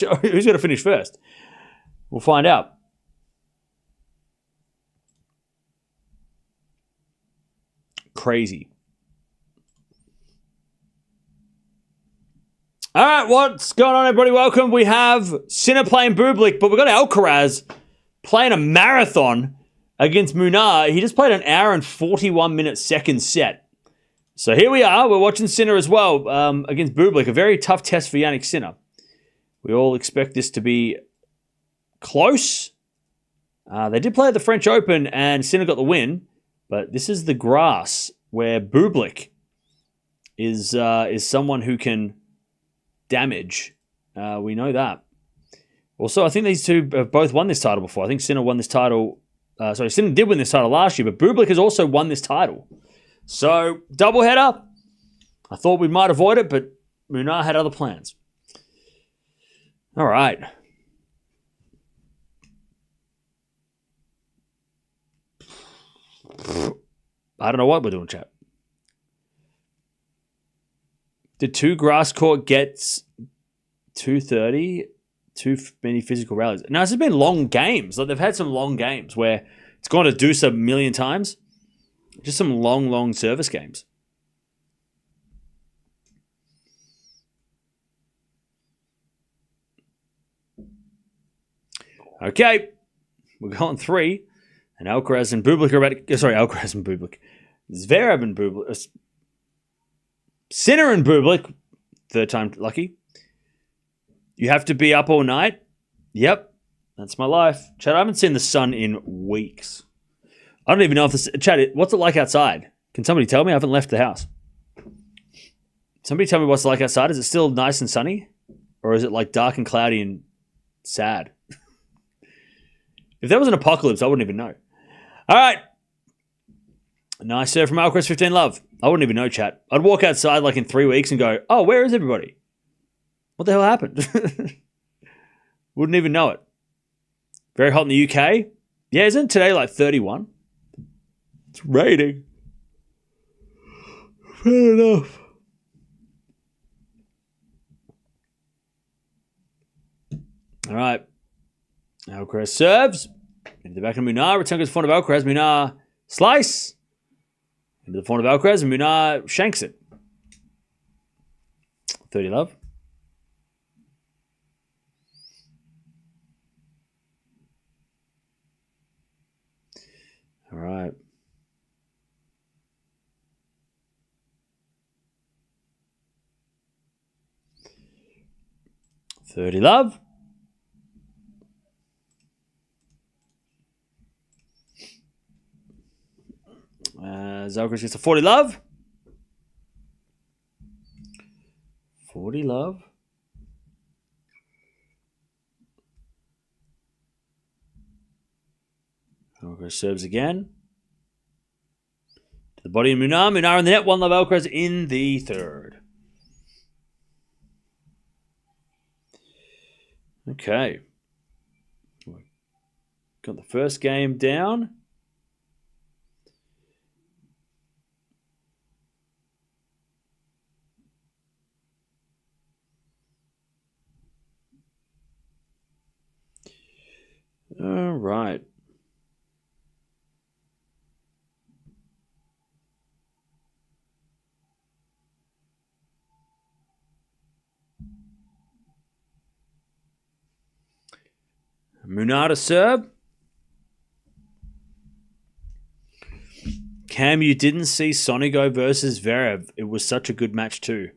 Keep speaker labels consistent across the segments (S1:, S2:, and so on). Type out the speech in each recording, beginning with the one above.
S1: Who's going to finish first? We'll find out. Crazy. All right, what's going on, everybody? Welcome. We have Sinner playing Bublik, but we've got Alcaraz playing a marathon against Munar. He just played an hour and 41-minute second set. So here we are. We're watching Sinner as well against Bublik. A very tough test for Jannik Sinner. We all expect this to be close. They did play at the French Open, and Sinner got the win. But this is the grass where Bublik is someone who can damage. We know that. Also, I think these two have both won this title before. I think Sinner won this title. Sinner did win this title last year, but Bublik has also won this title. So, doubleheader. I thought we might avoid it, but Munar had other plans. All right. I don't know what we're doing, chat. Did two grass court gets 230? Too many physical rallies. No, this has been long games. Like, they've had some long games where it's gone to Deuce a million times. Just some long service games. Okay. We're going 3. And Alcaraz and Bublik are about to... Sorry, Alcaraz and Bublik. Zverev and Bublik. Sinner and Bublik. Third time lucky. You have to be up all night? Yep. That's my life. Chad, I haven't seen the sun in weeks. I don't even know if this... Chad, what's it like outside? Can somebody tell me? I haven't left the house. Somebody tell me what's it like outside. Is it still nice and sunny? Or is it like dark and cloudy and sad? If there was an apocalypse, I wouldn't even know. All right. Nice serve from Alcaraz, 15 love. I wouldn't even know, chat. I'd walk outside like in 3 weeks and go, oh, where is everybody? What the hell happened? Wouldn't even know it. Very hot in the UK. Yeah, isn't today like 31? It's raining. Fair enough. All right. Alcaraz serves. Into the back of Munar. Return goes to the front of Alcaraz. Munar slice. Into the front of Alcaraz. And Munar shanks it. 30 love. All right. $30 love. Alcaraz gets a 40 love. 40 love. Alcaraz serves again. To the body of Munar. Munar in the net. 1 love Alcaraz in the third. Okay. Got the first game down. All right. Munar to serve. Cam, you didn't see Sonigo versus Zverev. It was such a good match too.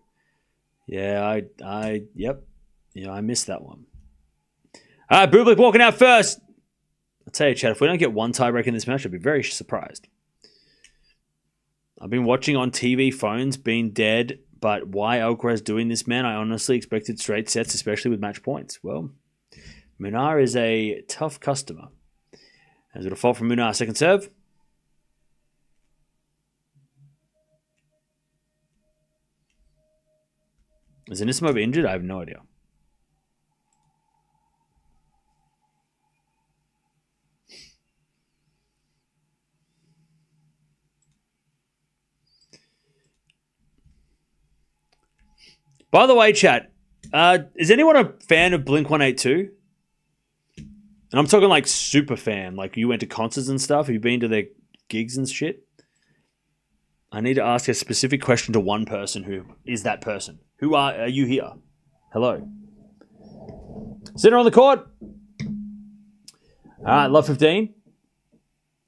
S1: Yeah, yep. Yeah, I missed that one. All right, Bublik walking out first. I'll tell you, Chad, if we don't get one tiebreak in this match, I'd be very surprised. I've been watching on TV, phones being dead, but why Alcaraz doing this, man? I honestly expected straight sets, especially with match points. Well, Munar is a tough customer. As it'll fall from Munar, second serve. Is Anisimov injured? I have no idea. By the way, chat, Is anyone a fan of Blink-182? And I'm talking like super fan. Like you went to concerts and stuff. Have you been to their gigs and shit? I need to ask a specific question to one person who is that person. Who are you here? Hello. Sinner on the court. All right, love 15.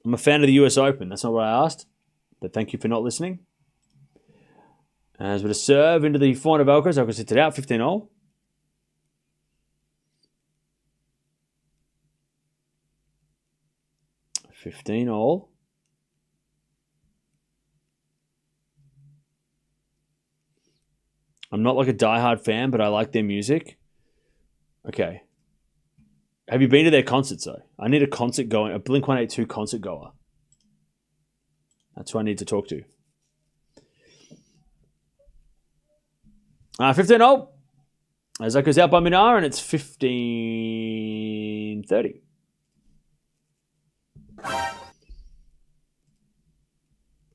S1: I'm a fan of the US Open. That's not what I asked. But thank you for not listening. As with a serve into the forehand of Alcaraz. Alcaraz hits it out, 15-all. I'm not like a diehard fan, but I like their music. Okay. Have you been to their concerts, though? I need a concert going, a Blink-182 concert goer. That's who I need to talk to. 15-0. As that goes out by Munar, and it's 15-30.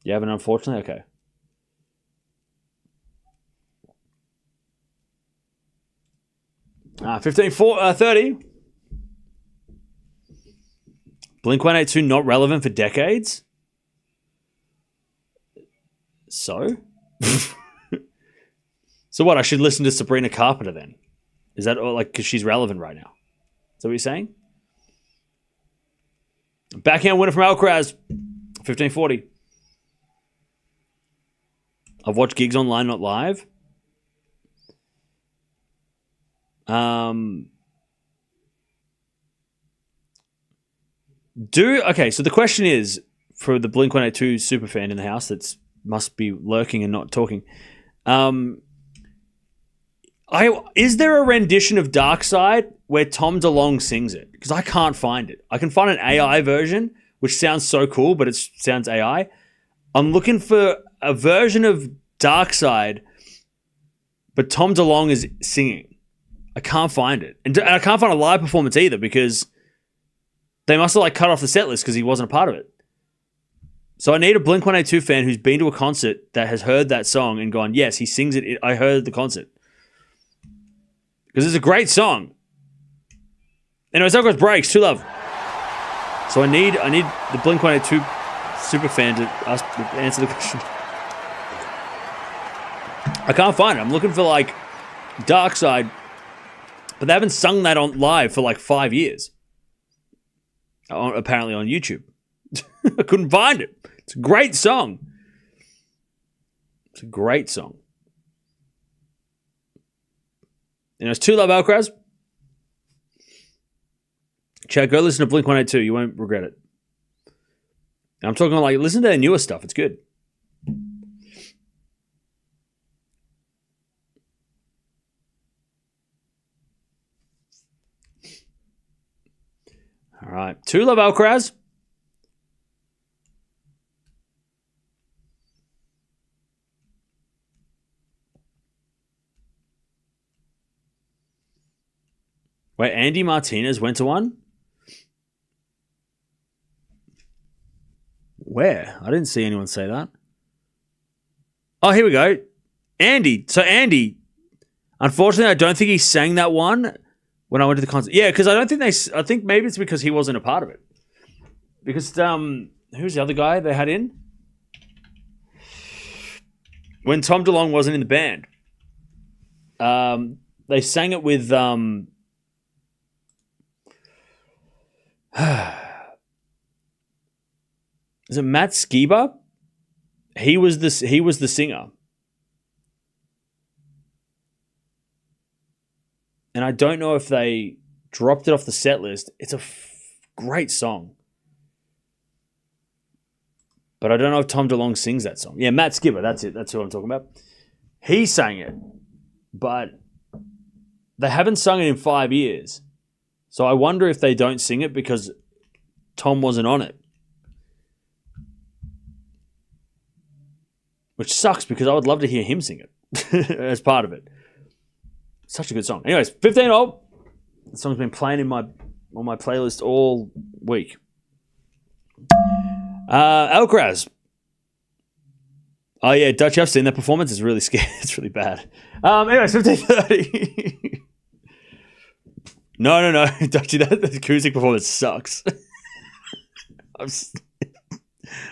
S1: You haven't, unfortunately? Okay. Ah, 15-30. Blink-182 not relevant for decades? So? So what, I should listen to Sabrina Carpenter then? Is that like because she's relevant right now? Is that what you're saying? Backhand winner from Alcaraz. 15-40. I've watched gigs online, not live. Okay, so the question is, for the Blink-182 superfan in the house that must be lurking and not talking, is there a rendition of Dark Side where Tom DeLonge sings it? Because I can't find it. I can find an AI version, which sounds so cool, but it sounds AI. I'm looking for a version of Dark Side, but Tom DeLonge is singing. I can't find it. And I can't find a live performance either because they must have like cut off the set list because he wasn't a part of it. So I need a Blink-182 fan who's been to a concert that has heard that song and gone, yes, he sings it. I heard the concert. Because it's a great song. Anyways, Alcaraz breaks. 2-love. So I need the Blink-182 super fan to answer the question. I can't find it. I'm looking for like Dark Side, but they haven't sung that on live for like 5 years. Apparently on YouTube. I couldn't find it. It's a great song. It's a great song. And it's 2-love Alcaraz. Chad, go listen to Blink-182. You won't regret it. And I'm talking like, listen to their newer stuff. It's good. All right. 2-love Alcaraz. Wait, Andy Martinez went to one? Where? I didn't see anyone say that. Oh, here we go. Andy. So Andy, unfortunately, I don't think he sang that one when I went to the concert. Yeah, because I think maybe it's because he wasn't a part of it. Because who's the other guy they had in? When Tom DeLonge wasn't in the band. They sang it with is it Matt Skiba? He was the singer. And I don't know if they dropped it off the set list. It's a great song. But I don't know if Tom DeLonge sings that song. Yeah, Matt Skiba, that's it. That's who I'm talking about. He sang it. But they haven't sung it in 5 years. So I wonder if they don't sing it because Tom wasn't on it. Which sucks because I would love to hear him sing it as part of it. Such a good song. Anyways, 15-0. The song's been playing on my playlist all week. Alcaraz. Oh, yeah, Dutch, I've seen that performance. It's really scary. It's really bad. Anyway, 15-30. No. Dutchy, that acoustic performance sucks.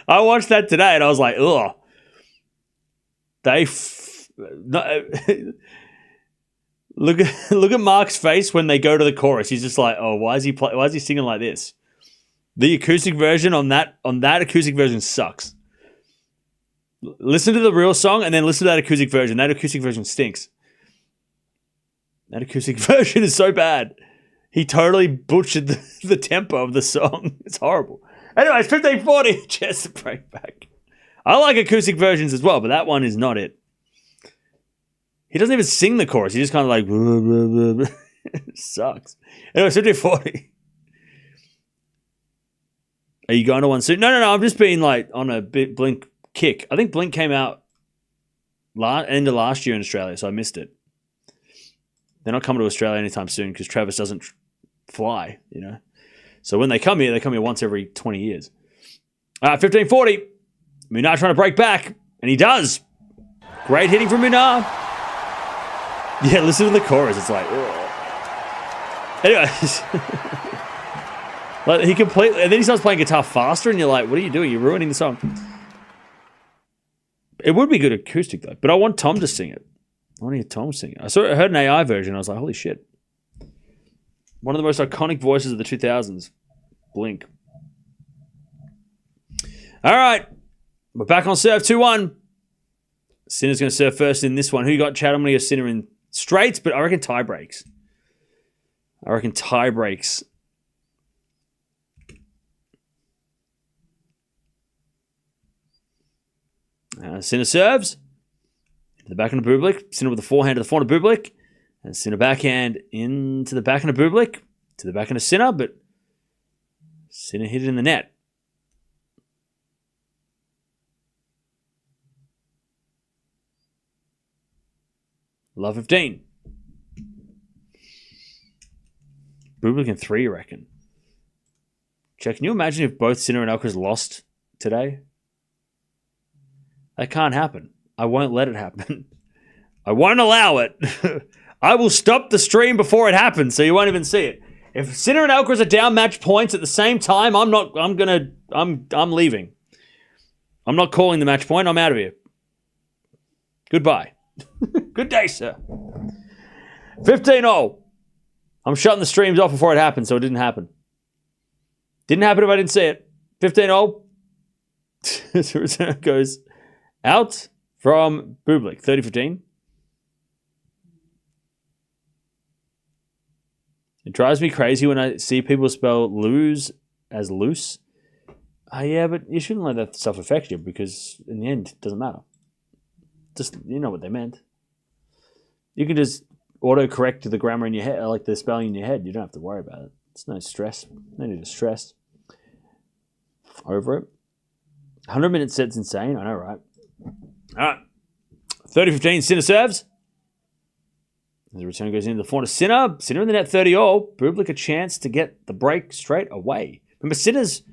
S1: I watched that today and I was like, ugh. Look at Mark's face when they go to the chorus. He's just like, oh, why is he singing like this? The acoustic version on that acoustic version sucks. Listen to the real song and then listen to that acoustic version. That acoustic version stinks. That acoustic version is so bad. He totally butchered the tempo of the song. It's horrible. Anyway, it's 15-40. Just to break back. I like acoustic versions as well, but that one is not it. He doesn't even sing the chorus. He just kind of like... Blah, blah, blah, blah. It sucks. Anyway, 15-40. Are you going to one soon? No. I'm just being like on a Blink kick. I think Blink came out end of last year in Australia, so I missed it. They're not coming to Australia anytime soon because Travis doesn't fly, you know. So when they come here once every 20 years. 15-40. Munar trying to break back, and he does. Great hitting from Munar. Yeah, listen to the chorus. It's like, ugh. Anyways. Like and then he starts playing guitar faster, and you're like, what are you doing? You're ruining the song. It would be good acoustic, though. But I want Tom to sing it. I want to hear Tom sing it. I heard an AI version. I was like, holy shit. One of the most iconic voices of the 2000s. Blink. All right. We're back on serve 2-1. Sinner's going to serve first in this one. Who you got, Chad? I'm going to go Sinner in straights, but I reckon tie breaks. Sinner serves. To the backhand of Bublik. Sinner with the forehand to the forehand of Bublik. And Sinner backhand into the backhand of Bublik. To the backhand of Sinner, but Sinner hit it in the net. Love 15. Bublik in 3, you reckon? Check, can you imagine if both Sinner and Alcaraz lost today? That can't happen. I won't let it happen. I won't allow it. I will stop the stream before it happens, so you won't even see it. If Sinner and Alcaraz are down match points at the same time, I'm leaving. I'm not calling the match point. I'm out of here. Goodbye. Good day, sir. 15-0. I'm shutting the streams off before it happened, so it didn't happen. Didn't happen if I didn't see it. 15-0. So it goes out from Bublik. 30-15. It drives me crazy when I see people spell lose as loose. Yeah, but you shouldn't let that stuff affect you because in the end, it doesn't matter. Just, you know what they meant. You can just auto-correct to the grammar in your head, like the spelling in your head. You don't have to worry about it. It's no stress. No need to stress over it. 100-minute set's insane. I know, right? All right. 30-15, Sinner serves. The return goes into the forehand of Sinner. Sinner in the net 30-all. Bublik a chance to get the break straight away. Remember, Sinner's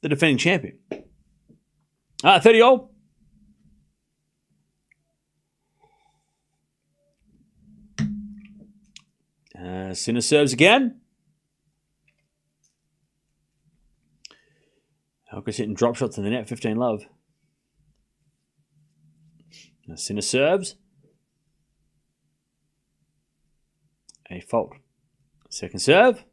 S1: the defending champion. 30-all. Sinner serves again. Alcaraz hitting drop shots in the net. 15 love. Sinner serves. A fault. Second serve.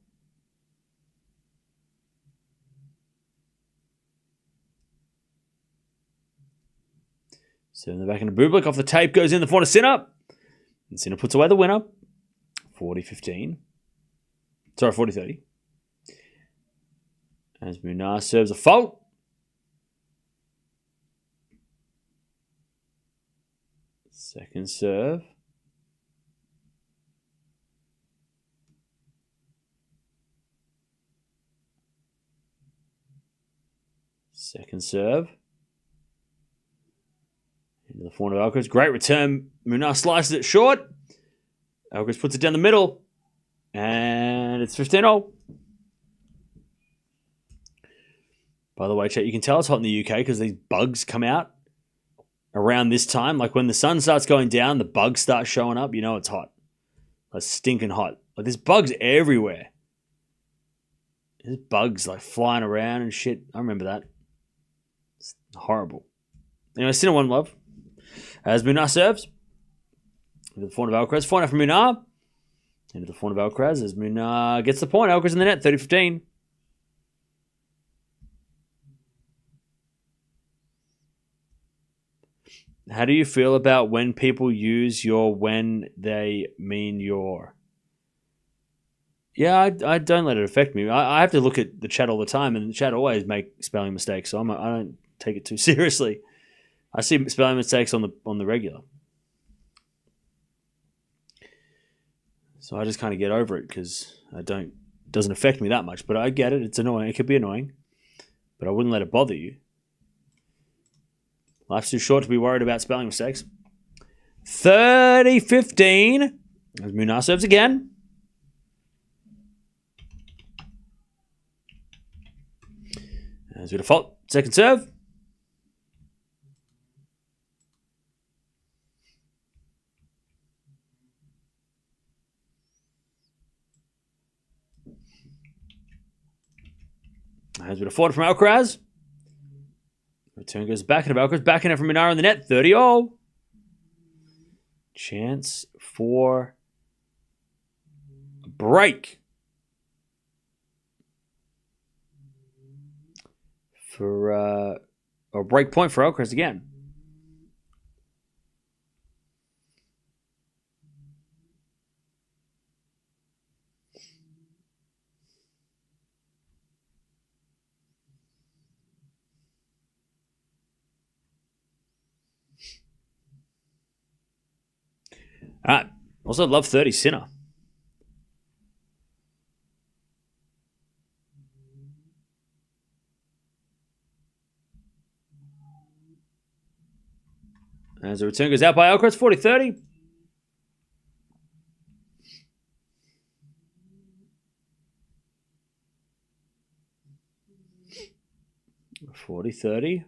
S1: So in the back end of Bublik, off the tape, goes in the forehand of Sinner. And Sinner puts away the winner. 40-15. Sorry, 40-30. As Munar serves a fault. Second serve. Second serve. Into the forehand of Alcaraz. Great return. Munar slices it short. Alcaraz puts it down the middle. And it's 15-0. By the way, chat, you can tell it's hot in the UK because these bugs come out around this time. Like when the sun starts going down, the bugs start showing up. You know it's hot. Like stinking hot. Like there's bugs everywhere. There's bugs like flying around and shit. I remember that. It's horrible. Anyway, Sinner 1 love. As Munar serves. Into the forehand of Alcaraz. Forehand from Munar. Into the forehand of Alcaraz as Munar gets the point. Alcaraz in the net. 30-15. How do you feel about when people use your when they mean your? Yeah, I don't let it affect me. I have to look at the chat all the time, and the chat always make spelling mistakes, so I don't take it too seriously. I see spelling mistakes on the regular. So I just kind of get over it because it doesn't affect me that much. But I get it. It's annoying. It could be annoying, but I wouldn't let it bother you. Life's too short to be worried about spelling mistakes. 30-15. As Munar serves again. As we default, second serve. As we default from Alcaraz. Return goes back into Alcaraz. Back in it from Munar in the net. 30-all. Chance for a break. For a break point for Alcaraz again. All right. Also love 30 Sinner. As the return goes out by Alcaraz, 40-30. $40-30.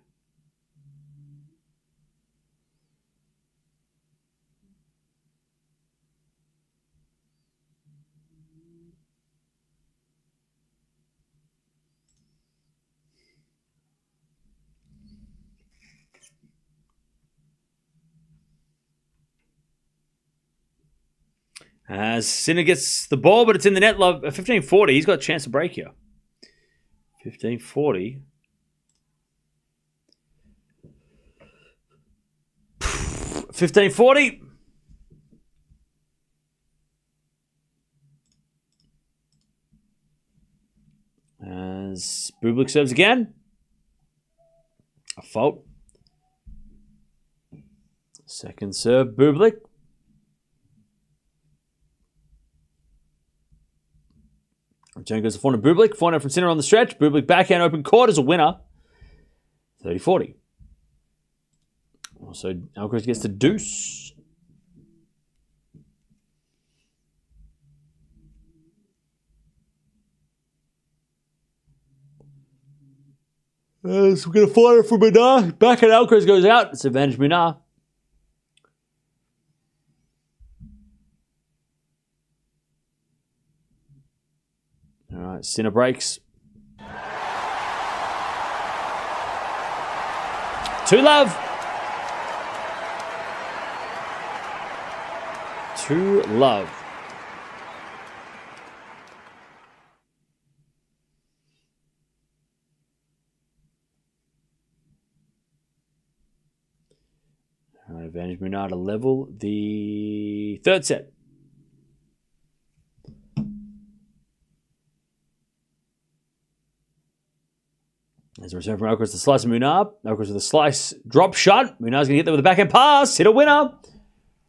S1: As Sinner gets the ball, but it's in the net. Love 15-40. He's got a chance to break here. 15-40. 15-40. As Bublik serves again. A fault. Second serve, Bublik. Return goes to forehand of Bublik. Forehand from Sinner on the stretch. Bublik backhand open court as a winner. 30-40. Also, Alcaraz gets the deuce. So we're going to fire from Munar. Backhand Alcaraz goes out. It's advantage Munar. All right, Sinner breaks. 2-love. 2-love. All right, advantage Munar to level the third set. As a return from Alcaraz, the slice of Munar. Alcaraz with a slice drop shot. Munar's going to get there with a backhand pass. Hit a winner.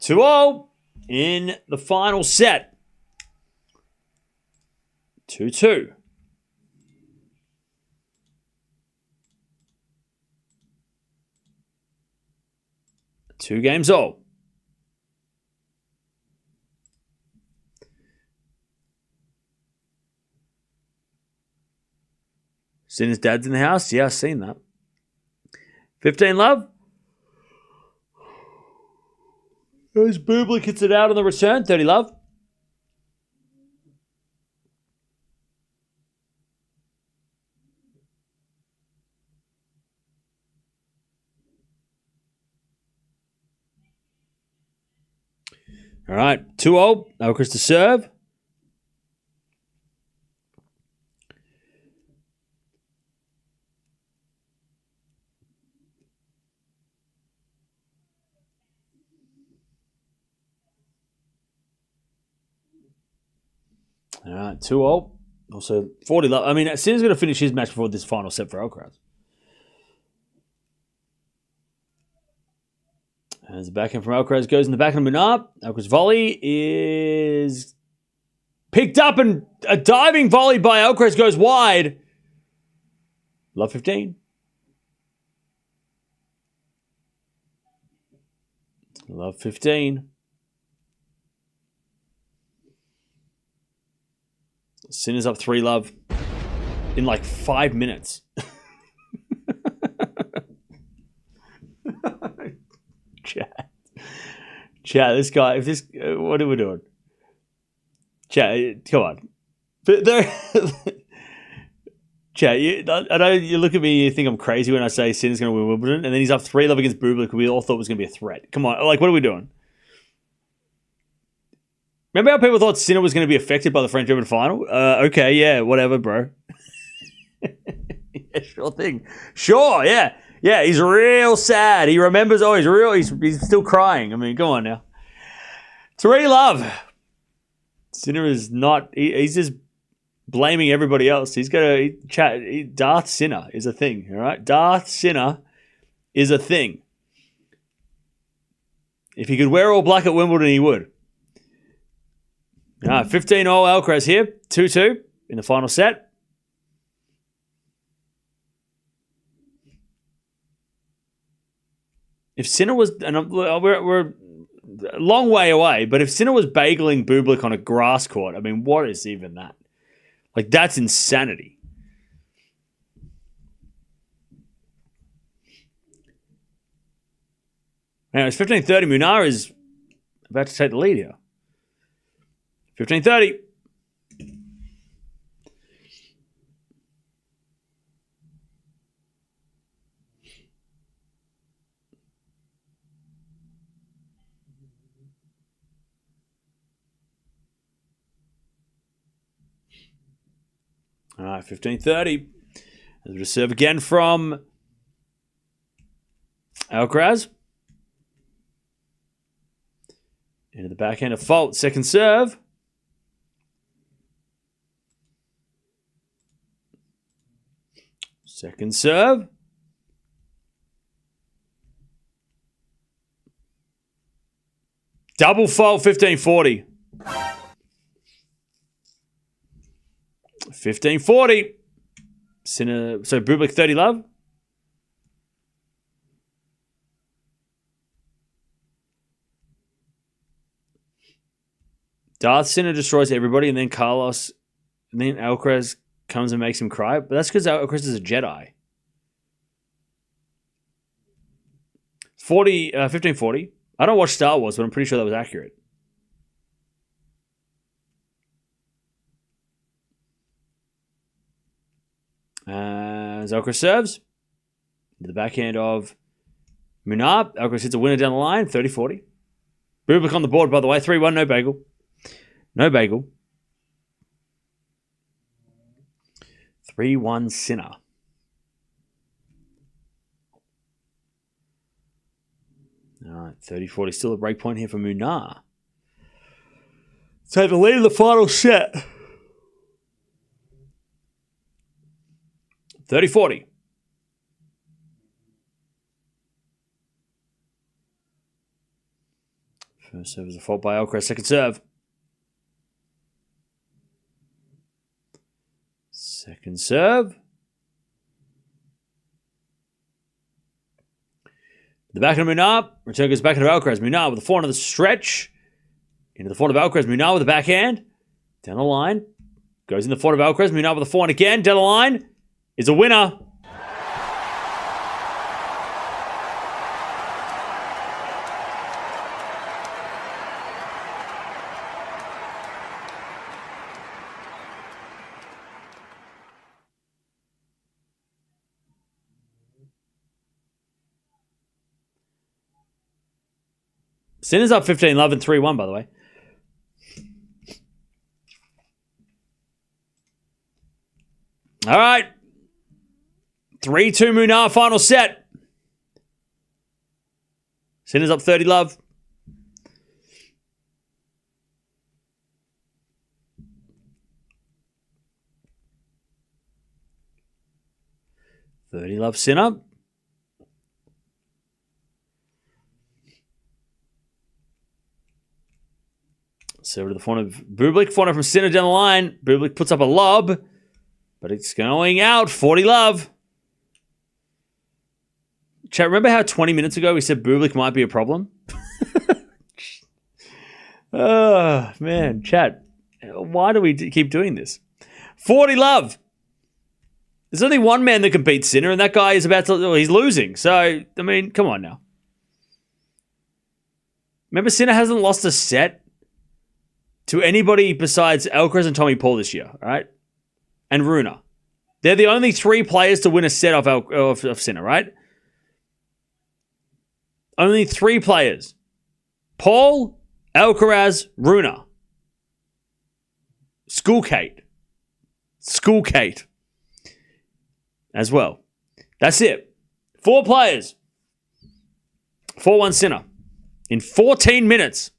S1: 2-0 in the final set. 2-2. Two games all. Sinner's dad's in the house? Yeah, I've seen that. 15 love. As Bublik hits it out on the return. 30 love. All right, 2-0. Alcaraz to serve. All right, 2-0. Also, 40 love. I mean, Sinner's going to finish his match before this final set for Alcaraz. As the backhand from Alcaraz goes in the backhand of Munar. Alcaraz volley is picked up, and a diving volley by Alcaraz goes wide. Love 15. Love 15. Sinner's up 3 love in like 5 minutes. Chat, this guy, if this, what are we doing? Chat, come on. Chat, I know you look at me and you think I'm crazy when I say Sinner's going to win Wimbledon, and then he's up 3 love against Bublik, who we all thought was going to be a threat. Come on, like, what are we doing? Remember how people thought Sinner was going to be affected by the French Open final? Okay, yeah, whatever, bro. Yeah, sure thing. Sure, yeah. Yeah, he's real sad. He remembers, he's still crying. I mean, go on now. 3 love. Sinner is not, he's just blaming everybody else. He's got to chat. Darth Sinner is a thing, all right? Darth Sinner is a thing. If he could wear all black at Wimbledon, he would. All right, 15-0 Alcaraz here. 2-2 in the final set. If Sinner was, and we're a long way away, but if Sinner was bageling Bublik on a grass court, I mean, what is even that? Like, that's insanity. Now, it's 15-30. Munar is about to take the lead here. 15-30. All right, 15-30. As we serve again from Alcaraz. Into the backhand of fault. Second serve. Second serve. Double fault, 15-40. 15-40. Sinner, so Bublik 30 love. Darth Sinner destroys everybody, and then Carlos, and then Alcaraz comes and makes him cry. But that's because Alcaraz is a Jedi. 15-40. I don't watch Star Wars, but I'm pretty sure that was accurate. As Alcaraz serves. Into the backhand of Munar. Alcaraz hits a winner down the line. 30-40. Bublik on the board, by the way. 3-1, no bagel. No bagel. 3-1 Sinner. All right, 30-40. Still a break point here for Munar. Take the lead in the final set. 30-40. First serve is a fault by Alcaraz. Second serve. Second serve. The back of Munar. Return goes back into Alcaraz. Munar with the forehand of the stretch. Into the forehand of Alcaraz. Munar with the backhand. Down the line. Goes in the forehand of Alcaraz. Munar with the forehand again. Down the line. is a winner. Sinner's up 15-love and 3-1, by the way. All right. 3-2 Munar, final set. Sinner's up 30-love. $30-love Sinner. Serve to the front of Bublik. Corner from Sinner down the line. Bublik puts up a lob, but it's going out. 40-love. Chat, remember how 20 minutes ago we said Bublik might be a problem? Oh, man. Chat, why do we keep doing this? 40-love. There's only one man that can beat Sinner, and that guy is he's losing. So, I mean, come on now. Remember, Sinner hasn't lost a set to anybody besides Alcaraz and Tommy Paul this year, all right? And Rune. They're the only three players to win a set of Sinner, right? Only three players. Paul, Alcaraz, Rune. School Kate as well. That's it. 4 players. 4-1 Sinner. In 14 minutes.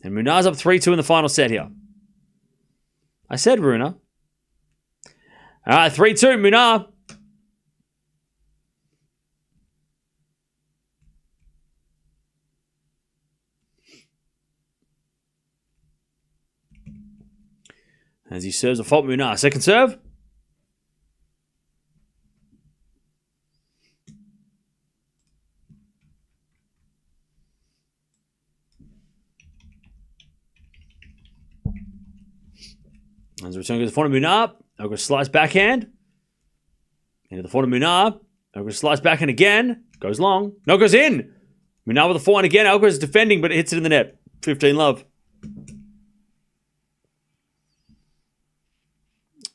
S1: And Munar's up 3-2 in the final set here. I said Rune. All right, 3-2, Munar. As he serves a fault, Munar. Second serve. As the return goes to the front of Munar. Alcaraz slice backhand. Into the front of Munar. Alcaraz slice backhand again. Goes long. No, goes in. Munar with the forehand again. Alcaraz is defending, but it hits it in the net. 15-love.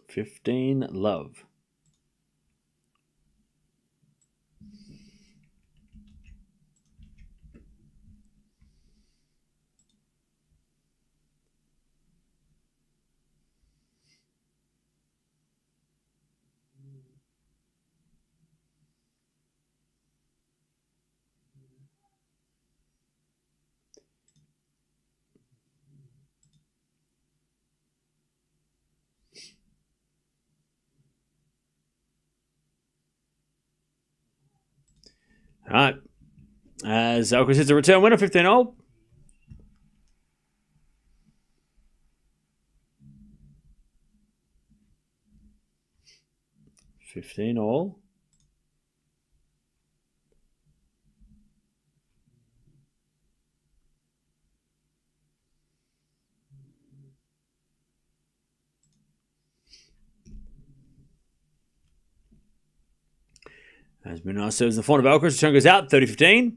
S1: 15-love. All right. As Alcaraz hits a return winner, 15-all. As Munar serves the front of Alcaraz, return goes out, 30-15.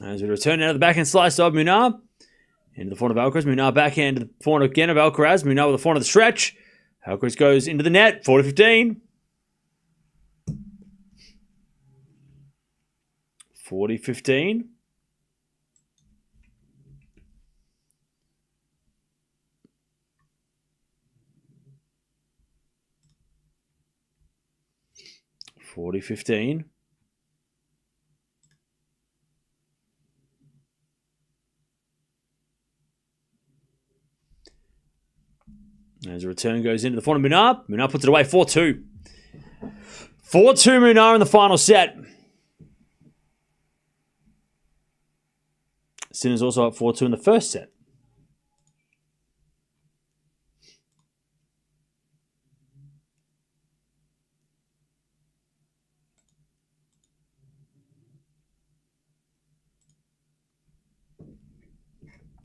S1: As we return out of the backhand slice of Munar. Into the front of Alcaraz. Munar backhand to the front again of Alcaraz. Munar with the front of the stretch. Alcaraz goes into the net. 40-15. 40-15. As a return goes into the front of Munar. Munar puts it away 4-2. 4-2 Munar in the final set. Sinner's also up 4-2 in the first set.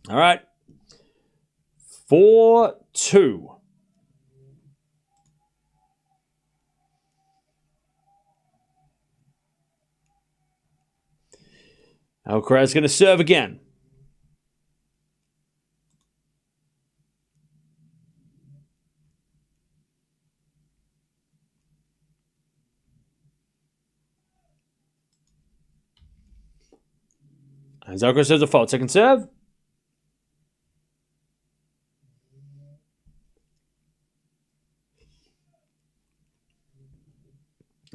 S1: All right. 4-2. Alcaraz going to serve again. As Alcaraz serves a fault. Second serve.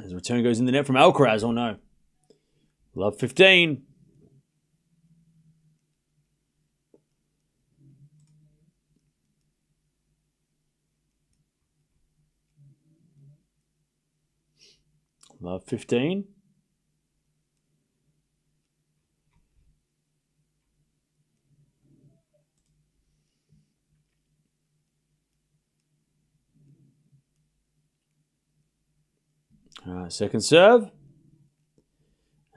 S1: As the return goes in the net from Alcaraz. Oh no. Love 15. Love 15. Second serve.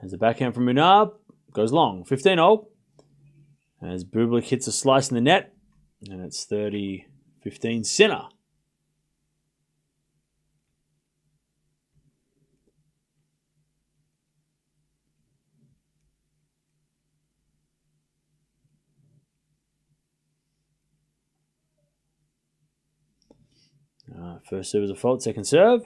S1: As the backhand from Munar goes long. 15-0. As Bublik hits a slice in the net. And it's 30-15 Sinner. First serve is a fault. Second serve.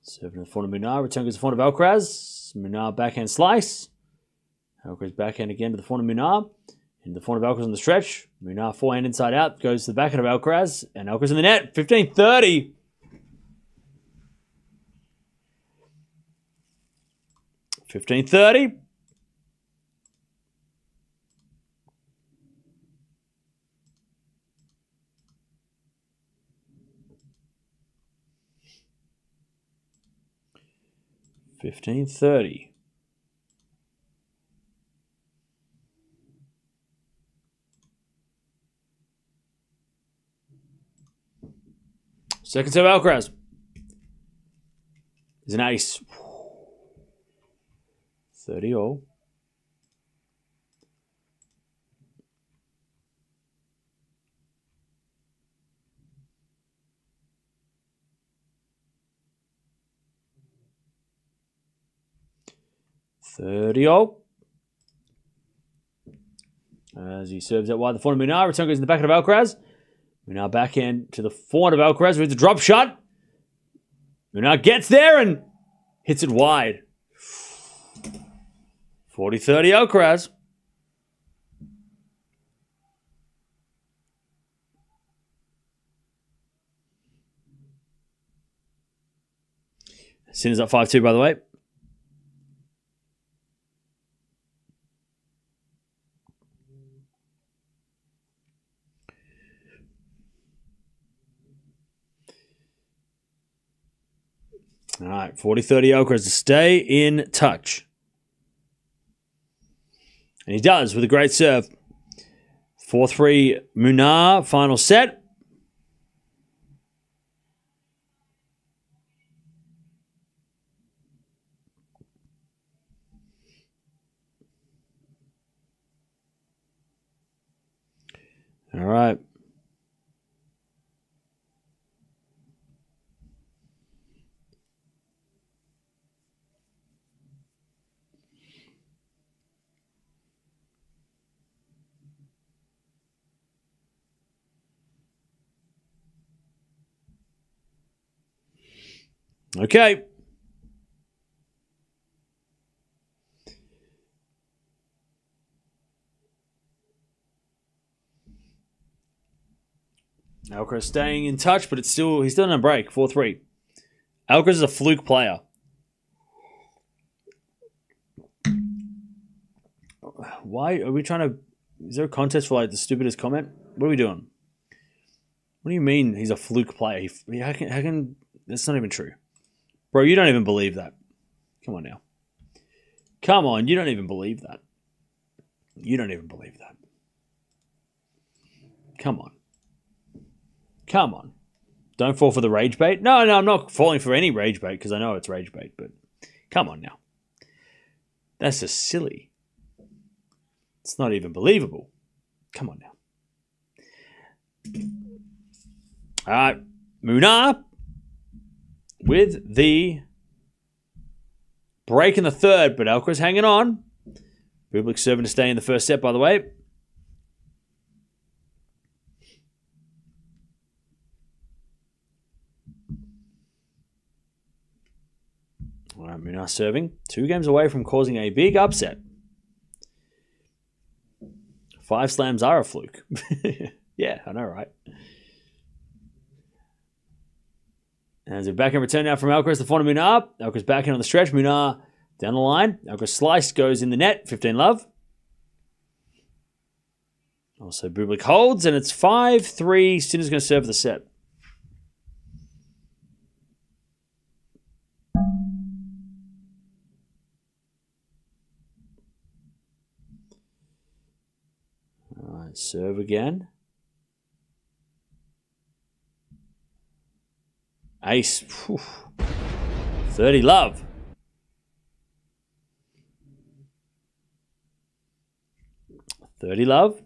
S1: Serving in the front of Munar. Return goes to the front of Alcaraz. Munar backhand slice. Alcaraz backhand again to the front of Munar. Into the front of Alcaraz on the stretch. Munar forehand inside out. Goes to the backhand of Alcaraz. And Alcaraz in the net. 15-30. 15-30. $15.30. Second serve Alcaraz is an ace. 30-all. As he serves out wide the front of Munar. Return goes in the back of Alcaraz. Munar backhand to the forehand of Alcaraz with the drop shot. Munar gets there and hits it wide. 40-30 Alcaraz. Sinner's up 5-2, by the way. All right, 40-30 Alcaraz to stay in touch. And he does with a great serve. 4-3 Munar, final set. All right. Okay. Alcaraz staying in touch, but he's still in a break. 4-3. Alcaraz is a fluke player. Why are we trying to... Is there a contest for like the stupidest comment? What are we doing? What do you mean he's a fluke player? How can... That's not even true. Bro, you don't even believe that. Come on now. Come on, you don't even believe that. You don't even believe that. Come on. Come on. Don't fall for the rage bait. No, I'm not falling for any rage bait because I know it's rage bait, but come on now. That's just silly. It's not even believable. Come on now. All right. Munar with the break in the third, but Alcaraz hanging on. Bublik serving to stay in the first set, by the way. All right, Munar serving. 2 games away from causing a big upset. 5 slams are a fluke. Yeah, I know, right? As we're back in return now from Alcaraz, the front of Munar. Alcaraz back in on the stretch. Munar down the line. Alcaraz slice goes in the net. 15-love. Also, Bublik holds, and it's 5-3. Sinner's going to serve the set. All right, serve again. Ace. 30-love. $30-love.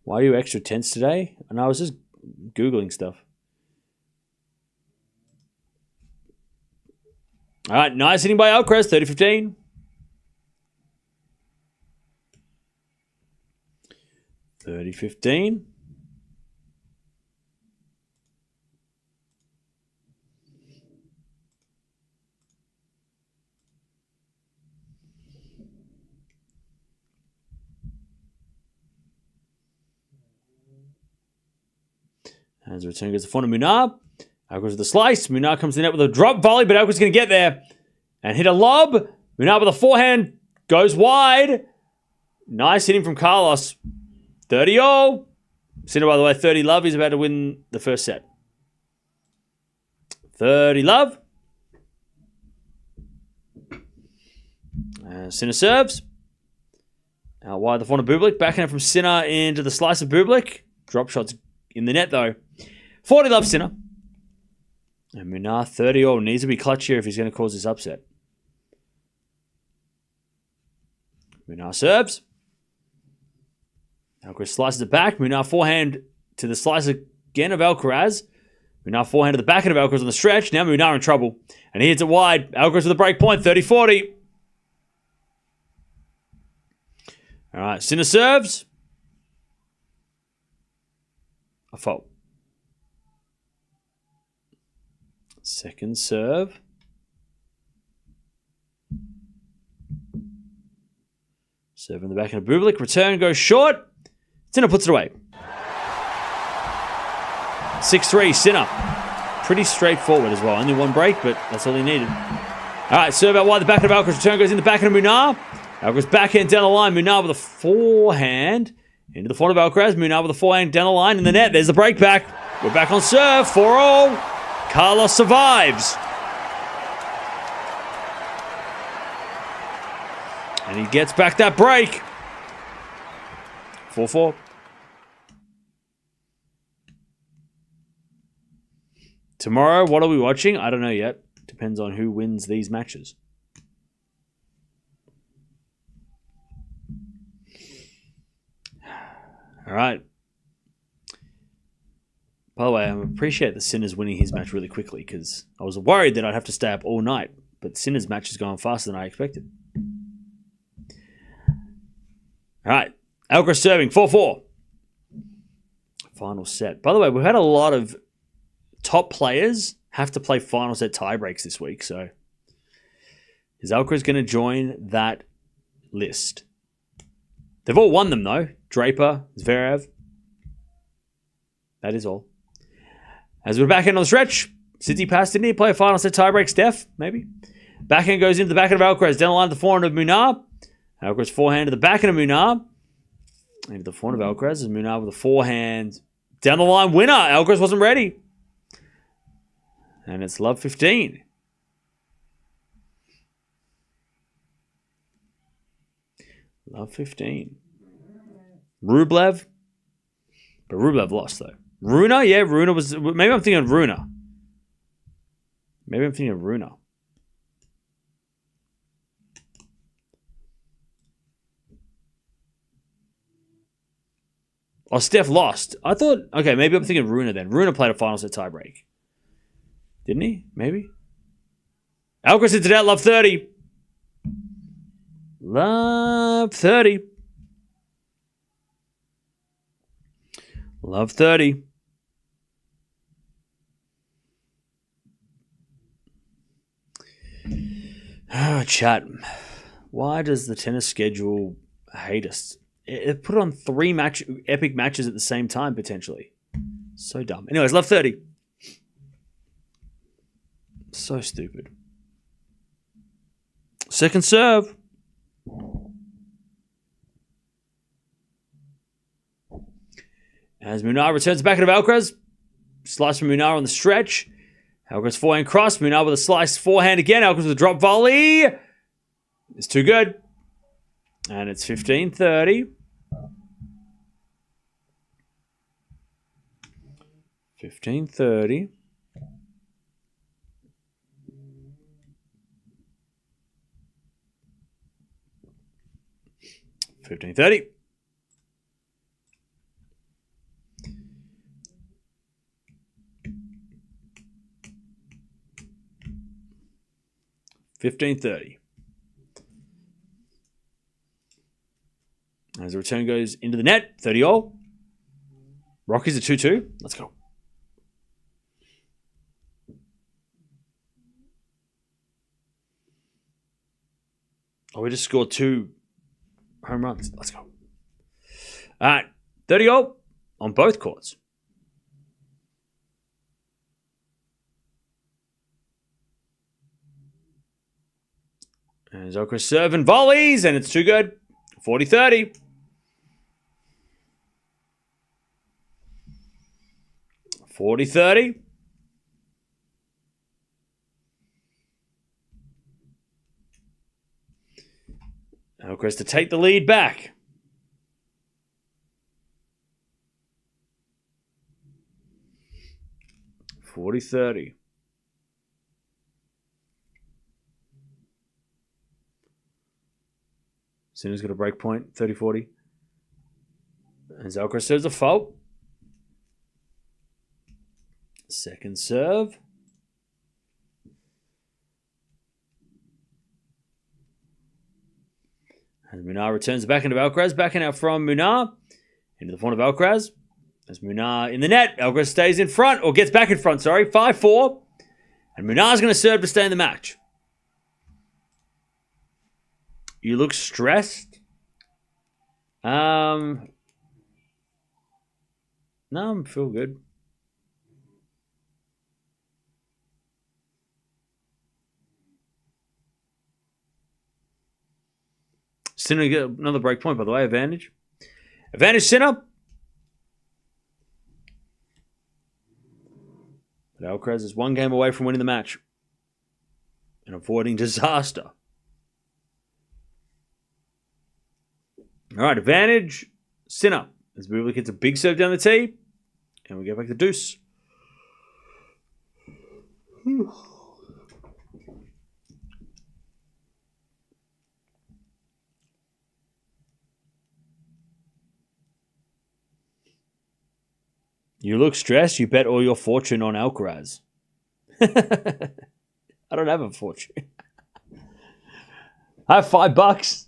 S1: Why are you extra tense today? And I was just Googling stuff. All right, nice hitting by Alcaraz, 30-15. 30-15. As the return goes to the front of Munar. Alcaraz with the slice. Munar comes to the net with a drop volley, but Alcaraz going to get there and hit a lob. Munar with a forehand. Goes wide. Nice hitting from Carlos. 30-all. Sinner, by the way, 30-love. He's about to win the first set. 30-love. Sinner serves. Out wide the front of Bublik. Backhand from Sinner into the slice of Bublik. Drop shots in the net, though. 40-love Sinner. And Munar, 30-all. Needs to be clutch here if he's going to cause this upset. Munar serves. Alcaraz slices it back. Munar forehand to the slice again of Alcaraz. Munar forehand to the backhand of Alcaraz on the stretch. Now Munar in trouble. And he hits it wide. Alcaraz with a break point. 30-40. All right. Sinner serves. A fault. Second serve. Serve in the backhand of Bublik. Return goes short. Sinner puts it away. 6-3, Sinner. Pretty straightforward as well. Only one break, but that's all he needed. All right, serve out wide. The backhand of Alcaraz. Return goes in the backhand of Munar. Alcaraz backhand down the line. Munar with a forehand. Into the front of Alcaraz. Munar with a forehand down the line in the net. There's the break back. We're back on serve. 4-all. Carlos survives. And he gets back that break. 4-4. Tomorrow, what are we watching? I don't know yet. Depends on who wins these matches. All right. By the way, I appreciate that Sinner's winning his match really quickly because I was worried that I'd have to stay up all night. But Sinner's match has gone faster than I expected. All right. Alcaraz serving, 4-4. Final set. By the way, we've had a lot of top players have to play final set tie breaks this week. So is Alcaraz going to join that list? They've all won them, though. Draper, Zverev. That is all. As we're back in on the stretch, Tsitsipas, didn't he play a final set tiebreak? Steph, maybe? Backhand goes into the backhand of Alcaraz. Down the line to the forehand of Munar. Alcaraz forehand to the backhand of Munar. Into the forehand of Alcaraz is Munar with a forehand. Down the line, winner. Alcaraz wasn't ready. And it's love 15. Love 15. Rublev. But Rublev lost, though. Runa? Yeah, Runa was... Maybe I'm thinking of Runa. Maybe I'm thinking of Runa. Oh, Steph lost. I thought... Okay, maybe I'm thinking of Runa then. Runa played a final set tiebreak. Didn't he? Maybe? Alcaraz sits it out. Love 30. Love 30. Love 30. Oh, chat. Why does the tennis schedule hate us? It put on 3 epic matches at the same time, potentially. So dumb. Anyways, love 30. So stupid. Second serve. As Munar returns back into Alcaraz. Slice from Munar on the stretch. Alcaraz forehand cross. Munar with a slice forehand again. Alcaraz with a drop volley. It's too good. And it's 15-30. 15-30. $15.30. $15.30. As the return goes into the net, 30-all. Rockies at 2-2. Let's go. Oh, we just scored 2 home runs. Let's go. All right. 30-all on both courts. And Alcaraz serving volleys, and it's too good. 40-30. 40-30. Alcaraz to take the lead back. $40-30. Sinner's got a break point, 30-40. And Alcaraz serves a fault. Second serve. And Munar returns back into Alcaraz. Back in out from Munar. Into the front of Alcaraz. As Munar in the net. Alcaraz stays in front. Or gets back in front, sorry. 5-4. And Munar's going to serve to stay in the match. You look stressed. No, I feel good. Sinner get another break point, by the way. Advantage. Advantage, Sinner. But Alcaraz is 1 game away from winning the match and avoiding disaster. All right, advantage, Sinner. As Bublik hits a big serve down the tee. And we go back to deuce. You look stressed. You bet all your fortune on Alcaraz. I don't have a fortune. I have $5.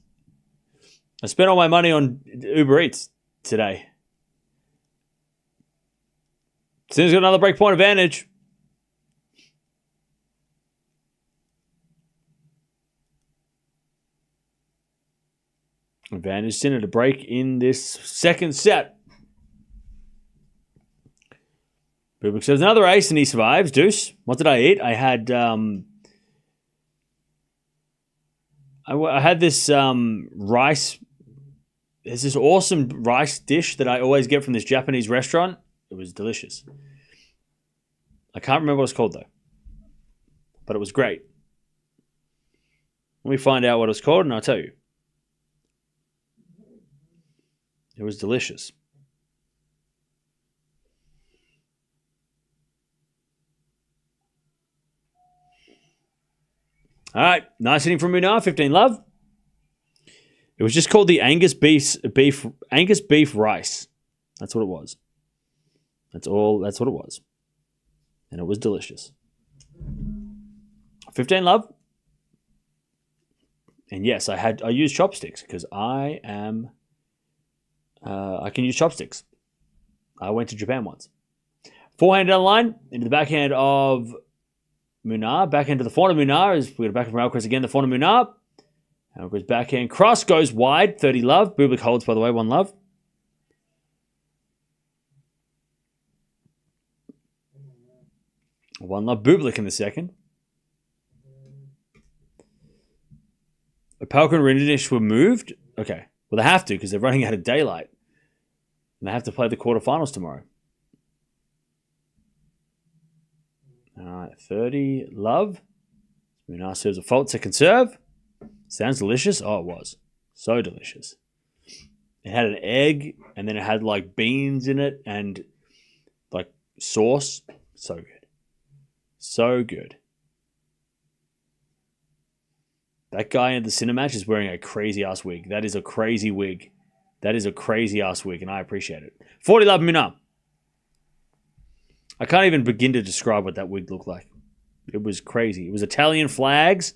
S1: I spent all my money on Uber Eats today. Sinner's got another break point advantage. Advantage Sinner to break in this second set. Bublik serves another ace and he survives. Deuce. What did I eat? I had I had this rice. There's this awesome rice dish that I always get from this Japanese restaurant. It was delicious. I can't remember what it's called though, but it was great. Let me find out what it's called and I'll tell you. It was delicious. All right, nice hitting from Munar, 15 love. It was just called the Angus beef rice. That's what it was. That's what it was. And it was delicious. 15 love. And yes, I use chopsticks because I can use chopsticks. I went to Japan once. Forehand down the line, into the backhand of Munar. Backhand to the forehand of Munar is we're going to back from Alcaraz again. The forehand of Munar. Alcaraz backhand cross goes wide. 30 love. Bublik holds, by the way, 1 love. One love. Bublik in the second. Opelka and Rindish were moved. Okay. Well, they have to because they're running out of daylight. And they have to play the quarterfinals tomorrow. All right, 30, love. Munar serves a fault, second serve. Sounds delicious. Oh, it was. So delicious. It had an egg, and then it had like beans in it and like sauce. So good. So good. That guy in the Sinner match is wearing a crazy-ass wig. That is a crazy wig. That is a crazy-ass wig, and I appreciate it. 40 love, Munar. I can't even begin to describe what that wig looked like. It was crazy. It was Italian flags,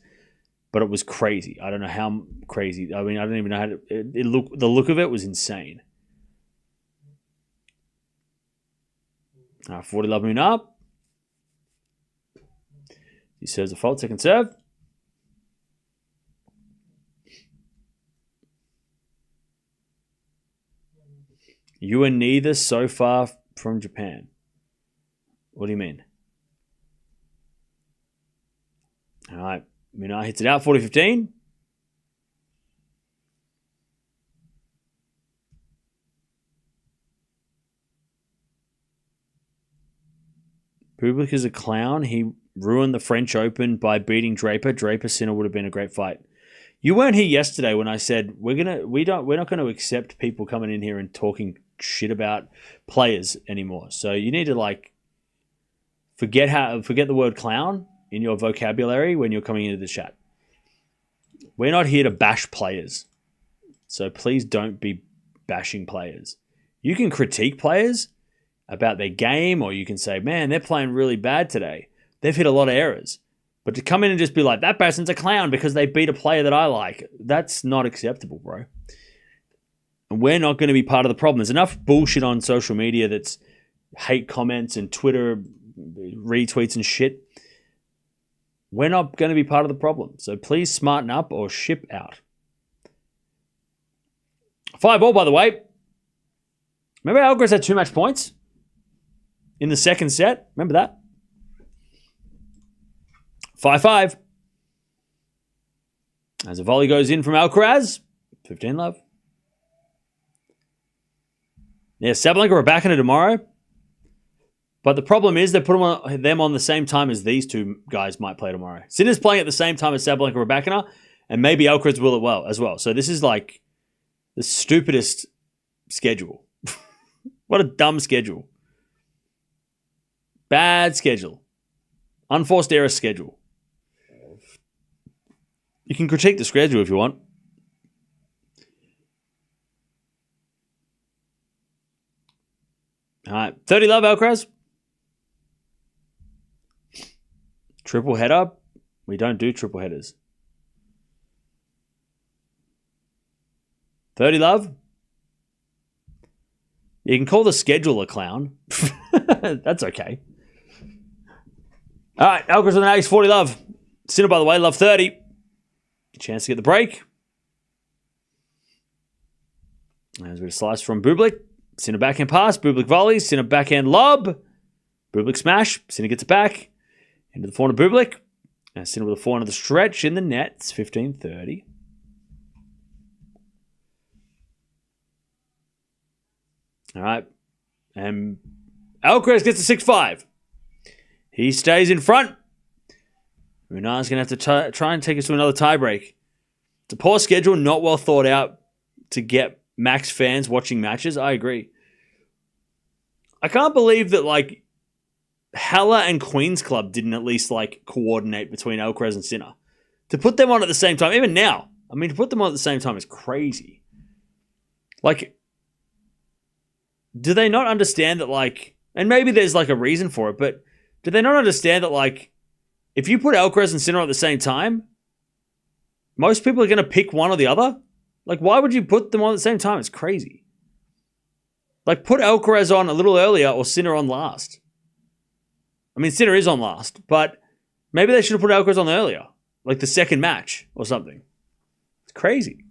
S1: but it was crazy. I don't know how crazy. I mean, I don't even know how to... The look of it was insane. 40 love, Munar. He serves a fault, second serve. You are neither so far from Japan. What do you mean? All right. Munar hits it out, 40-15. Bublik is a clown. He ruined the French Open by beating Draper. Draper-Sinner would have been a great fight. You weren't here yesterday when I said we're not going to accept people coming in here and talking shit about players anymore. So you need to forget the word clown in your vocabulary when you're coming into the chat. We're not here to bash players. So please don't be bashing players. You can critique players about their game, or you can say, man, they're playing really bad today. They've hit a lot of errors. But to come in and just be like, that person's a clown because they beat a player that I like, that's not acceptable, bro. And we're not going to be part of the problem. There's enough bullshit on social media that's hate comments and Twitter retweets and shit. We're not going to be part of the problem. So please smarten up or ship out. 5-all, by the way. Remember Alcaraz had too much points in the second set? Remember that? 5-5. As a volley goes in from Alcaraz. 15 love. Yeah, Sabalenka are back in it tomorrow. But the problem is they put them on the same time as these two guys might play tomorrow. Sinner's playing at the same time as Sabalenka Rabakina, and maybe Alcaraz will as well. So this is like the stupidest schedule. What a dumb schedule. Bad schedule. Unforced error schedule. You can critique the schedule if you want. All right, 30 love, Alcaraz. Triple header. We don't do triple headers. 30 love. You can call the schedule a clown. That's okay. All right, Alcaraz with an ace, 40 love. Sinner, by the way, love 30. Chance to get the break. There's a bit of slice from Bublik. Sinner backhand pass. Bublik volleys. Sinner backhand lob. Bublik smash. Sinner gets it back. Into the forehand of Bublik. And Sinner with a forehand of the stretch in the net. It's 15-30. All right. And Alcaraz gets a 6-5. He stays in front. Munar's going to have to try and take us to another tiebreak. It's a poor schedule, not well thought out to get max fans watching matches. I agree. I can't believe that, like, Halle and Queen's Club didn't at least, like, coordinate between Alcaraz and Sinner. To put them on at the same time, even now, I mean, to put them on at the same time is crazy. Like, do they not understand that, like, and maybe there's, like, a reason for it, but do they not understand that, like, if you put Alcaraz and Sinner at the same time, most people are going to pick one or the other? Like, why would you put them on at the same time? It's crazy. Like, put Alcaraz on a little earlier or Sinner on last. I mean, Sinner is on last, but maybe they should have put Alcaraz on earlier, like the second match or something. It's crazy.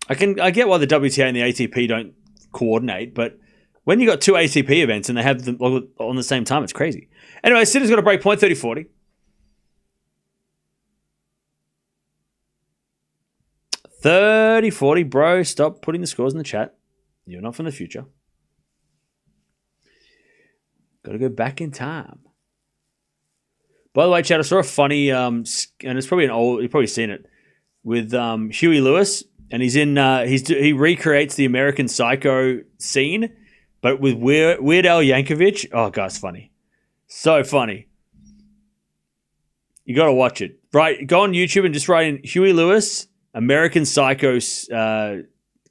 S1: I get why the WTA and the ATP don't coordinate, but when you got two ATP events and they have them on the same time, it's crazy. Anyway, Sinner's got a break point, 30-40. 30-40, bro. Stop putting the scores in the chat. You're not from the future. Got to go back in time. By the way, chat, I saw a funny, and it's probably an old, you've probably seen it, with Huey Lewis, and he's in, he recreates the American Psycho scene, but with Weird Al Yankovic. Oh, God, it's funny. So funny. You got to watch it. Right, go on YouTube and just write in Huey Lewis, American Psycho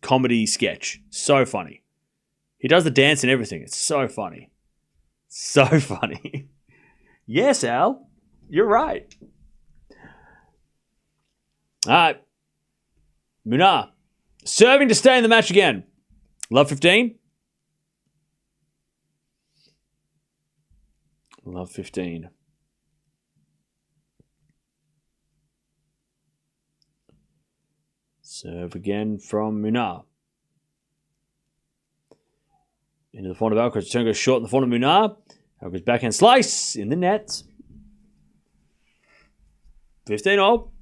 S1: comedy sketch. So funny. He does the dance and everything. It's so funny. So funny. Yes, Al. You're right. All right. Munar. Serving to stay in the match again. Love 15. Love 15. Serve again from Munar. Into the forehand of Alcaraz. Turn goes short in the forehand of Munar. Alcaraz backhand slice in the net. 15-all.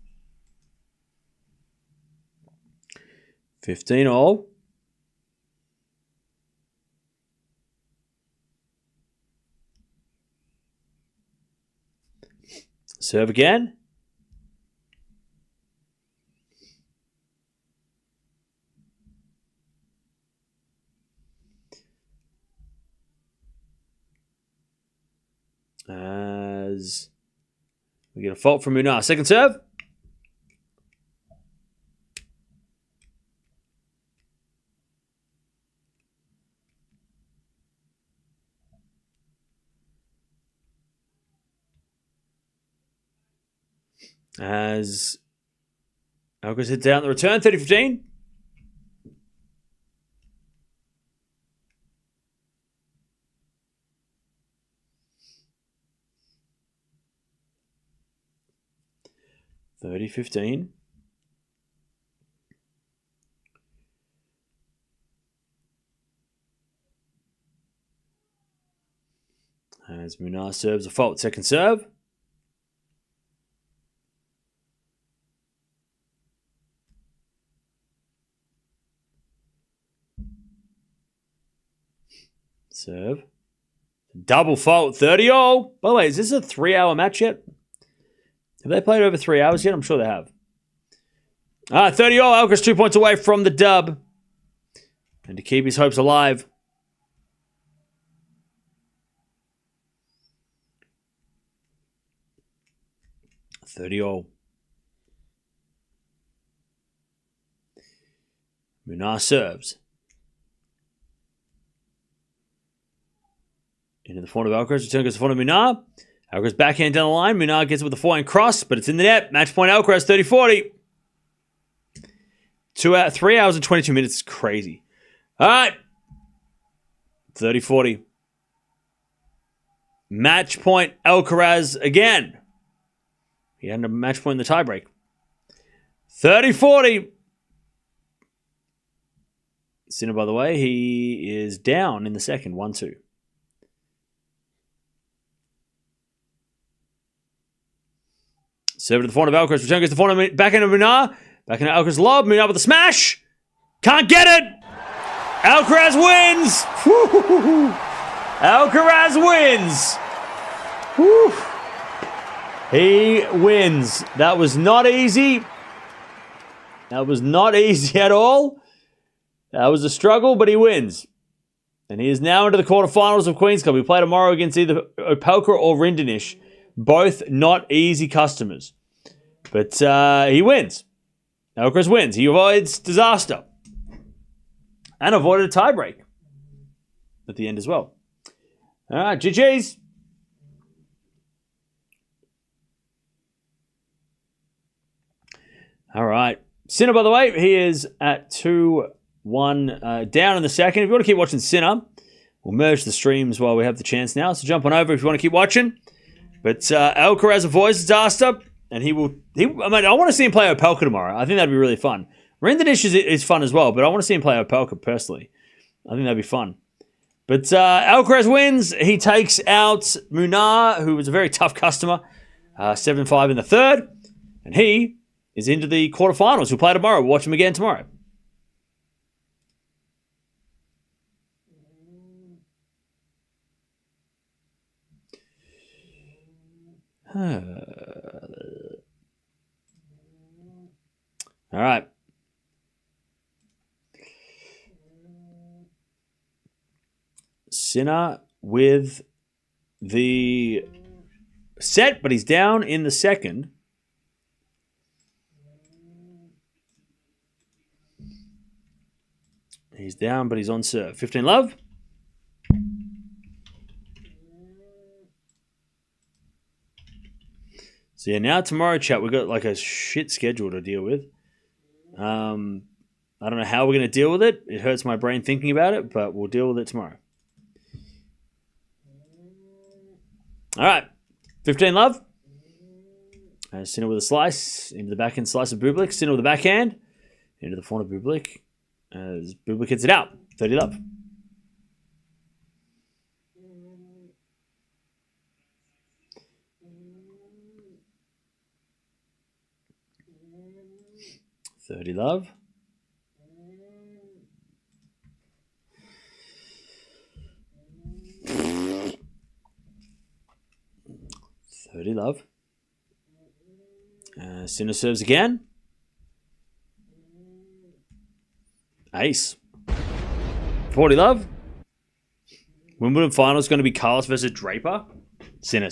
S1: 15-all. Serve again. As we get a fault from Munar. Second serve. As Alcaraz hits down the return, 30-15. $30-15. As Munar serves a fault, second serve. Serve. Double fault, 30-all. By the way, is this a 3-hour match yet? Have they played over 3 hours yet? I'm sure they have. 30-all. Alcaraz 2 points away from the dub. And to keep his hopes alive. $30-all. Munar serves. Into the forehand of Alcaraz. Return goes to the forehand of Munar. Alcaraz backhand down the line. Munar gets it with a forehand cross, but it's in the net. Match point Alcaraz, 30-40. 3 hours and 22 minutes is crazy. All right. 30-40. Match point Alcaraz again. He had a match point in the tiebreak. 30-40. Sinner, by the way, he is down in the second, 1-2. Serve to the forehand of Alcaraz. Return goes to the forehand. Backhand of Munar. Backhand of Alcaraz lob. Munar with a smash. Can't get it. Alcaraz wins. Alcaraz wins. Woo. He wins. That was not easy. That was not easy at all. That was a struggle, but he wins. And he is now into the quarterfinals of Queen's Cup. We play tomorrow against either Opelka or Rinderknech. Both not easy customers. But he wins. Alcaraz wins. He avoids disaster. And avoided a tiebreak at the end as well. All right, GG's. All right. Sinner, by the way, he is at 2-1 down in the second. If you want to keep watching Sinner, we'll merge the streams while we have the chance now. So jump on over if you want to keep watching. But Alcaraz avoids disaster, and I want to see him play Opelka tomorrow. I think that'd be really fun. Rinderknech is fun as well, but I want to see him play Opelka personally. I think that'd be fun. But Alcaraz wins. He takes out Munar, who was a very tough customer, 7-5 in the third, and he is into the quarterfinals. We'll play tomorrow. We'll watch him again tomorrow. All right. Sinner with the set, but he's down in the second. He's down, but he's on serve. 15 love. So yeah, now tomorrow, chat, we've got like a shit schedule to deal with. I don't know how we're going to deal with it. It hurts my brain thinking about it, but we'll deal with it tomorrow. All right. 15 love. Sinner with a slice. Into the backhand slice of Bublik. Sinner with the backhand. Into the forehand of Bublik. As Bublik hits it out. 30 love. $30 love. $30 love. Sinner serves again. Ace. 40 love. Wimbledon final is going to be Carlos versus Draper. Sinner.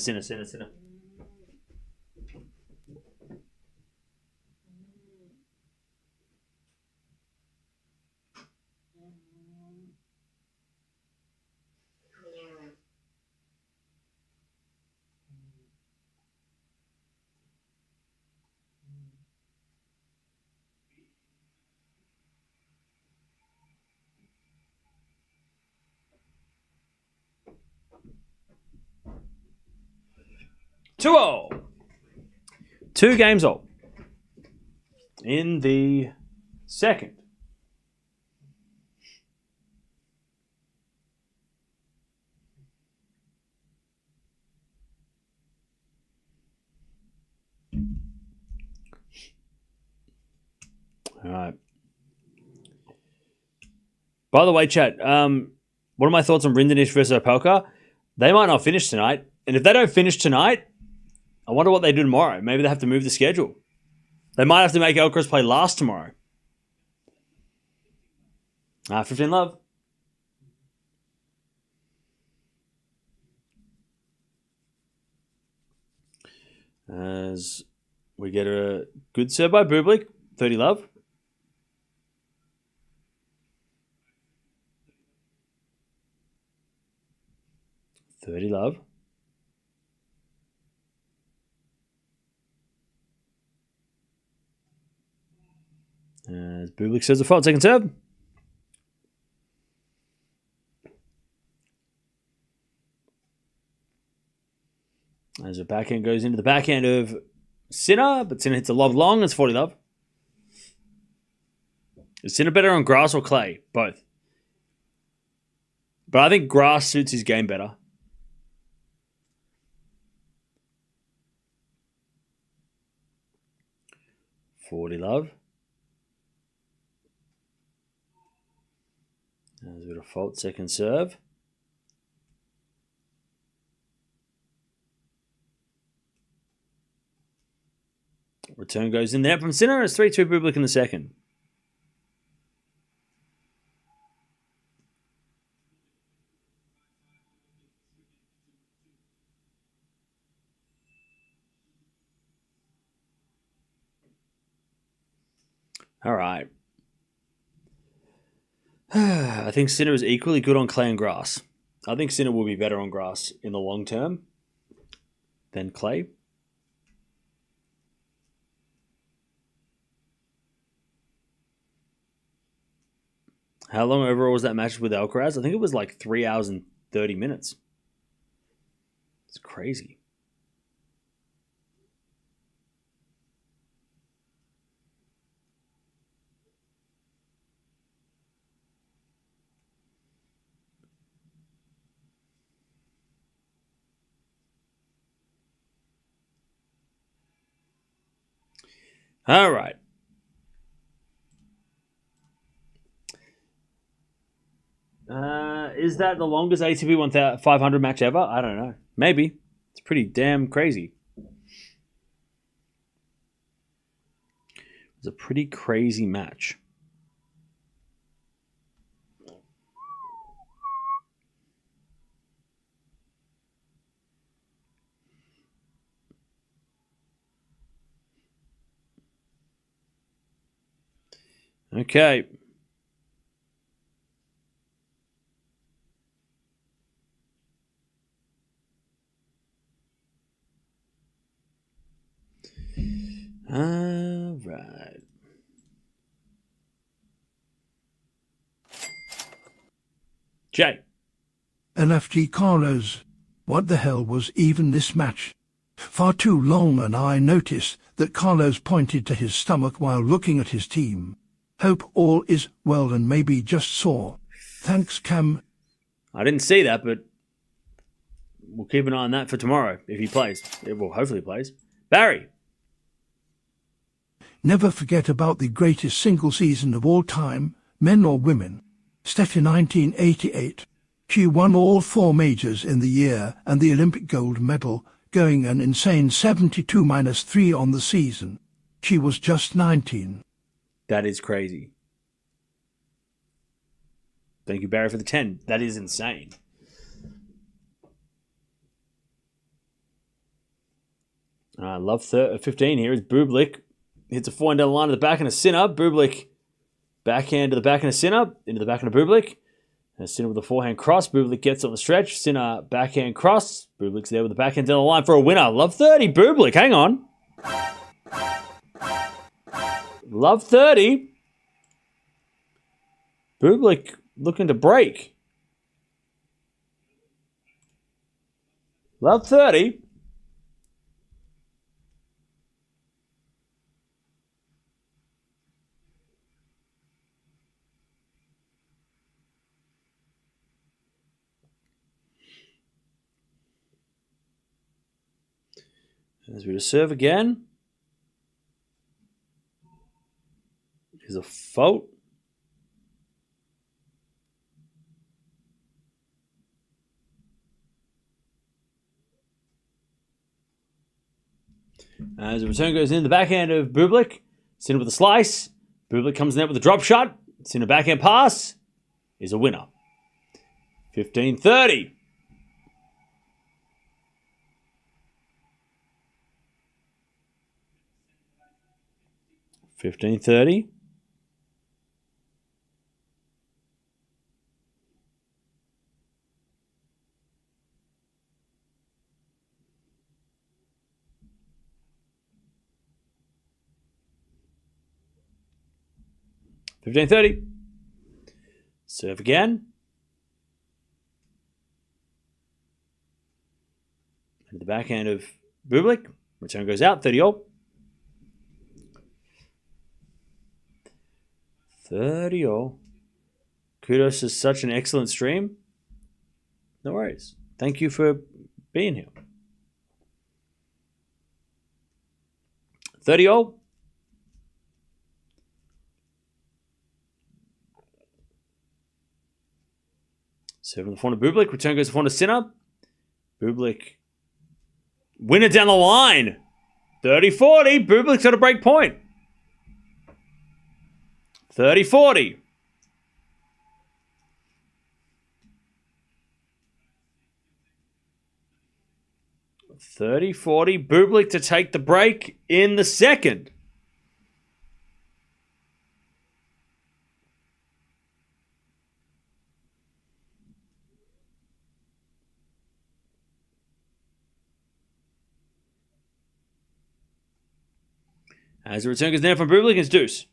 S1: 2-0. 2 games all. In the second. All right. By the way, chat, what are my thoughts on Rinderknech versus Opelka? They might not finish tonight. And if they don't finish tonight, I wonder what they do tomorrow. Maybe they have to move the schedule. They might have to make Alcaraz play last tomorrow. 15 love. As we get a good serve by Bublik. 30 love. $30 love. As Bublik says the fault, second serve. As a backhand goes into the backhand of Sinner, but Sinner hits a lob long. It's 40 love. Is Sinner better on grass or clay? Both. But I think grass suits his game better. $40 love. There's a bit of fault second serve. Return goes in there from Sinner. It's 3-2 Bublik in the second. All right. I think Sinner is equally good on clay and grass. I think Sinner will be better on grass in the long term than clay. How long overall was that match with Alcaraz? I think it was like 3 hours and 30 minutes. It's crazy. All right. Is that the longest ATP 1500 match ever? I don't know. Maybe. It's pretty damn crazy. It's a pretty crazy match. Okay. All right. Jay.
S2: LFG Carlos. What the hell was even this match? Far too long, and I noticed that Carlos pointed to his stomach while looking at his team. Hope all is well and maybe just sore. Thanks, Cam.
S1: I didn't see that, but we'll keep an eye on that for tomorrow if he plays. Well, hopefully he plays. Barry.
S2: Never forget about the greatest single season of all time, men or women. Steffi 1988. She won all 4 majors in the year and the Olympic gold medal, going an insane 72-3 on the season. She was just 19.
S1: That is crazy. Thank you, Barry, for the 10. That is insane. I love 15 here is Bublik. Hits a forehand down the line to the backhand of Sinner. Bublik backhand to the backhand of Sinner. Into the backhand of Bublik. And Sinner with a forehand cross. Bublik gets on the stretch. Sinner backhand cross. Bublik's there with the backhand down the line for a winner. Love 30. Bublik, hang on. Love 30. Bublik looking to break. Love 30. As we just serve again. Here's a fault. As the return goes in, the backhand of Bublik. Sinner with a slice. Bublik comes in there with a drop shot. Sinner backhand pass. Is a winner. 15-30. 15-30. Serve again. And the backhand of Bublik. Return goes out. 30-all. 30-all. Kudos to such an excellent stream. No worries. Thank you for being here. 30-all. Serve in the front of Bublik. Return goes to the front of Sinner. Bublik. Winner down the line. 30-40. Bublik's got a break point. 30-40. Bublik to take the break in the second. As the return goes down from Bublik, it's deuce.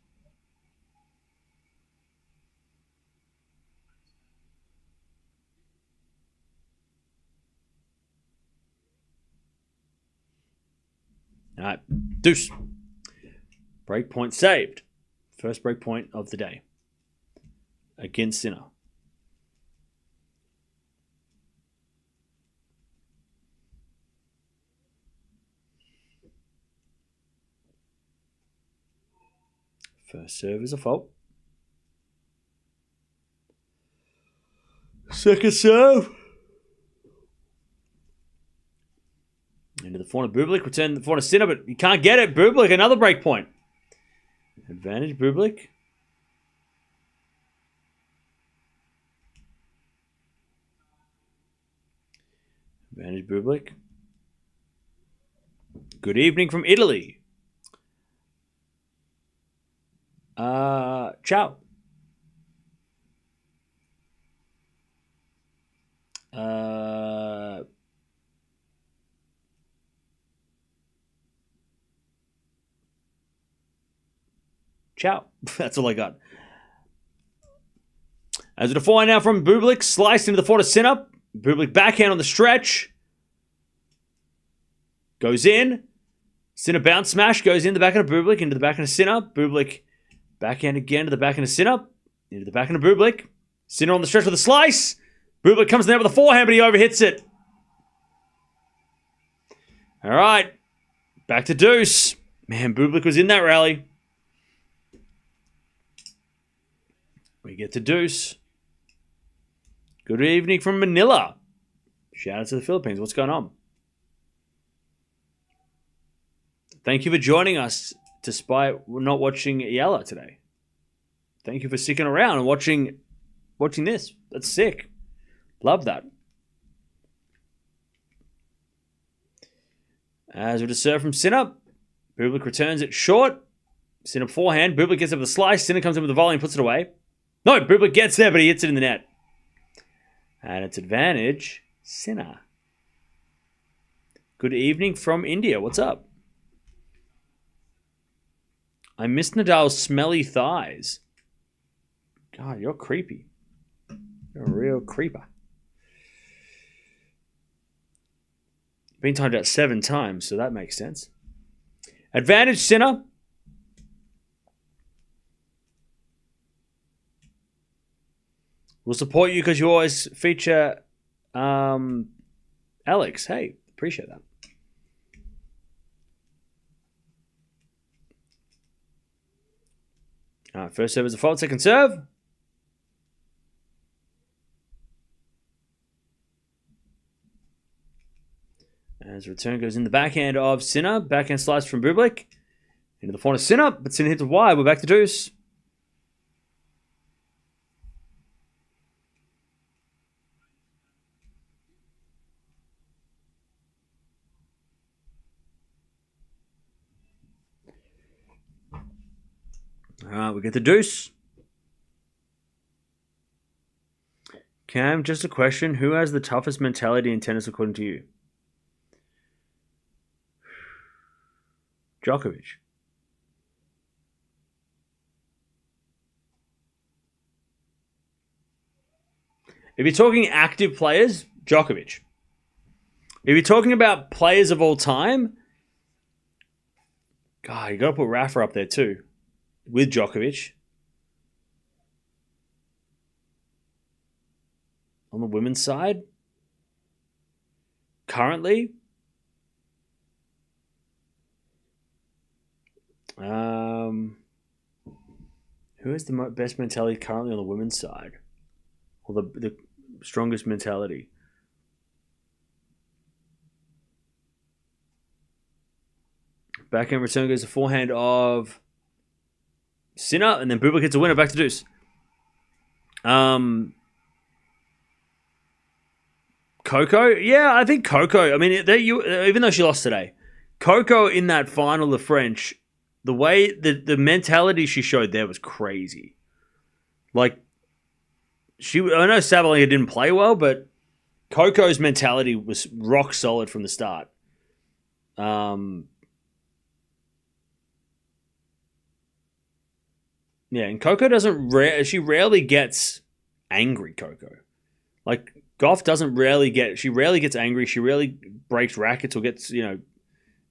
S1: All right, deuce. Break point saved. First break point of the day against Sinner. First serve is a fault. Second serve. Into the corner, Bublik. Return to the corner, Sinner, but you can't get it. Bublik, another break point. Advantage, Bublik. Advantage, Bublik. Good evening from Italy. Ciao. Ciao. That's all I got. As a define now from Bublik, sliced into the forward of Sinner. Bublik backhand on the stretch. Goes in. Sinner bounce smash. Goes in the backhand of Bublik. Into the backhand of Sinner. Bublik backhand again to the backhand of Sinner. Into the backhand of Bublik. Sinner on the stretch with a slice. Bublik comes in there with a forehand, but he overhits it. All right. Back to deuce. Man, Bublik was in that rally. We get to deuce. Good evening from Manila. Shout out to the Philippines. What's going on? Thank you for joining us despite not watching Eala today. Thank you for sticking around and watching this. That's sick. Love that. As we just serve from Sinner. Bublik returns it short. Sinner forehand. Bublik gets up with a slice. Sinner comes in with a volley and puts it away. No, Bublik gets there, but he hits it in the net. And it's advantage, Sinner. Good evening from India. What's up? I missed Nadal's smelly thighs. God, you're creepy. You're a real creeper. Been timed out 7 times, so that makes sense. Advantage, Sinner. We'll support you because you always feature Alex. Hey, appreciate that. All right, first serve is a fault. Second serve. As return goes in the backhand of Sinner. Backhand slice from Bublik. Into the front of Sinner, but Sinner hits a wide. We're back to deuce. All right, we get the deuce. Cam, just a question. Who has the toughest mentality in tennis according to you? Djokovic. If you're talking active players, Djokovic. If you're talking about players of all time, God, you got to put Rafa up there too. With Djokovic. On the women's side, currently. Who has the best mentality currently on the women's side? Or the strongest mentality? Backhand return goes to forehand of Sinner, and then Bublik hits a winner back to deuce. Coco? Yeah, I think Coco. I mean, even though she lost today, Coco in that final of French, the way the mentality she showed there was crazy. Like, I know Sabalenka didn't play well, but Coco's mentality was rock solid from the start. Yeah, and Coco she rarely gets angry, Coco. Like, Gauff she rarely gets angry. She rarely breaks rackets or gets,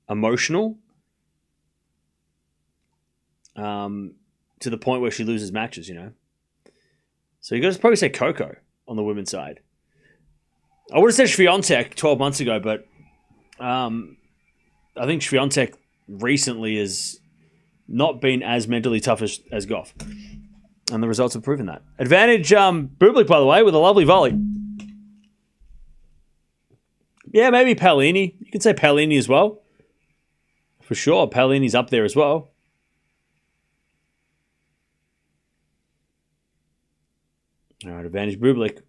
S1: emotional. To the point where she loses matches, So you got to probably say Coco on the women's side. I would have said Swiatek 12 months ago, but I think Swiatek recently has not been as mentally tough as Gauff. And the results have proven that. Advantage Bublik, by the way, with a lovely volley. Yeah, maybe Paolini. You can say Paolini as well. For sure, Paolini's up there as well. All right, advantage Bublik.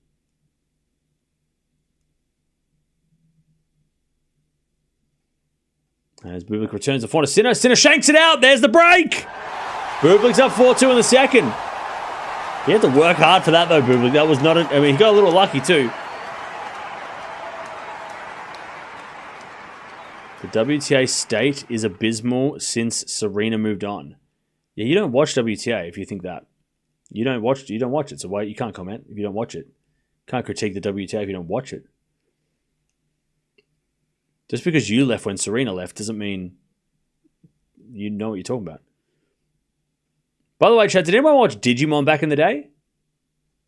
S1: As Bublik returns the forehand to Sinner. Sinner shanks it out. There's the break. Bublik's up 4-2 in the second. He had to work hard for that, though, Bublik. That was not he got a little lucky, too. The WTA state is abysmal since Serena moved on. Yeah, you don't watch WTA if you think that. You don't watch it, so why you can't comment if you don't watch it. Can't critique the WTA if you don't watch it. Just because you left when Serena left doesn't mean you know what you're talking about. By the way, Chad, did anyone watch Digimon back in the day?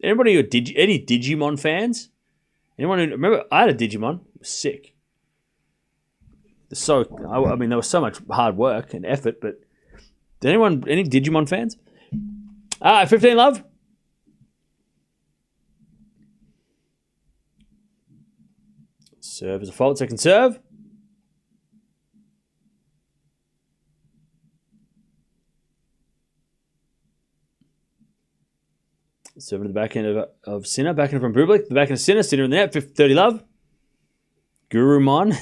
S1: Anybody any Digimon fans? Anyone who remember? I had a Digimon. It was sick. I mean, there was so much hard work and effort, but any Digimon fans? 15 love. Serve is a fault. Second serve. Serving to the backhand of Sinner. Backhand from Bublik. The backhand of Sinner. Sinner in the net. 30 love. Gurumon.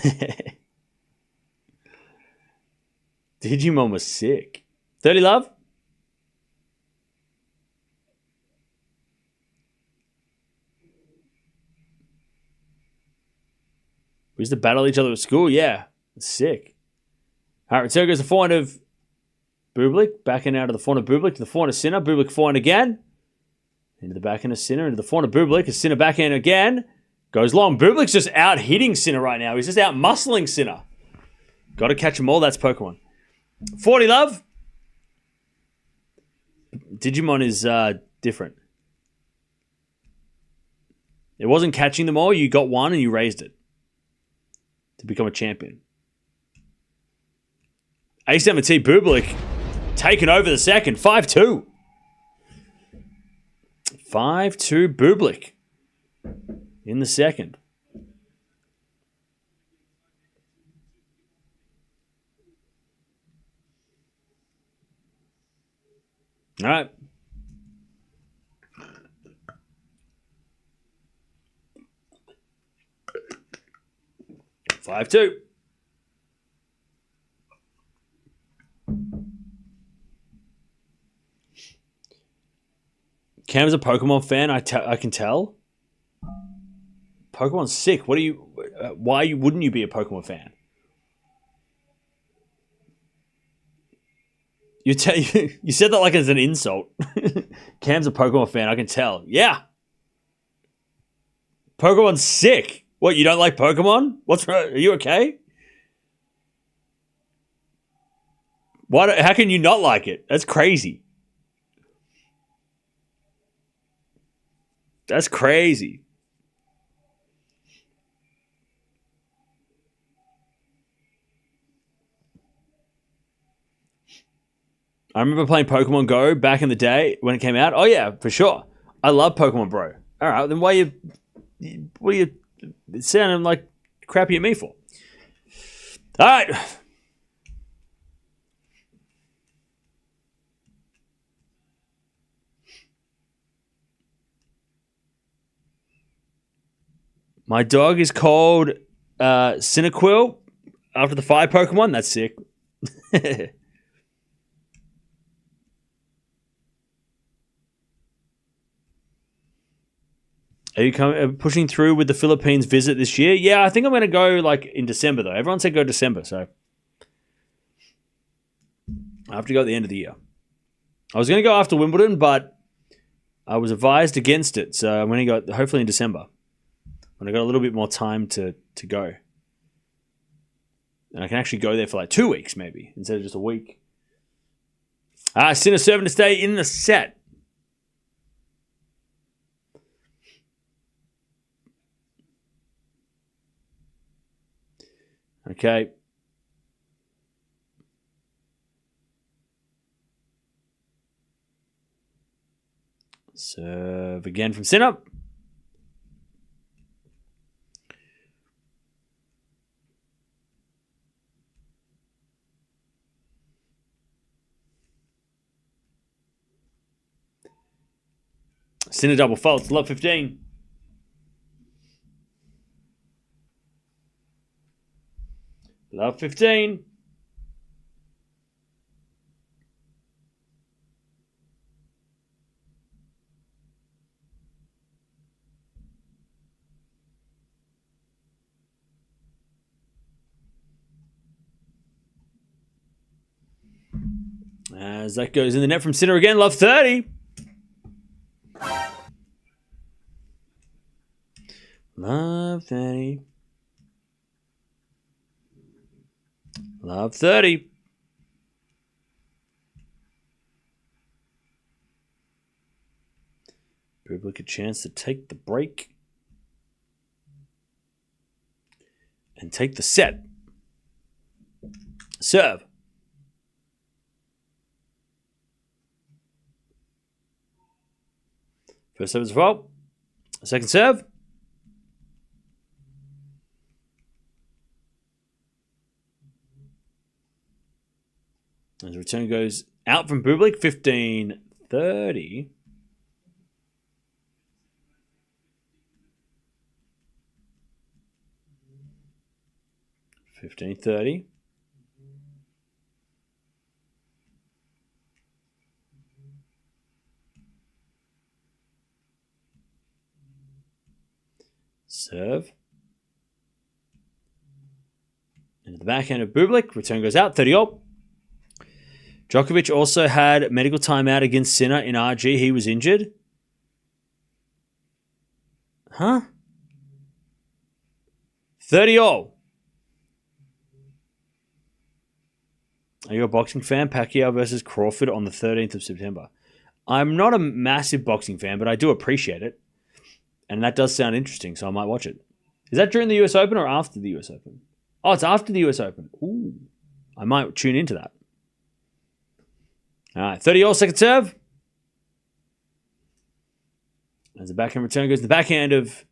S1: Digimon was sick. 30 love. We used to battle each other at school. Yeah. It's sick. All right, return goes the forehand of Bublik. Backhand out of the forehand of Bublik to the forehand of Sinner. Bublik forehand again. Into the backhand of Sinner. Into the forehand of Bublik. Sinner backhand again. Goes long. Bublik's just out hitting Sinner right now. He's just out muscling Sinner. Got to catch them all. That's Pokemon. 40 love. Digimon is different. It wasn't catching them all. You got one and you raised it to become a champion. A7T Bublik taking over the second. 5-2. 5-2 Bublik in the second. All right. Five two. Cam's a Pokemon fan. I can tell. Pokemon's sick. Why wouldn't you be a Pokemon fan? You said that like as an insult. Cam's a Pokemon fan. I can tell. Yeah. Pokemon's sick. What, you don't like Pokemon? What's wrong? Are you okay? How can you not like it? That's crazy. That's crazy. I remember playing Pokemon Go back in the day when it came out. Oh, yeah, for sure. I love Pokemon Bro. All right, then what are you sounding like crappy at me for? All right. My dog is called Cyndaquil after the fire Pokemon. That's sick. Are you pushing through with the Philippines visit this year? Yeah, I think I'm going to go like in December though. Everyone said go December, so I have to go at the end of the year. I was going to go after Wimbledon, but I was advised against it, so I'm going to go hopefully in December when I got a little bit more time to go, and I can actually go there for like 2 weeks maybe instead of just a week. Sinner serving to stay in the set. Okay. Serve again from Sinner. Sinner double faults. Love 15. Love 15. As that goes in the net from Sinner again. Love 30. Love 30. Love 30. Bublik a chance to take the break and take the set. Serve. First serve is a fault. Second serve. As the return goes out from Bublik, 15-30. 15-30. Serve. Into the backhand of Bublik. Return goes out, 30-all. Djokovic also had medical timeout against Sinner in RG. He was injured. Huh? 30-all. Are you a boxing fan? Pacquiao versus Crawford on the 13th of September. I'm not a massive boxing fan, but I do appreciate it. And that does sound interesting, so I might watch it. Is that during the US Open or after the US Open? Oh, it's after the US Open. Ooh. I might tune into that. All right, 30-all, second serve. As the backhand return goes to the backhand of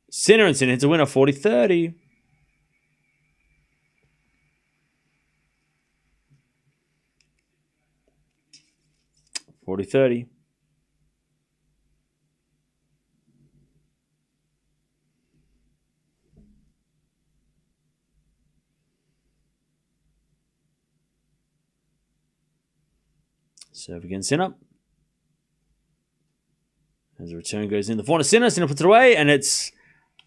S1: Sinner, and Sinner hits a winner, 40-30. 40-30. Serve again, Sinner. As the return goes in the corner, Sinner puts it away, and it's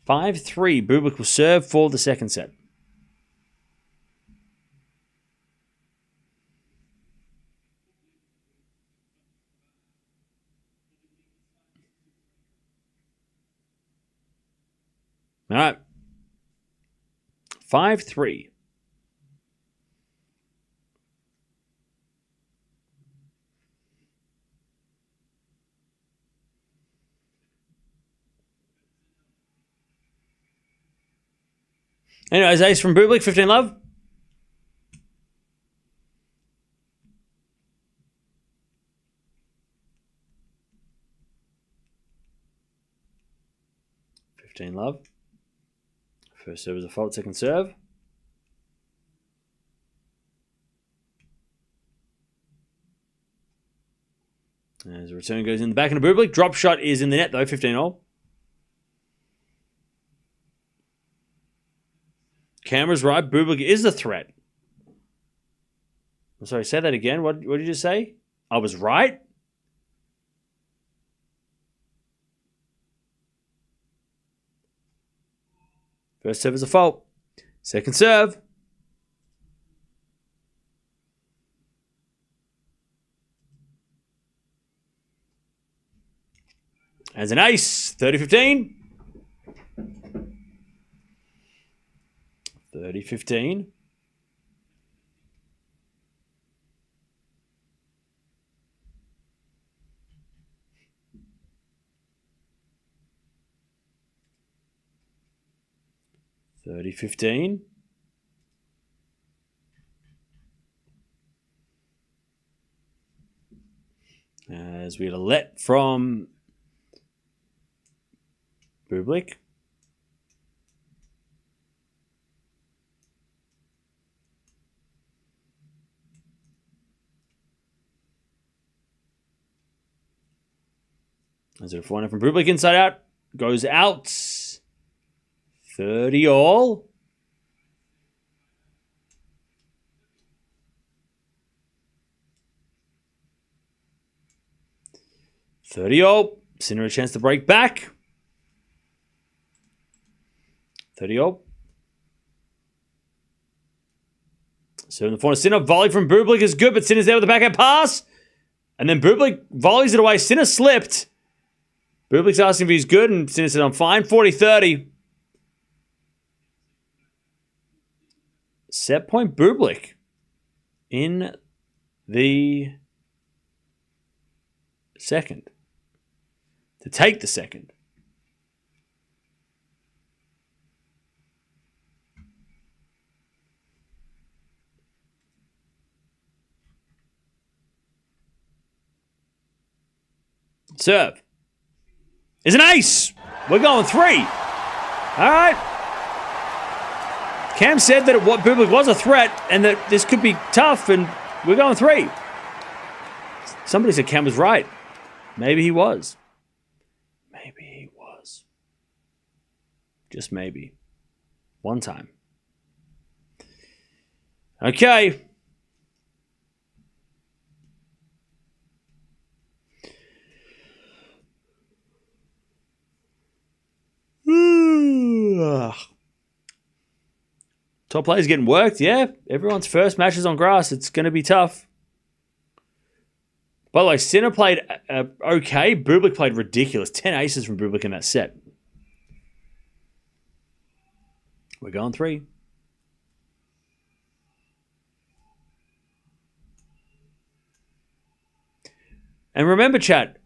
S1: 5-3. Bublik will serve for the second set. All right. 5-3. Anyways, ace from Bublik, 15 love. 15 love. First serve is a fault, second serve. As the return goes in the back of Bublik. Drop shot is in the net though, 15-all. Camera's right. Bublik is the threat. I'm sorry, say that again. What did you just say? I was right? First serve is a fault. Second serve. As an ace. 30-15. 30-15. As we had a let from Bublik. As a 4 from Bublik, inside out. Goes out. 30-all. Sinner a chance to break back. 30-all. So in the corner, Sinner volley from Bublik is good, but Sinner's there with the backhand pass. And then Bublik volleys it away. Sinner slipped. Bublik's asking if he's good, and Sinner said, I'm fine. 40-30. Set point Bublik in the second. To take the second. Serve. Is an ace. We're going 3. All right. Cam said that what Bublik was a threat and that this could be tough, and we're going 3. Somebody said Cam was right. Maybe he was. Maybe he was. Just maybe. One time. Okay. Top players getting worked, yeah. Everyone's first matches on grass. It's going to be tough. By the way, Sinner played okay. Bublik played ridiculous. 10 aces from Bublik in that set. We're going 3. And remember, chat,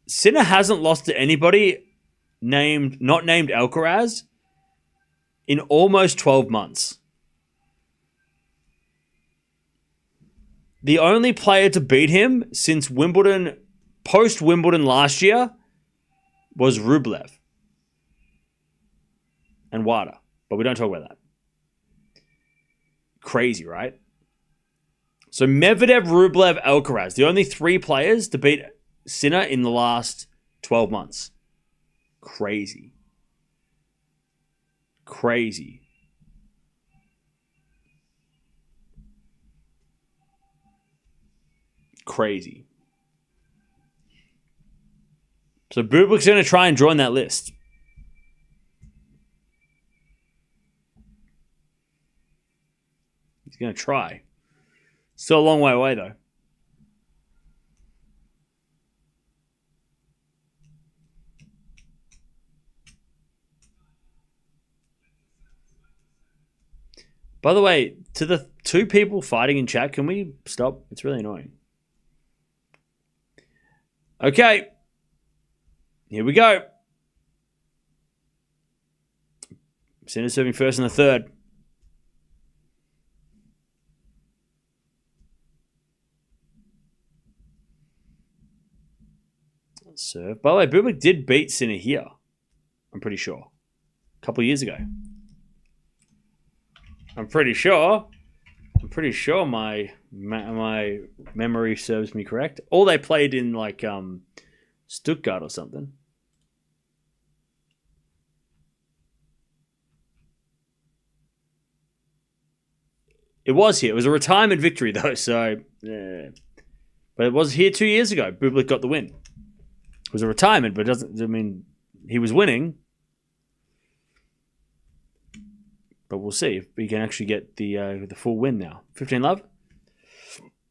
S1: Sinner hasn't lost to anybody not named Alcaraz in almost 12 months. The only player to beat him since Wimbledon, post-Wimbledon last year, was Rublev and Wada. But we don't talk about that. Crazy, right? So Medvedev, Rublev, Alcaraz, the only 3 players to beat Sinner in the last 12 months. Crazy. Crazy. Crazy. So Bublik's going to try and join that list. He's going to try. Still a long way away, though. By the way, to the 2 people fighting in chat, can we stop? It's really annoying. Okay. Here we go. Sinner serving first in the third. Serve. By the way, Bublik did beat Sinner here. I'm pretty sure. A couple of years ago. I'm pretty sure my memory serves me correct. Or they played in like Stuttgart or something. It was here. It was a retirement victory though, so yeah. But it was here 2 years ago. Bublik got the win. It was a retirement, but it doesn't. I mean, he was winning. But we'll see if we can actually get the full win now. 15 love.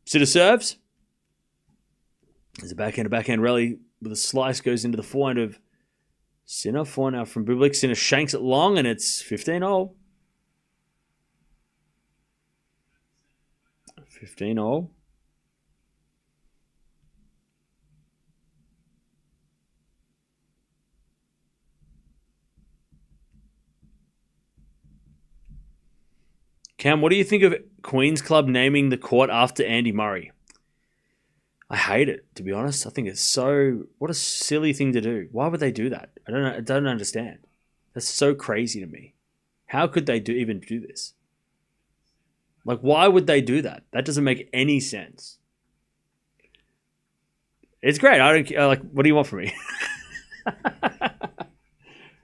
S1: Sinner serves. There's a backhand rally with a slice goes into the forehand of Sinner. Forehand now from Bublik. Sinner shanks it long and it's 15-all. 15-all. Cam, what do you think of Queen's Club naming the court after Andy Murray? I hate it, to be honest. I think it's so... What a silly thing to do. Why would they do that? I don't understand. That's so crazy to me. How could they even do this? Like, why would they do that? That doesn't make any sense. It's great. I don't like. What do you want from me?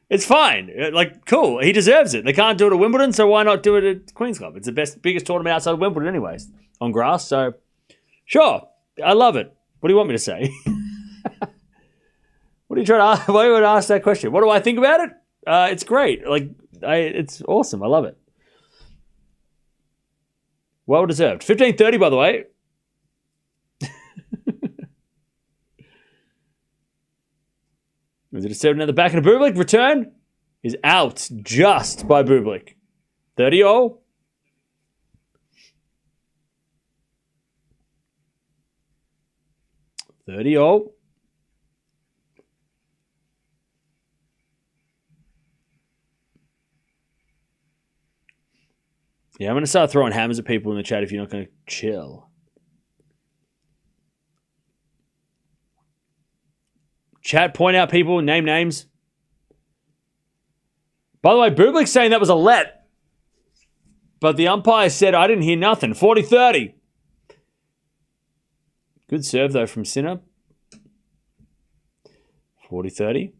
S1: It's fine. Like, cool. He deserves it. They can't do it at Wimbledon, so why not do it at Queen's Club? It's the biggest tournament outside of Wimbledon anyways, on grass. So, sure. I love it. What do you want me to say? What are you trying to ask? Why would I ask that question? What do I think about it? It's great. Like, it's awesome. I love it. Well deserved. 15:30, by the way. Was it a 7 at the back of Bublik? Return is out just by Bublik. 30-all. Yeah, I'm going to start throwing hammers at people in the chat if you're not going to chill. Chat, point out people, name names. By the way, Bublik's saying that was a let. But the umpire said, I didn't hear nothing. 40-30. Good serve, though, from Sinner. 40-30.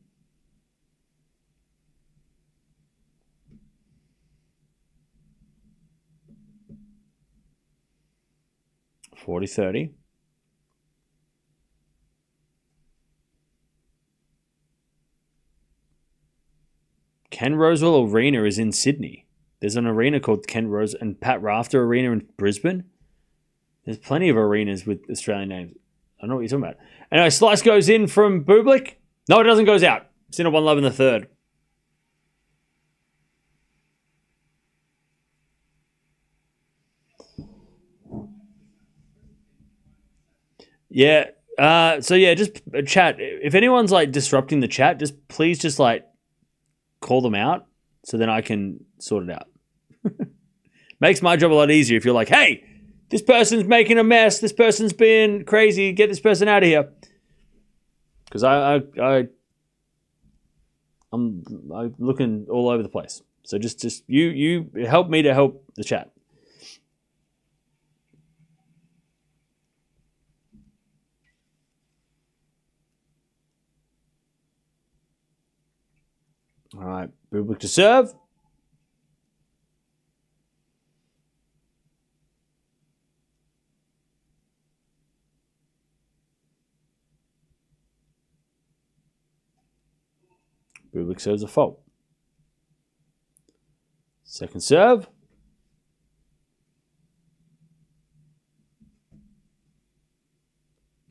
S1: Ken Rosewell Arena is in Sydney. There's an arena called Ken Rose and Pat Rafter Arena in Brisbane. There's plenty of arenas with Australian names. I don't know what you're talking about. Anyway, slice goes in from Bublik. No, it doesn't. Goes out. Sinner 1 love in the third. Yeah. So yeah, just chat. If anyone's like disrupting the chat, just please just like call them out so then I can sort it out. Makes my job a lot easier if you're like, hey, this person's making a mess. This person's being crazy. Get this person out of here. Because I'm looking all over the place. So just you help me to help the chat. All right, Bublik to serve. Bublik serves a fault. Second serve.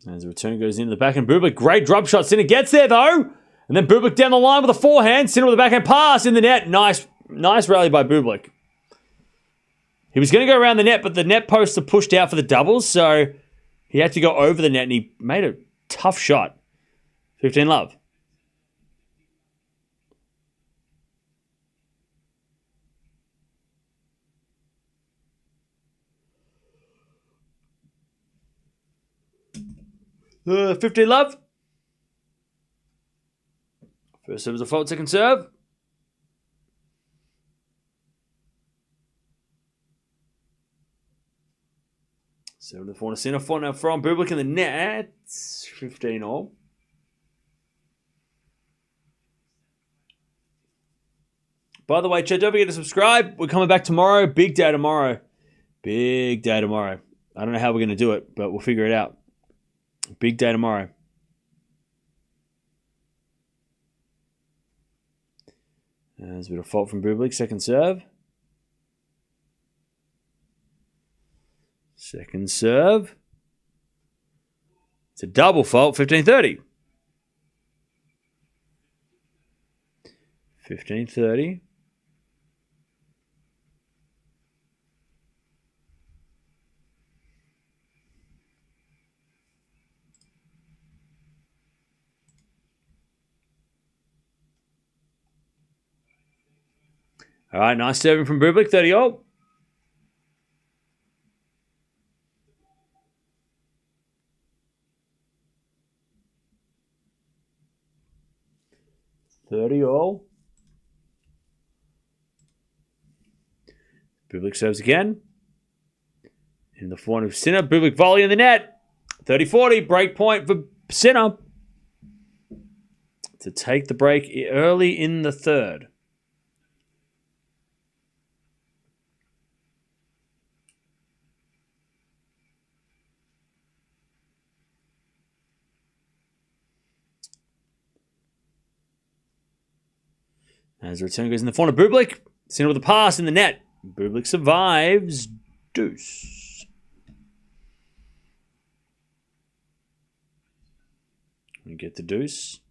S1: As the return goes into the backhand, Bublik, great drop shot. Sinner gets there though. And then Bublik down the line with a forehand. Sinner with a backhand pass in the net. Nice rally by Bublik. He was going to go around the net, but the net posts are pushed out for the doubles, so he had to go over the net, and he made a tough shot. 15 love. First serve is a fault, second serve. Serve to the corner, Sinner. 4 now from Bublik in the net. 15 all. By the way, chat, don't forget to subscribe. We're coming back tomorrow. Big day tomorrow. Big day tomorrow. I don't know how we're going to do it, but we'll figure it out. Big day tomorrow. There's a bit of fault from Bublik. Second serve. Second serve. It's a double fault. 15-30. 15-30. All right, nice serving from Bublik. 30 all. Bublik serves again. In the form of Sinner. Bublik volley in the net. 30-40. Break point for Sinner to take the break early in the third. As the return goes in the front of Bublik. Sinner with a pass in the net. Bublik survives. Deuce. We get the deuce.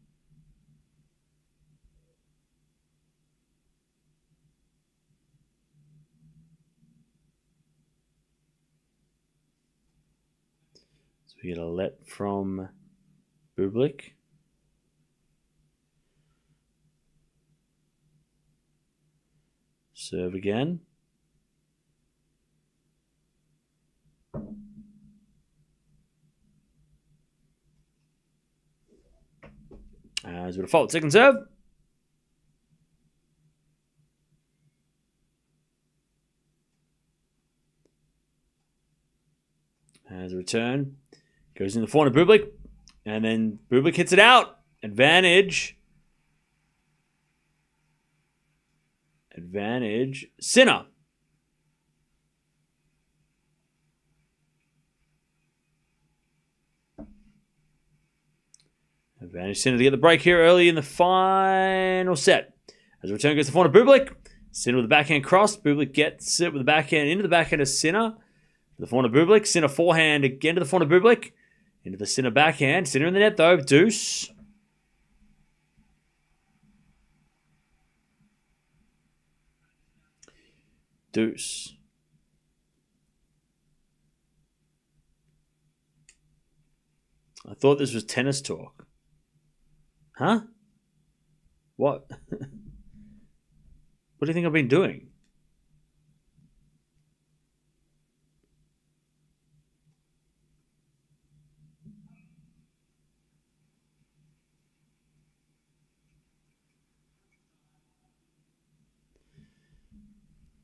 S1: So we get a let from Bublik. Serve again. As with a fault, second serve. As a return, goes in the front of Bublik, and then Bublik hits it out. Advantage. Sinner. Advantage Sinner to get the break here early in the final set. As the return goes to the front of Bublik. Sinner with the backhand cross. Bublik gets it with the backhand into the backhand of Sinner. To the front of Bublik. Sinner forehand again to the front of Bublik. Into the Sinner backhand. Sinner in the net though. Deuce. Deuce. I thought this was tennis talk. Huh? What? What do you think I've been doing?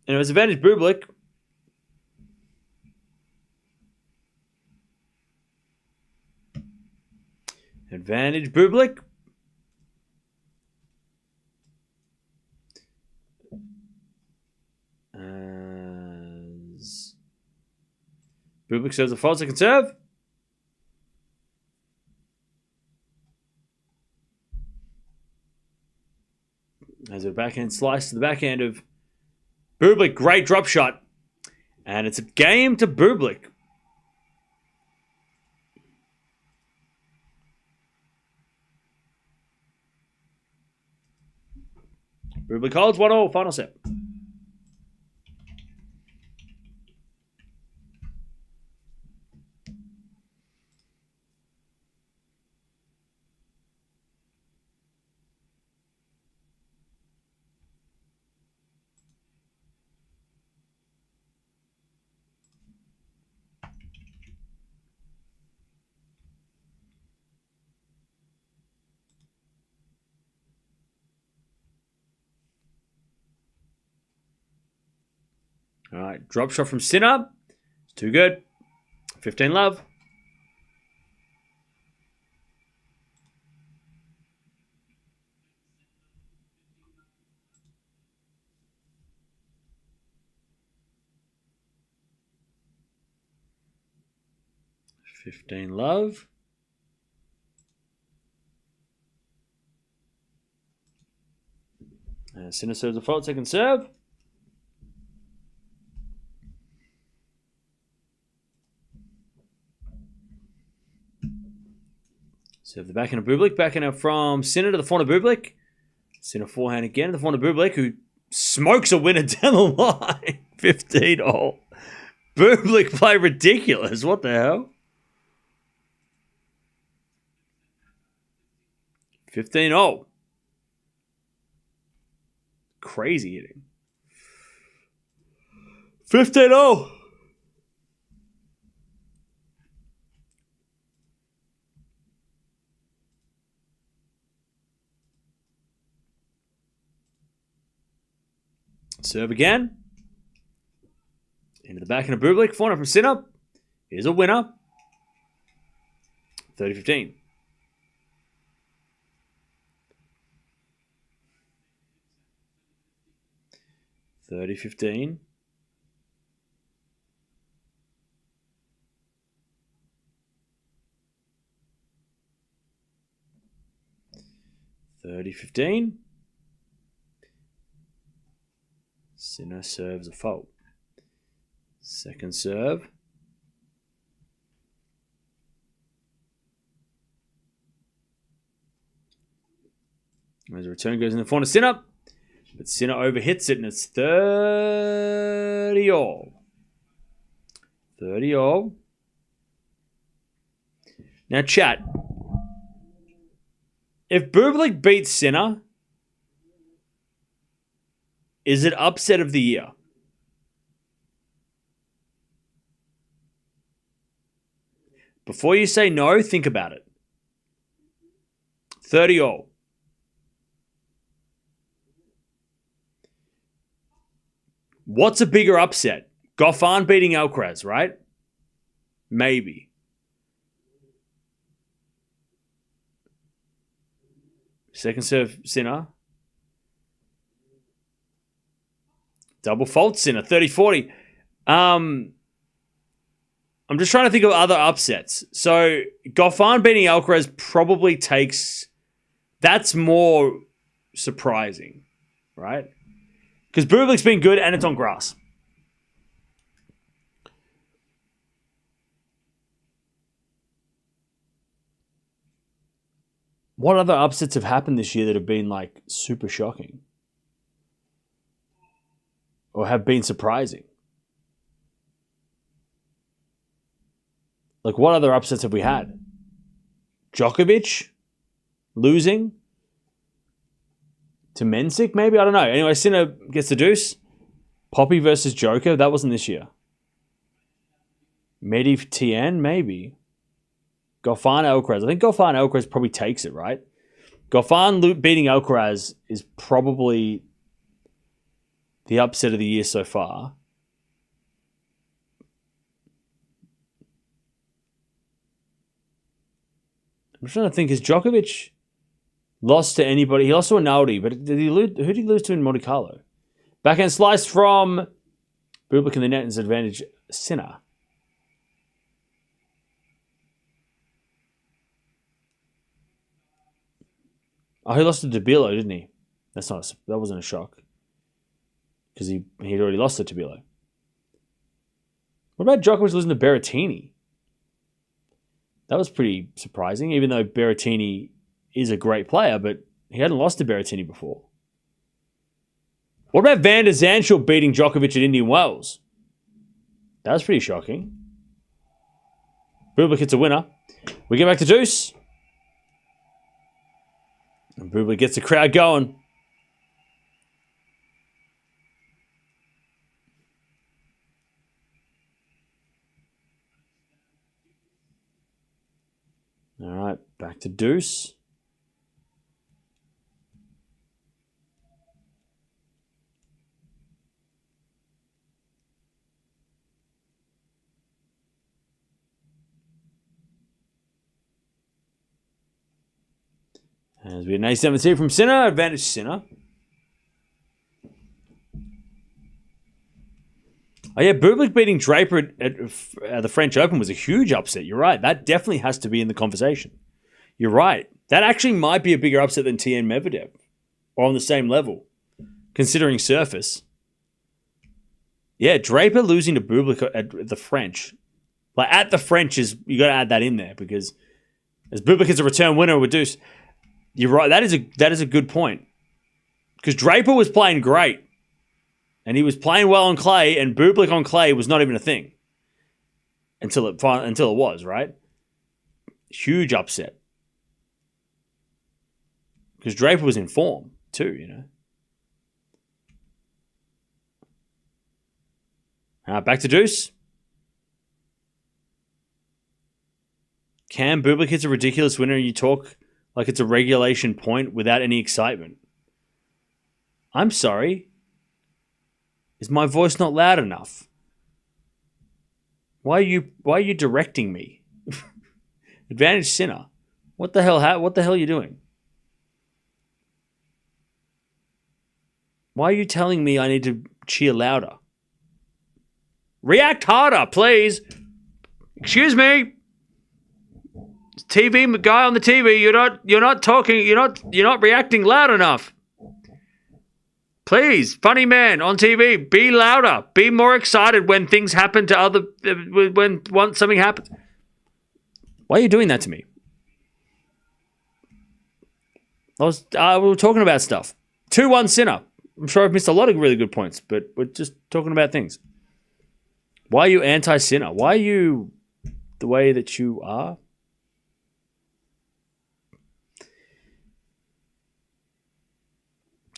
S1: And it was advantage Bublik. Advantage Bublik. As Bublik serves a fault, second serve. As a backhand slice to the backhand of Bublik. Great drop shot. And it's a game to Bublik. Bublik holds 1-0, final set. All right, drop shot from Sinner. It's too good. 15 love. And Sinner serves a fault, second serve. Serve the backhand of Bublik. Backhand from Sinner to the front of Bublik. Sinner forehand again to the front of Bublik, who smokes a winner down the line. 15 all. Bublik play ridiculous. What the hell? 15 all. Crazy hitting. 15 all. Serve again. Into the backhand of Bublik. Forehand from Sinner. Here's a winner. 30-15. 30-15. Sinner serves a fault. Second serve. As a return goes in the front of Sinner. But Sinner overhits it and it's 30 all. 30 all. Now, chat. If Bublik beats Sinner, is it upset of the year? Before you say no, think about it. 30 all. What's a bigger upset? Goffin beating Alcaraz, right? Maybe. Second serve, Sinner. Double fault, Sinner. 30-40. I'm just trying to think of other upsets. So, Goffin beating Alcaraz probably takes... That's more surprising, right? Because Bublik's been good and it's on grass. What other upsets have happened this year that have been like super shocking? Or have been surprising? Like what other upsets have we had? Djokovic losing to Mensik, maybe? I don't know. Anyway, Sinner gets the deuce. Poppy versus Joker. That wasn't this year. Medivh Tien, maybe. Goffin Alcaraz. I think Goffin Alcaraz probably takes it, right? Goffin beating Alcaraz is probably the upset of the year so far. I'm trying to think, has Djokovic lost to anybody? He lost to Rinaldi, but who did he lose to in Monte Carlo? Backhand slice from Bublik in the net and advantage Sinner. Oh, he lost to Tabilo, didn't he? That wasn't a shock. Because he'd already lost to Tabilo. What about Djokovic losing to Berrettini? That was pretty surprising, even though Berrettini is a great player, but he hadn't lost to Berrettini before. What about Van der Zandschulp beating Djokovic at Indian Wells? That was pretty shocking. Bublik hits a winner. We get back to deuce. And Bublik gets the crowd going. All right, back to deuce. As we had an A17 from Sinner, advantage Sinner. Oh yeah, Bublik beating Draper at the French Open was a huge upset. You're right. That definitely has to be in the conversation. You're right. That actually might be a bigger upset than Tien Medvedev. Or on the same level, considering surface. Yeah, Draper losing to Bublik at the French. Like, at the French, you got to add that in there, because as Bublik is a return winner with Deuce, you're right. That is a good point. Because Draper was playing great. And he was playing well on clay, and Bublik on clay was not even a thing. Until it was, right? Huge upset. Because Draper was in form, too, you know. Back to Deuce. Cam, Bublik hits a ridiculous winner, and you talk like it's a regulation point without any excitement. I'm sorry. Is my voice not loud enough? Why are you directing me? Advantage Sinner. What the hell are you doing? Why are you telling me I need to cheer louder? React harder, please. Excuse me. TV guy on the TV, you're not talking, you're not reacting loud enough. Please, funny man on TV, be louder. Be more excited when things happen to when something happens. Why are you doing that to me? We were talking about stuff. 2-1 Sinner. I'm sure I've missed a lot of really good points, but we're just talking about things. Why are you anti-Sinner? Why are you the way that you are?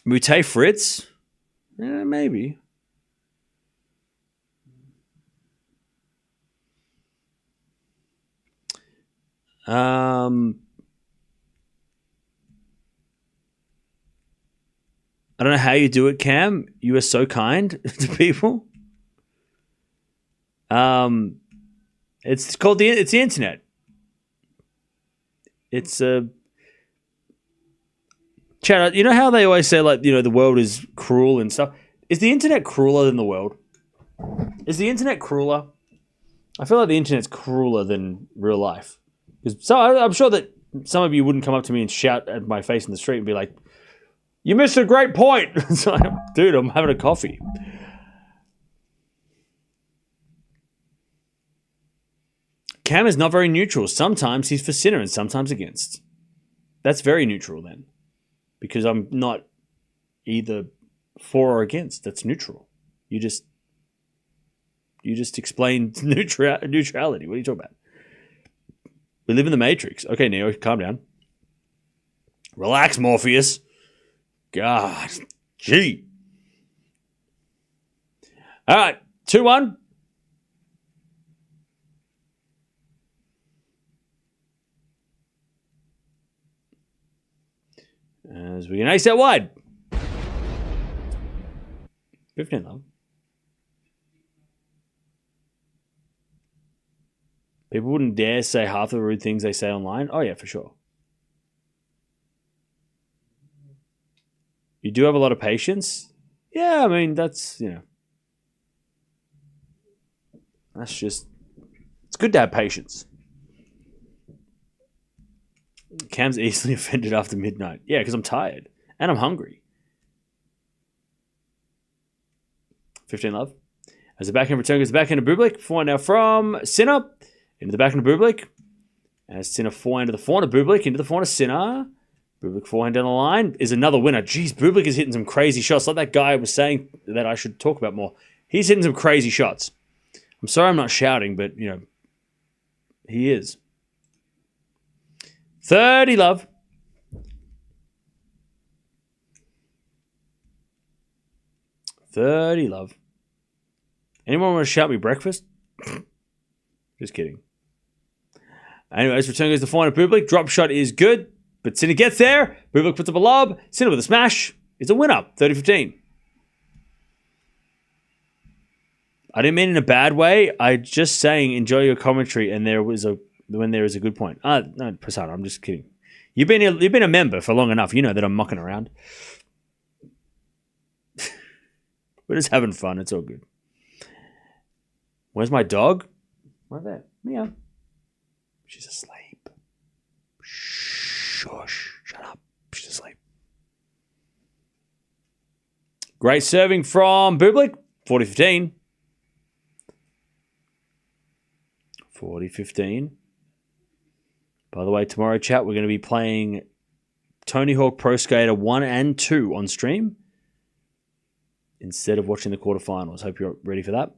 S1: Mute Fritz? Maybe. I don't know how you do it, Cam. You are so kind to people. It's called it's the internet. It's Chad, you know how they always say, like, the world is cruel and stuff? Is the internet crueler than the world? Is the internet crueler? I feel like the internet's crueler than real life. So I'm sure that some of you wouldn't come up to me and shout at my face in the street and be like, "You missed a great point." It's like, dude, I'm having a coffee. Cam is not very neutral. Sometimes he's for Sinner and sometimes against. That's very neutral then. Because I'm not either for or against. That's neutral. You just explained neutrality. What are you talking about? We live in the Matrix. Okay, Neo, calm down. Relax, Morpheus. God. Gee. All right. 2-1. As we can ace out wide. 15 love. People wouldn't dare say half the rude things they say online. Oh yeah, for sure. You do have a lot of patience. Yeah, I mean, that's, that's just, it's good to have patience. Cam's easily offended after midnight. Yeah, because I'm tired. And I'm hungry. 15 love. As the backhand return goes backhand to Bublik. Forehand now from Sinner. Into the backhand to Bublik. As Sinner forehand to the forehand to Bublik. Into the forehand to Sinner. Bublik forehand down the line. Is another winner. Jeez, Bublik is hitting some crazy shots. Like that guy was saying that I should talk about more. He's hitting some crazy shots. I'm sorry I'm not shouting, but, he is. 30 love. Anyone want to shout me breakfast? Just kidding. Anyways, return goes to forehand of Bublik. Drop shot is good, but Sinner gets there. Bublik puts up a lob. Sinner with a smash is a winner. 30-15. I didn't mean in a bad way. I just saying enjoy your commentary, and when there is a good point. No, Prasanna, I'm just kidding. You've been a member for long enough. You know that I'm mucking around. We're just having fun. It's all good. Where's my dog? Right there. Meow. She's asleep. Shush. Shut up. She's asleep. Great serving from Bublik. 40-15. 40-15. By the way, tomorrow, chat, we're going to be playing Tony Hawk Pro Skater 1 and 2 on stream instead of watching the quarterfinals. Hope you're ready for that.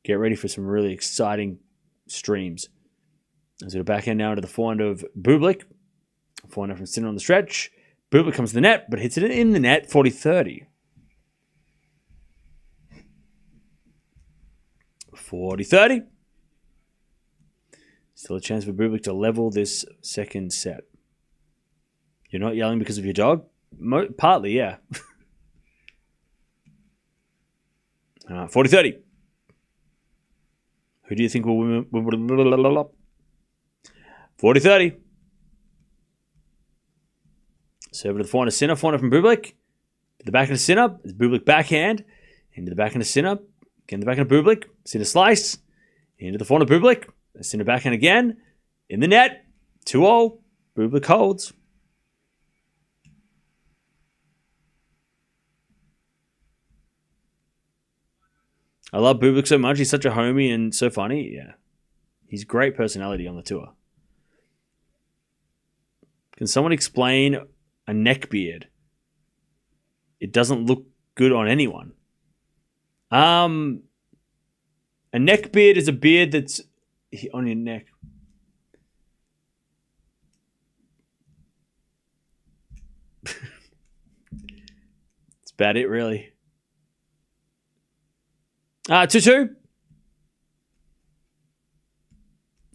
S1: Get ready for some really exciting streams. As we backhand now into the forehand of Bublik. Forehand from Sinner on the stretch. Bublik comes to the net, but hits it in the net, 40-30. 40-30. Still a chance for Bublik to level this second set. You're not yelling because of your dog? Partly, yeah. 40-30. Who do you think will win? 40-30. Serve to the forehand of Sinner. Forehand from Bublik. To the backhand of Sinner. It's Bublik backhand. Into the backhand of Sinner. Again, the backhand of Bublik. Sinner slice. Into the forehand of Bublik. Sinner backhand again. In the net. 2-0. Bublik holds. I love Bublik so much. He's such a homie and so funny. Yeah. He's great personality on the tour. Can someone explain a neck beard? It doesn't look good on anyone. A neck beard is a beard that's on your neck. That's about it, really. 2-2.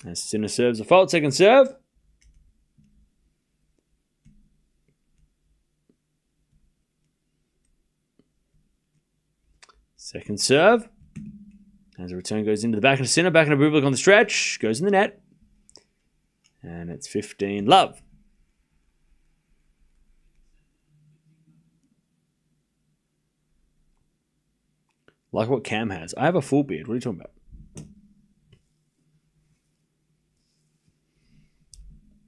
S1: As Sinner serves a fault. Second serve. Second serve. As the return goes into the back of Sinner. Back of Bublik on the stretch. Goes in the net. And it's 15-love. Like what Cam has. I have a full beard. What are you talking about?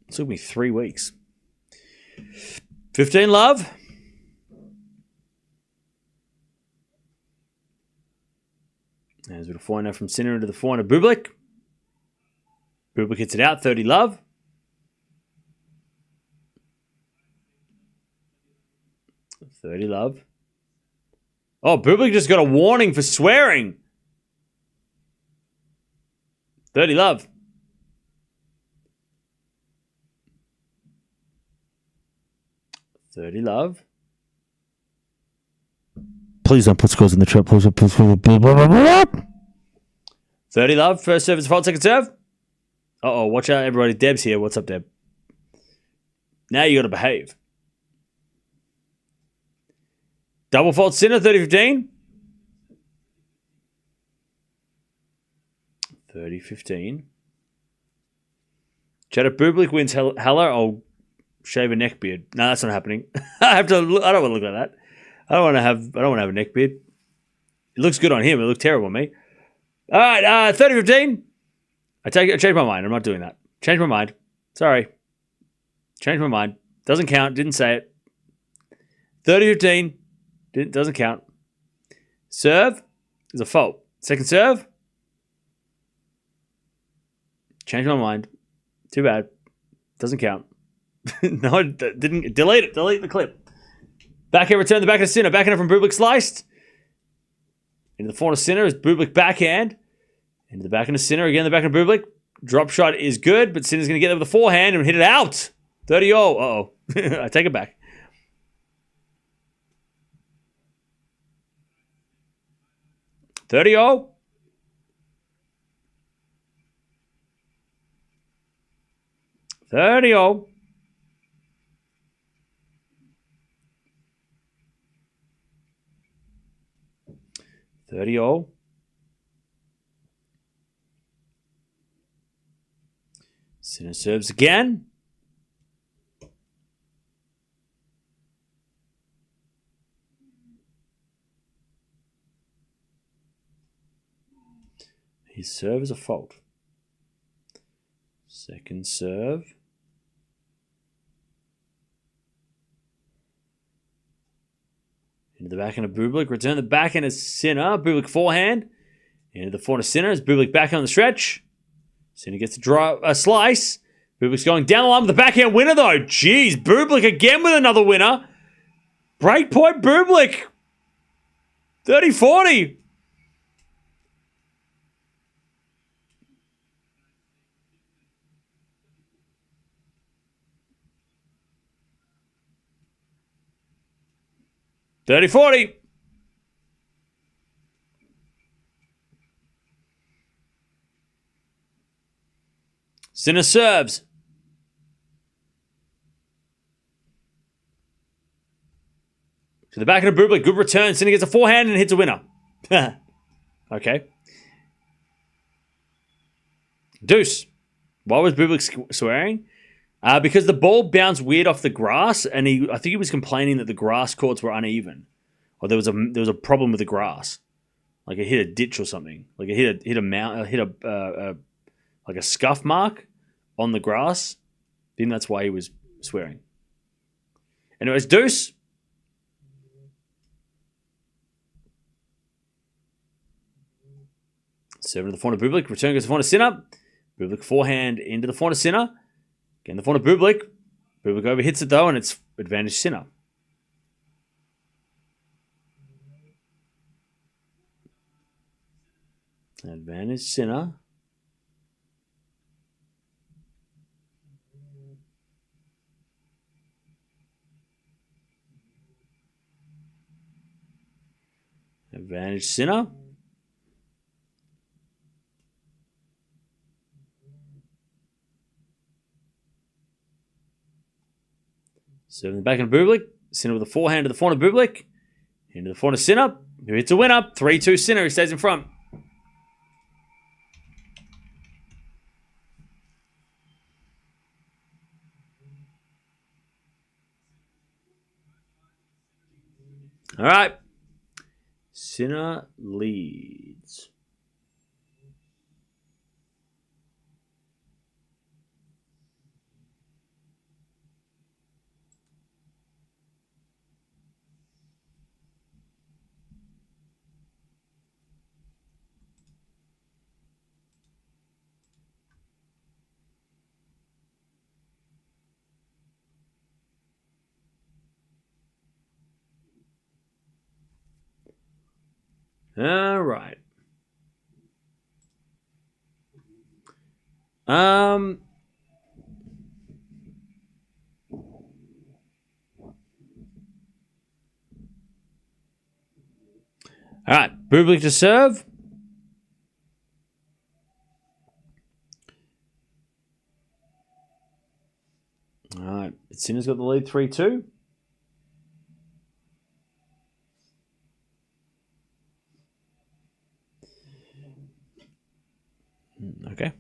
S1: It took me 3 weeks. 15-love. As with a forehand from Sinner into the forehand of Bublik. Bublik hits it out. 30-love. Oh, Bublik just got a warning for swearing. 30-love. Please don't put scores in the chat. 30-love. First serve is fault. Second serve. Uh-oh. Watch out, everybody. Deb's here. What's up, Deb? Now you got to behave. Double fault Sinner, 30-15. 30-15. Chat, if Bublik wins Halle, I'll shave a neck beard. No, that's not happening. I don't want to look like that. I don't want to have a neck beard. It looks good on him. It looks terrible on me. All right, 30-15. I changed my mind. I'm not doing that. Changed my mind. Sorry. Changed my mind. Doesn't count. Didn't say it. 30-15. Doesn't count. Serve is a fault. Second serve. Changed my mind. Too bad. Doesn't count. No, it didn't. Delete it. Delete the clip. Backhand return. The backhand of Sinner. Backhand from Bublik sliced. Into the forehand of Sinner is Bublik backhand. Into the backhand of Sinner. Again, the backhand of Bublik. Drop shot is good, but Sinner's going to get there with the forehand and hit it out. 30-0. Uh-oh. I take it back. 30-0. 30-0. 30-0. Sinner serves again. His serve is a fault. Second serve. Into the backhand of Bublik. Return the backhand of Sinner. Bublik forehand. Into the forehand of Sinner as Bublik back on the stretch. Sinner gets a slice. Bublik's going down the line with the backhand winner, though. Jeez, Bublik again with another winner. Breakpoint Bublik. 30-40. Sinner serves. To the backhand of Bublik. Good return. Sinner gets a forehand and hits a winner. Okay. Deuce. Why was Bublik swearing? Because the ball bounced weird off the grass, and I think he was complaining that the grass courts were uneven, or there was a problem with the grass, like it hit a ditch or something, like it hit a scuff mark on the grass. I think that's why he was swearing. Anyways, deuce. Seven to the forehand of Bublik. Return goes to the forehand of Sinner. Bublik forehand into the forehand of Sinner. Again, the forehand of Bublik. Bublik overhits it though, and it's advantage Sinner. Advantage Sinner. Advantage Sinner. Seven in the back of Bublik. Sinner with a forehand to the forehand of Bublik. Into the forehand of Sinner. Who hits a winner. 3-2 Sinner. He stays in front. All right. Sinner leads. All right. All right. Bublik to serve. All right. Sinner's got the lead 3-2. Okay.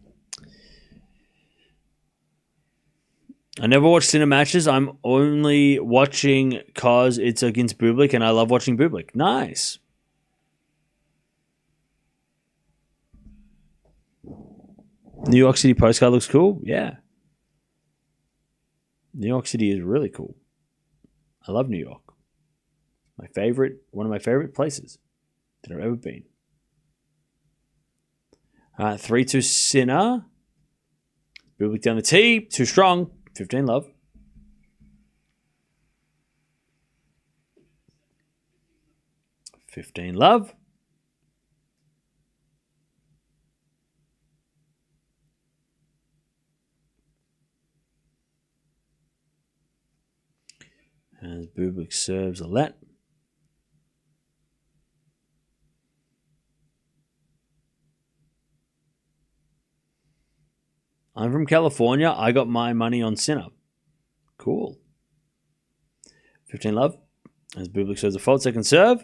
S1: I never watch Sinner matches. I'm only watching because it's against Bublik, and I love watching Bublik. Nice. New York City postcard looks cool. Yeah. New York City is really cool. I love New York. One of my favorite places that I've ever been. 3-2 Sinner. Bublik down the tee. Too strong. 15 love. As Bublik serves a let. I'm from California. I got my money on Sinner. Cool. 15 love. As Bublik serves a fault, second serve.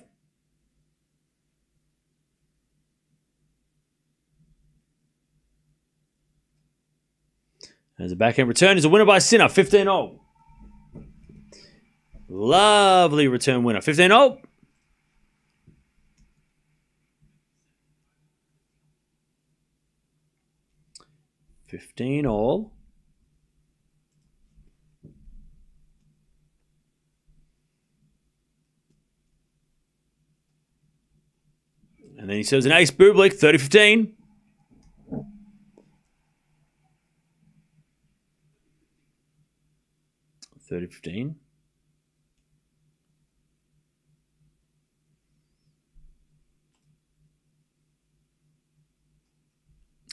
S1: As a backhand return is a winner by Sinner. 15-0. Lovely return winner. 15-0. 15 all. And then he serves an ace, Bublik, 30-15. $30-15.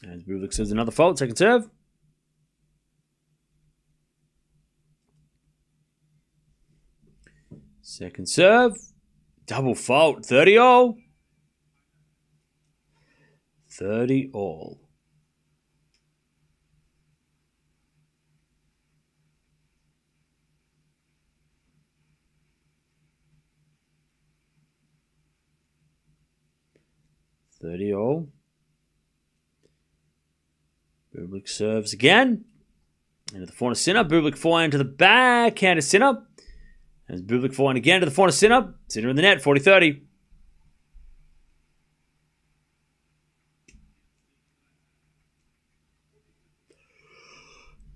S1: As Bublik serves another fault, second serve. Second serve. Double fault, 30 all. 30 all. Bublik serves again. Into the forehand of Sinner. Bublik forehand to the backhand of Sinner. As Bublik forehand again to the forehand of Sinner. Sinner in the net, 40-30.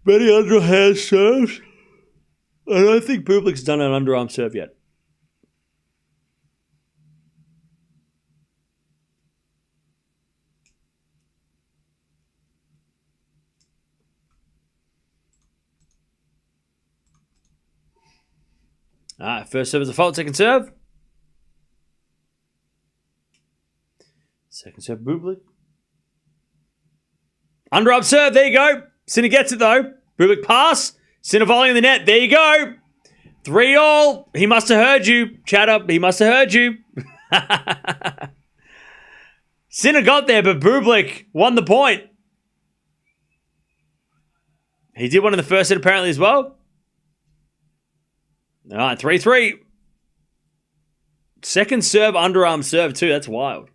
S1: Many underhand serves. I don't think Bublik's done an underarm serve yet. All right, first serve is a fault, second serve. Second serve, Bublik. Underarm serve, there you go. Sinner gets it though. Bublik pass. Sinner volley in the net. There you go. 3 all. He must have heard you. Chat up. He must have heard you. Sinner got there, but Bublik won the point. He did one in the first set apparently as well. All right, 3-3. Second serve, underarm serve too. That's wild.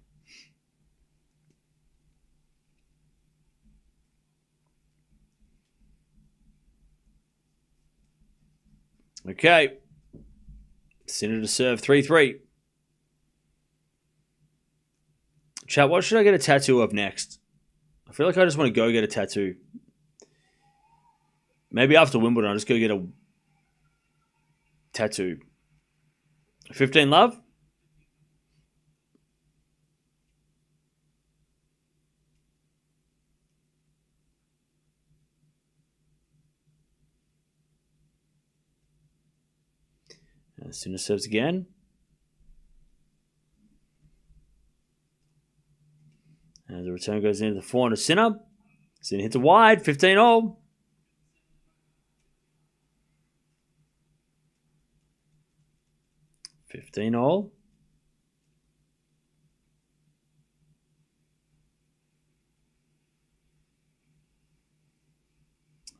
S1: Okay. Sinner to serve, 3-3. Chat, what should I get a tattoo of next? I feel like I just want to go get a tattoo. Maybe after Wimbledon, I'll just go get a tattoo. 15 love? And Sinner serves again. As the return goes into the forehand of Sinner. Sinner hits a wide, 15 all.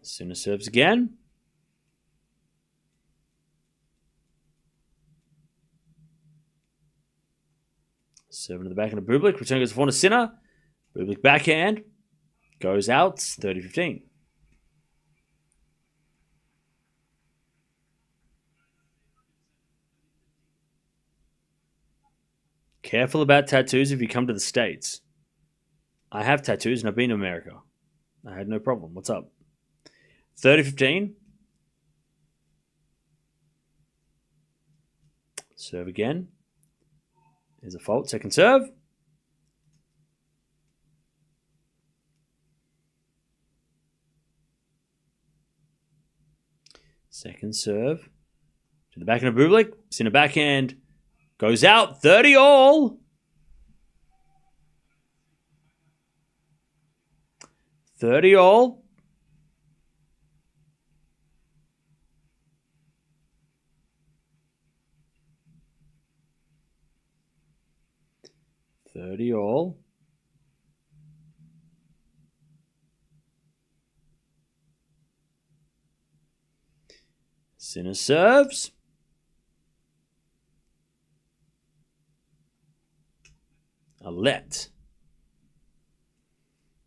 S1: Sinner serves again. Serving to the backhand of Bublik. Return goes to the forehand of Sinner. Bublik backhand. Goes out, 30-15. Careful about tattoos if you come to the States. I have tattoos and I've been to America. I had no problem. What's up? 30-15. Serve again. There's a fault. Second serve. Second serve. To the backhand of Bublik. Sinner backhand. Goes out. 30 all. 30 all. Sinner serves. A let.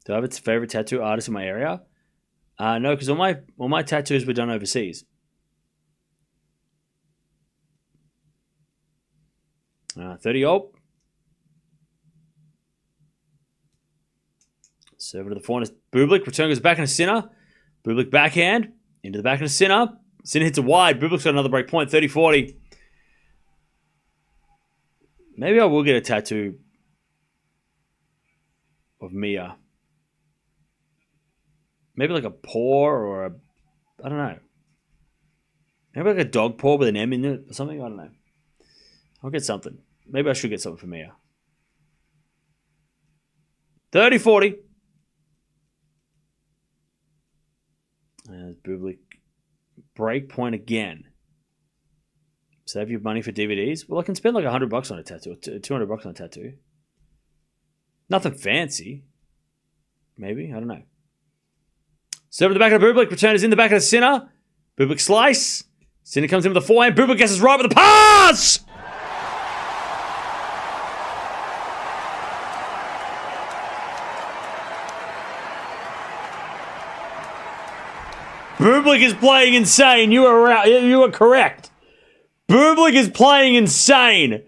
S1: Do I have a favorite tattoo artist in my area? No, because all my tattoos were done overseas. 30 all. Serve to the forehand. Bublik. Return goes back into Sinner. Bublik backhand. Into the back into Sinner. Sinner hits a wide. Bublik's got another break point. 30-40. Maybe I will get a tattoo of Mia. Maybe like a paw or a... I don't know. Maybe like a dog paw with an M in it or something. I don't know. I'll get something. Maybe I should get something for Mia. 30-40. And Bublik. Break point again. Save your money for DVDs? Well, I can spend like $100 on a tattoo. Or $200 on a tattoo. Nothing fancy. Maybe. I don't know. Serve at the back of Bublik. Return is in the back of the Sinner. Bublik slice. Sinner comes in with the forehand. Bublik gets his right with the pass! Bublik is playing insane. You were correct. Bublik is playing insane.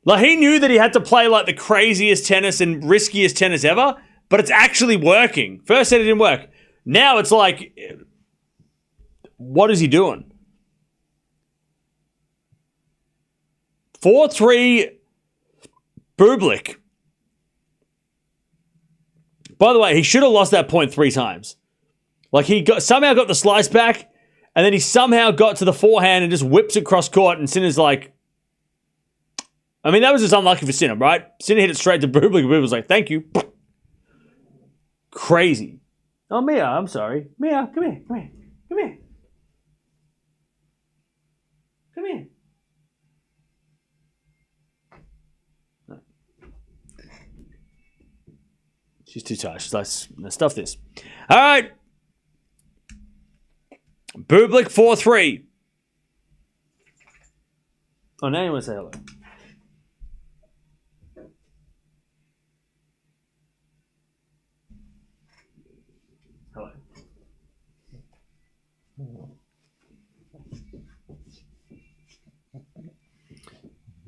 S1: Like, he knew that he had to play like the craziest tennis and riskiest tennis ever, but it's actually working. First set it didn't work. Now it's like, what is he doing? 4-3 Bublik. By the way, he should have lost that point 3 times. Like, he somehow got the slice back, and then he somehow got to the forehand and just whips it cross court, and Sinner's like... I mean, that was just unlucky for Sinner, right? Sinner hit it straight to Bublik, and Bublik was like, thank you. Crazy. Oh, Mia, I'm sorry. Mia, come here, come here, come here. Come here. No. She's too tired. She's like, stuff this. All right. Bublik 4-3. Oh, now you want to say hello. Hello.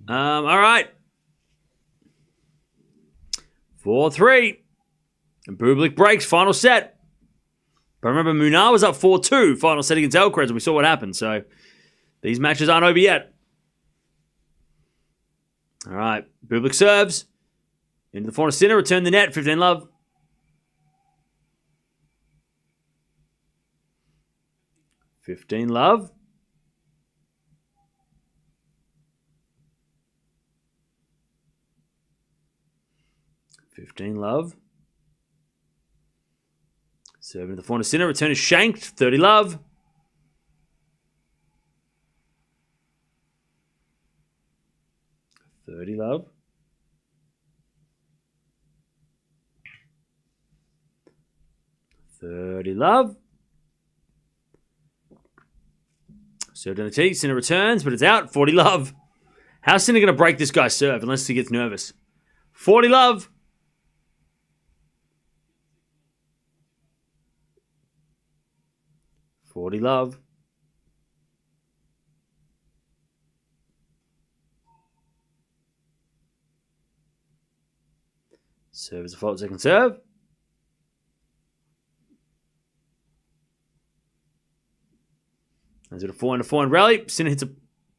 S1: All right. 4-3. And Bublik breaks. Final set. But remember, Munar was up 4-2. Final set against Alcaraz, and we saw what happened. So these matches aren't over yet. All right. Bublik serves. Into the forehand Sinner. Return the net. 15 love. 15 love. 15 love. Serving to the forehand Sinner. Return is shanked. 30 love. 30 love. 30 love. Served on the tee. Sinner returns, but it's out. 40 love. How's Sinner going to break this guy's serve unless he gets nervous? 40 love. 40 love. Serve is a fault, second serve. There's a forehand rally. Sinner hits a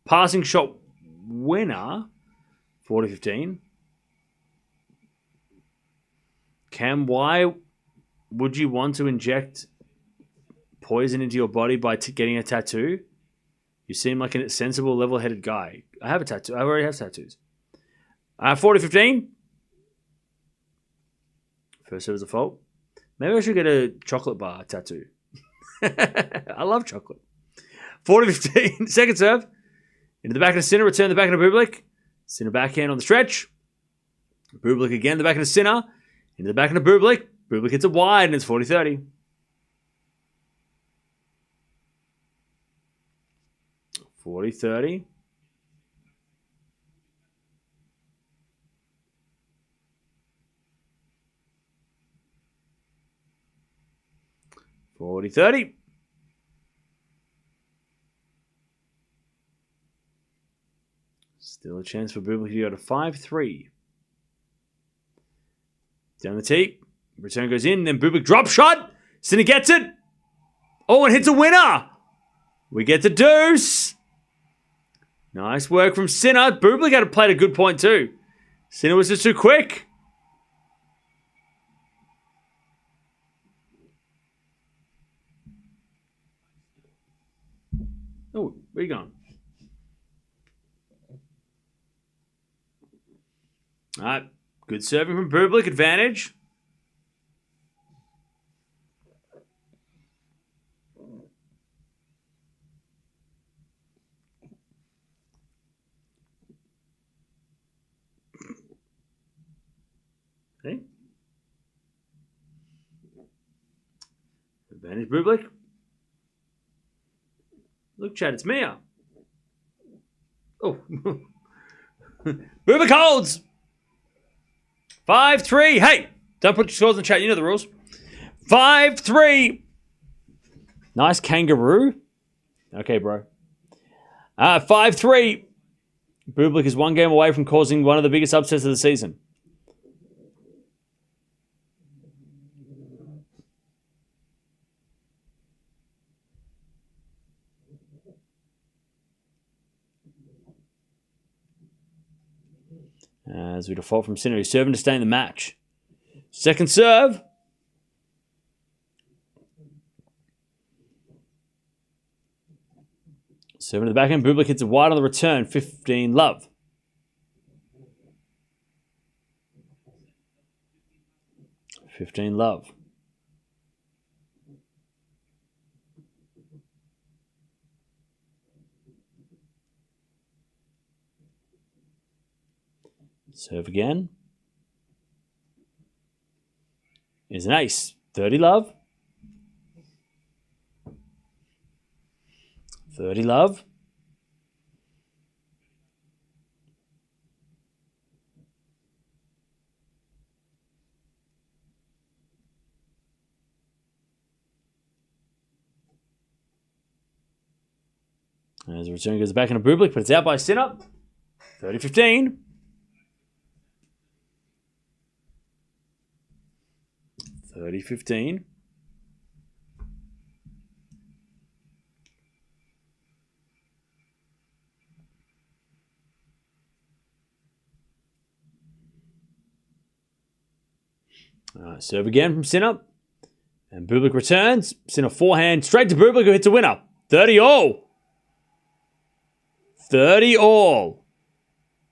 S1: passing shot winner. 40-15. Cam, why would you want to inject poison into your body by getting a tattoo? You seem like a sensible, level-headed guy. I have a tattoo. I already have tattoos. 40-15. First serve is a fault. Maybe I should get a chocolate bar tattoo. I love chocolate. 40-15. Second serve. Into the back of the Sinner. Return the back of the Bublik. Sinner backhand on the stretch. Bublik again. The back of the Sinner. Into the back of the Bublik. Bublik hits it wide and it's 40-30. 40-30. Still a chance for Bublik to go to 5-3. Down the tee. Return goes in. Then Bublik drop shot. Sinner gets it. Oh, and hits a winner. We get the deuce. Nice work from Sinner. Bublik had played a good point too. Sinner was just too quick. Oh, where you going? All right. Good serving from Bublik. Advantage. Okay. Advantage Bublik. Look, Chad, it's Mia. Oh. Bublik holds. 5-3. Hey, don't put your scores in the chat. You know the rules. 5-3. Nice kangaroo. Okay, bro. 5-3. Bublik is one game away from causing one of the biggest upsets of the season. As we default from Sinner, he's serving to stay in the match. Second serve. Serving to the backhand. Bublik hits it wide on the return. 15 love. Serve again. Is an ace. 30 love. 30 love. As the return goes back into Bublik, but it's out by Sinner. 30-15. 30-15. Serve again from Sinner. And Bublik returns. Sinner forehand straight to Bublik, who hits a winner. 30-all. 30-all.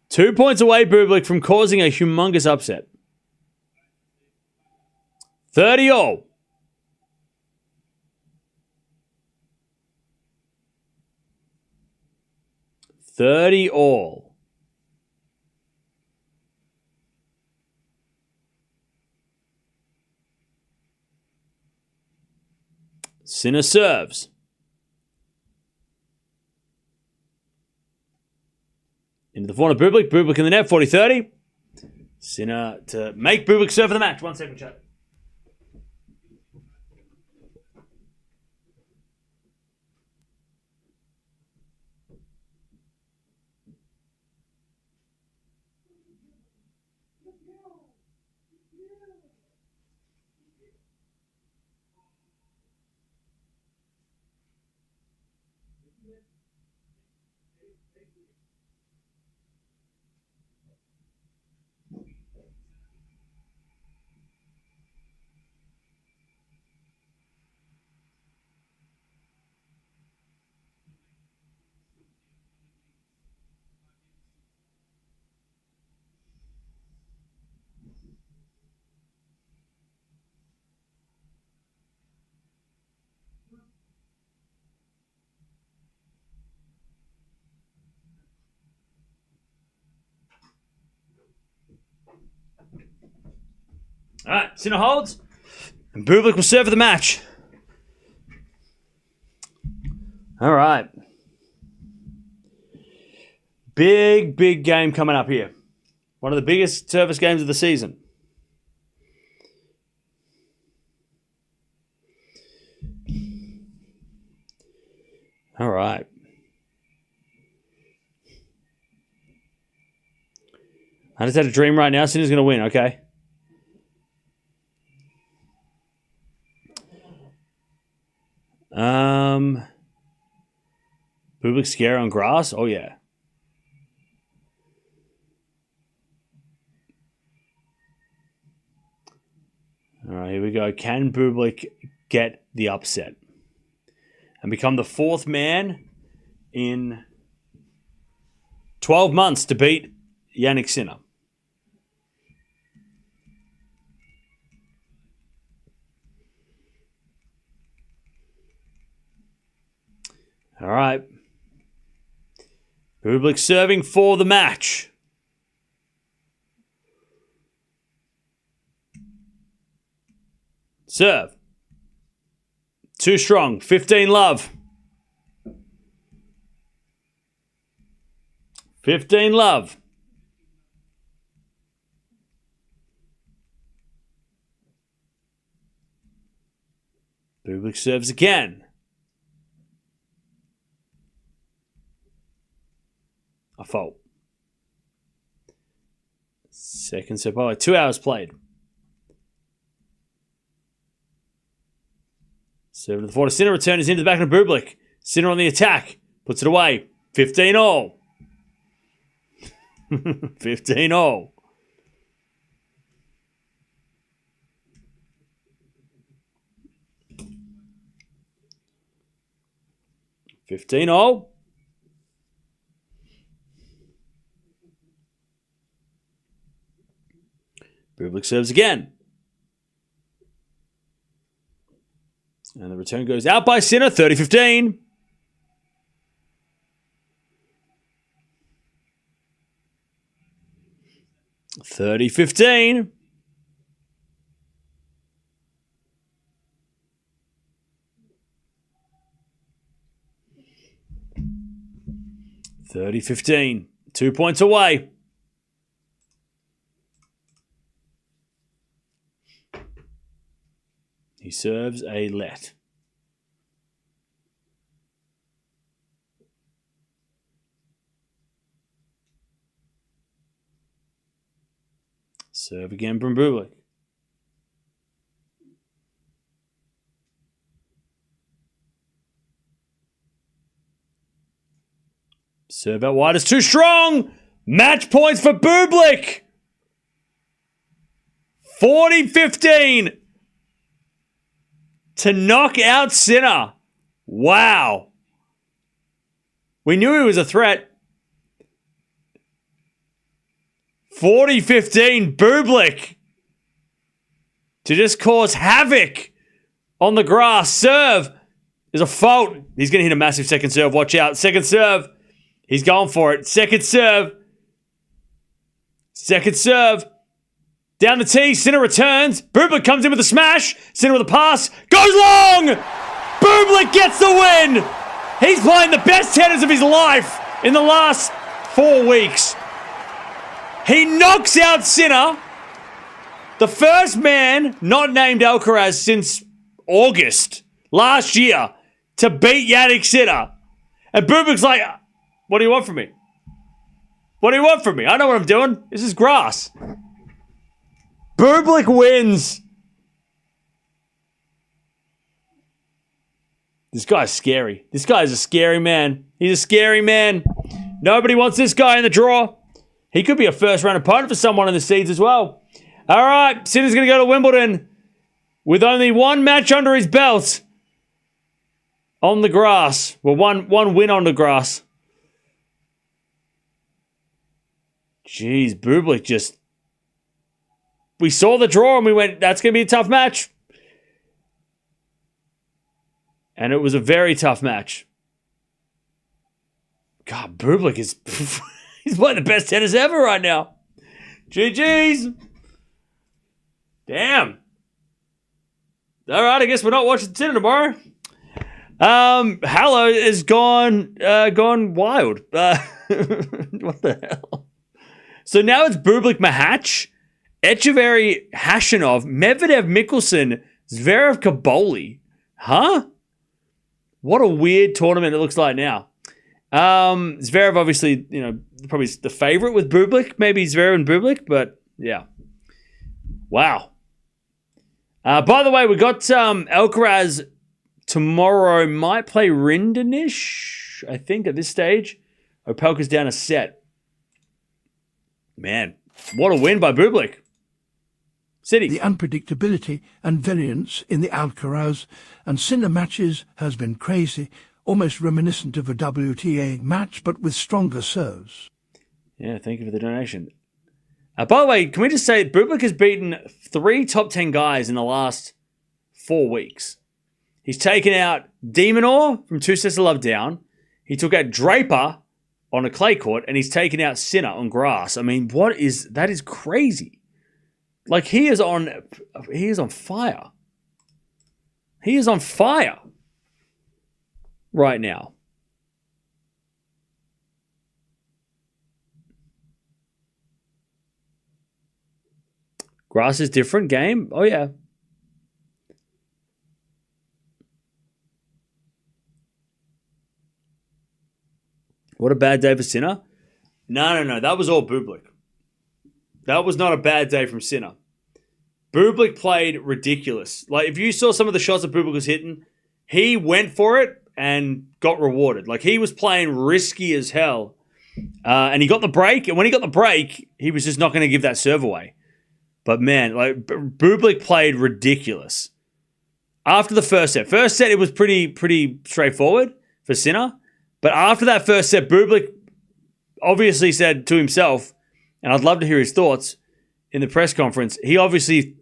S1: 2 points away, Bublik, from causing a humongous upset. 30-all. Sinner serves. Into the forehand of Bublik. Bublik in the net, 40-30. Sinner to make Bublik serve for the match. 1 second, chat. All right, Sinner holds. And Bublik will serve for the match. All right. Big game coming up here. One of the biggest service games of the season. All right. I just had a dream right now. Sinner's going to win, okay? Bublik scary on grass? Oh, yeah. All right, here we go. Can Bublik get the upset and become the fourth man in 12 months to beat Jannik Sinner? All right. Bublik serving for the match. Serve. Too strong. 15 love. 15 love. Bublik serves again. A fault. Second serve. Oh, 2 hours played. Serve to the forward. Sinner return is into the back of Bublik. Sinner on the attack. Puts it away. 15 all. 15 all. $15 all. Bublik serves again. And the return goes out by Sinner, 30-15. $30-15. $30-15. 2 points away. He serves a let. Serve again from Bublik. Serve out wide is too strong. Match points for Bublik. 40-15. To knock out Sinner. Wow. We knew he was a threat. 40-15, Bublik. To just cause havoc on the grass. Serve is a fault. He's going to hit a massive second serve. Watch out. Second serve. He's going for it. Second serve. Second serve. Down the tee, Sinner returns. Bublik comes in with a smash. Sinner with a pass. Goes long! Bublik gets the win! He's playing the best tennis of his life in the last 4 weeks. He knocks out Sinner. The first man not named Alcaraz since August last year to beat Jannik Sinner. And Bublik's like, what do you want from me? What do you want from me? I know what I'm doing. This is grass. Bublik wins. This guy's scary. This guy's a scary man. He's a scary man. Nobody wants this guy in the draw. He could be a first-round opponent for someone in the seeds as well. All right, Sinner's going to go to Wimbledon with only one match under his belt on the grass. Well, one win on the grass. Jeez, Bublik just... We saw the draw and we went, that's going to be a tough match. And it was a very tough match. God, Bublik is... he's playing the best tennis ever right now. GG's. Damn. All right, I guess we're not watching Sinner tomorrow. Halle is gone wild. What the hell? So now it's Bublik Mahatch, Echeverry Hashanov, Medvedev Mickelson, Zverev Kaboli. Huh? What a weird tournament it looks like now. Zverev obviously, probably the favorite with Bublik. Maybe Zverev and Bublik, but yeah. Wow. By the way, we got Alcaraz tomorrow. Might play Rindanish. I think at this stage, Opelka's down a set. Man, what a win by Bublik. City.
S2: The unpredictability and variance in the Alcaraz and Sinner matches has been crazy, almost reminiscent of a WTA match, but with stronger serves.
S1: Yeah, thank you for the donation. By the way, can we just say Bublik has beaten 3 top 10 guys in the last 4 weeks. He's taken out Demonor from 2 sets of love down. He took out Draper on a clay court, and he's taken out Sinner on grass. I mean, that is crazy. Like, he is on fire. He is on fire right now. Grass is different game. Oh, yeah. What a bad day for Sinner. No. That was all Bublik. That was not a bad day from Sinner. Bublik played ridiculous. Like, if you saw some of the shots that Bublik was hitting, he went for it and got rewarded. Like, he was playing risky as hell. And he got the break. And when he got the break, he was just not going to give that serve away. But, man, like, Bublik played ridiculous. After the first set. First set, it was pretty straightforward for Sinner. But after that first set, Bublik obviously said to himself, and I'd love to hear his thoughts in the press conference. He obviously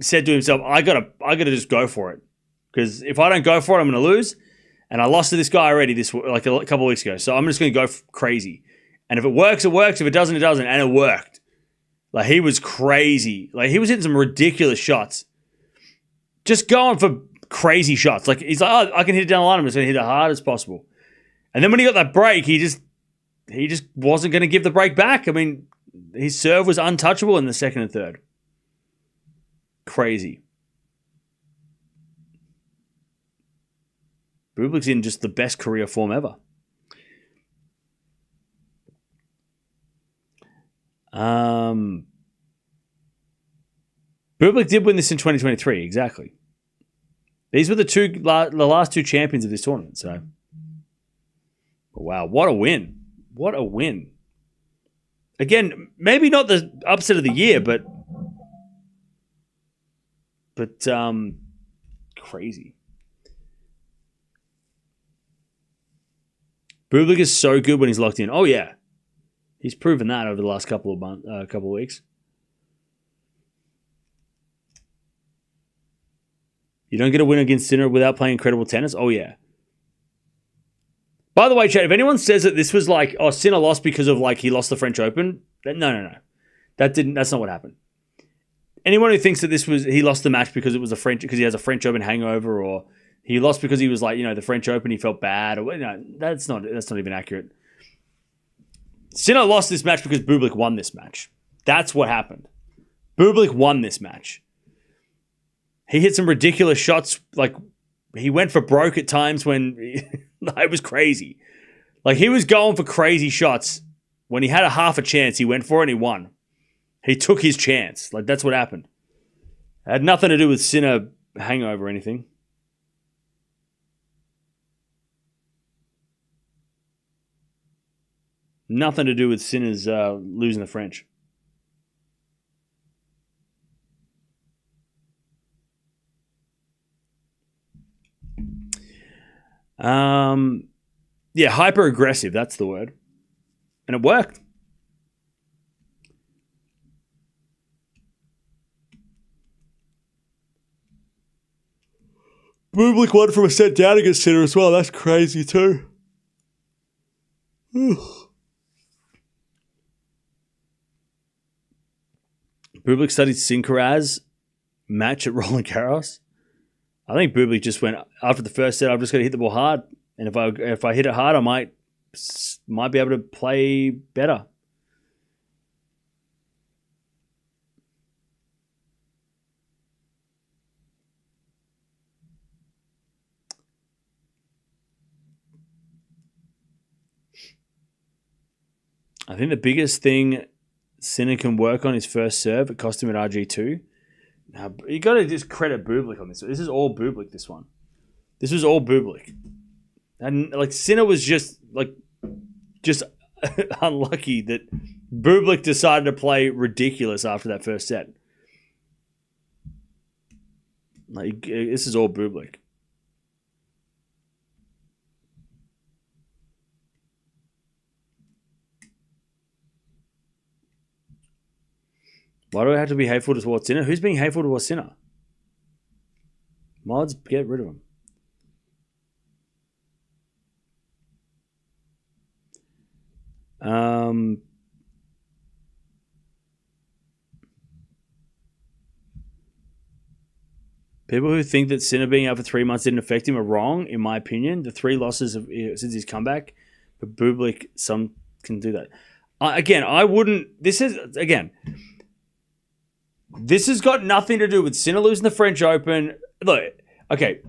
S1: said to himself, I gotta just go for it. Because if I don't go for it, I'm going to lose. And I lost to this guy already like a couple of weeks ago. So I'm just going to go crazy. And if it works, it works. If it doesn't, it doesn't. And it worked. Like, he was crazy. Like, he was hitting some ridiculous shots. Just going for crazy shots. Like, he's like, oh, I can hit it down the line. I'm just going to hit it hard as possible. And then when he got that break, he just wasn't going to give the break back. I mean, his serve was untouchable in the second and third. Crazy. Bublik's in just the best career form ever. Bublik did win this in 2023, exactly. These were the last 2 champions of this tournament, so... Wow, what a win. What a win. Again, maybe not the upset of the year, but crazy. Bublik is so good when he's locked in. Oh, yeah. He's proven that over the last couple of weeks. You don't get a win against Sinner without playing incredible tennis? Oh, yeah. By the way, chat, if anyone says that this was like, oh, Sinner lost because of like he lost the French Open, no. That's not what happened. Anyone who thinks that he lost the match because he has a French Open hangover, or he lost because he was like, the French Open, he felt bad, or that's not even accurate. Sinner lost this match because Bublik won this match. That's what happened. Bublik won this match. He hit some ridiculous shots, like he went for broke at times when it was crazy. Like, he was going for crazy shots. When he had a half a chance, he went for it and he won. He took his chance. Like, that's what happened. It had nothing to do with Sinner hangover or anything. Nothing to do with Sinner's losing the French. Yeah, hyper aggressive, that's the word. And it worked. Bublik won from a set down against Sinner as well. That's crazy too. Bublik studied Sincaraz match at Roland Garros. I think Bublik just went, after the first set, I've just got to hit the ball hard. And if I hit it hard, I might be able to play better. I think the biggest thing Sinner can work on is first serve. It cost him at RG2. Now, you got to just credit Bublik on this. This is all Bublik, this one. This was all Bublik. And like Sinner was just unlucky that Bublik decided to play ridiculous after that first set. Like, this is all Bublik. Why do I have to be hateful towards Sinner? Who's being hateful towards Sinner? Mods, get rid of him. People who think that Sinner being out for 3 months didn't affect him are wrong, in my opinion. The 3 losses since his comeback, but Bublik, some can do that. I wouldn't. This has got nothing to do with Sinner losing the French Open. Look, okay,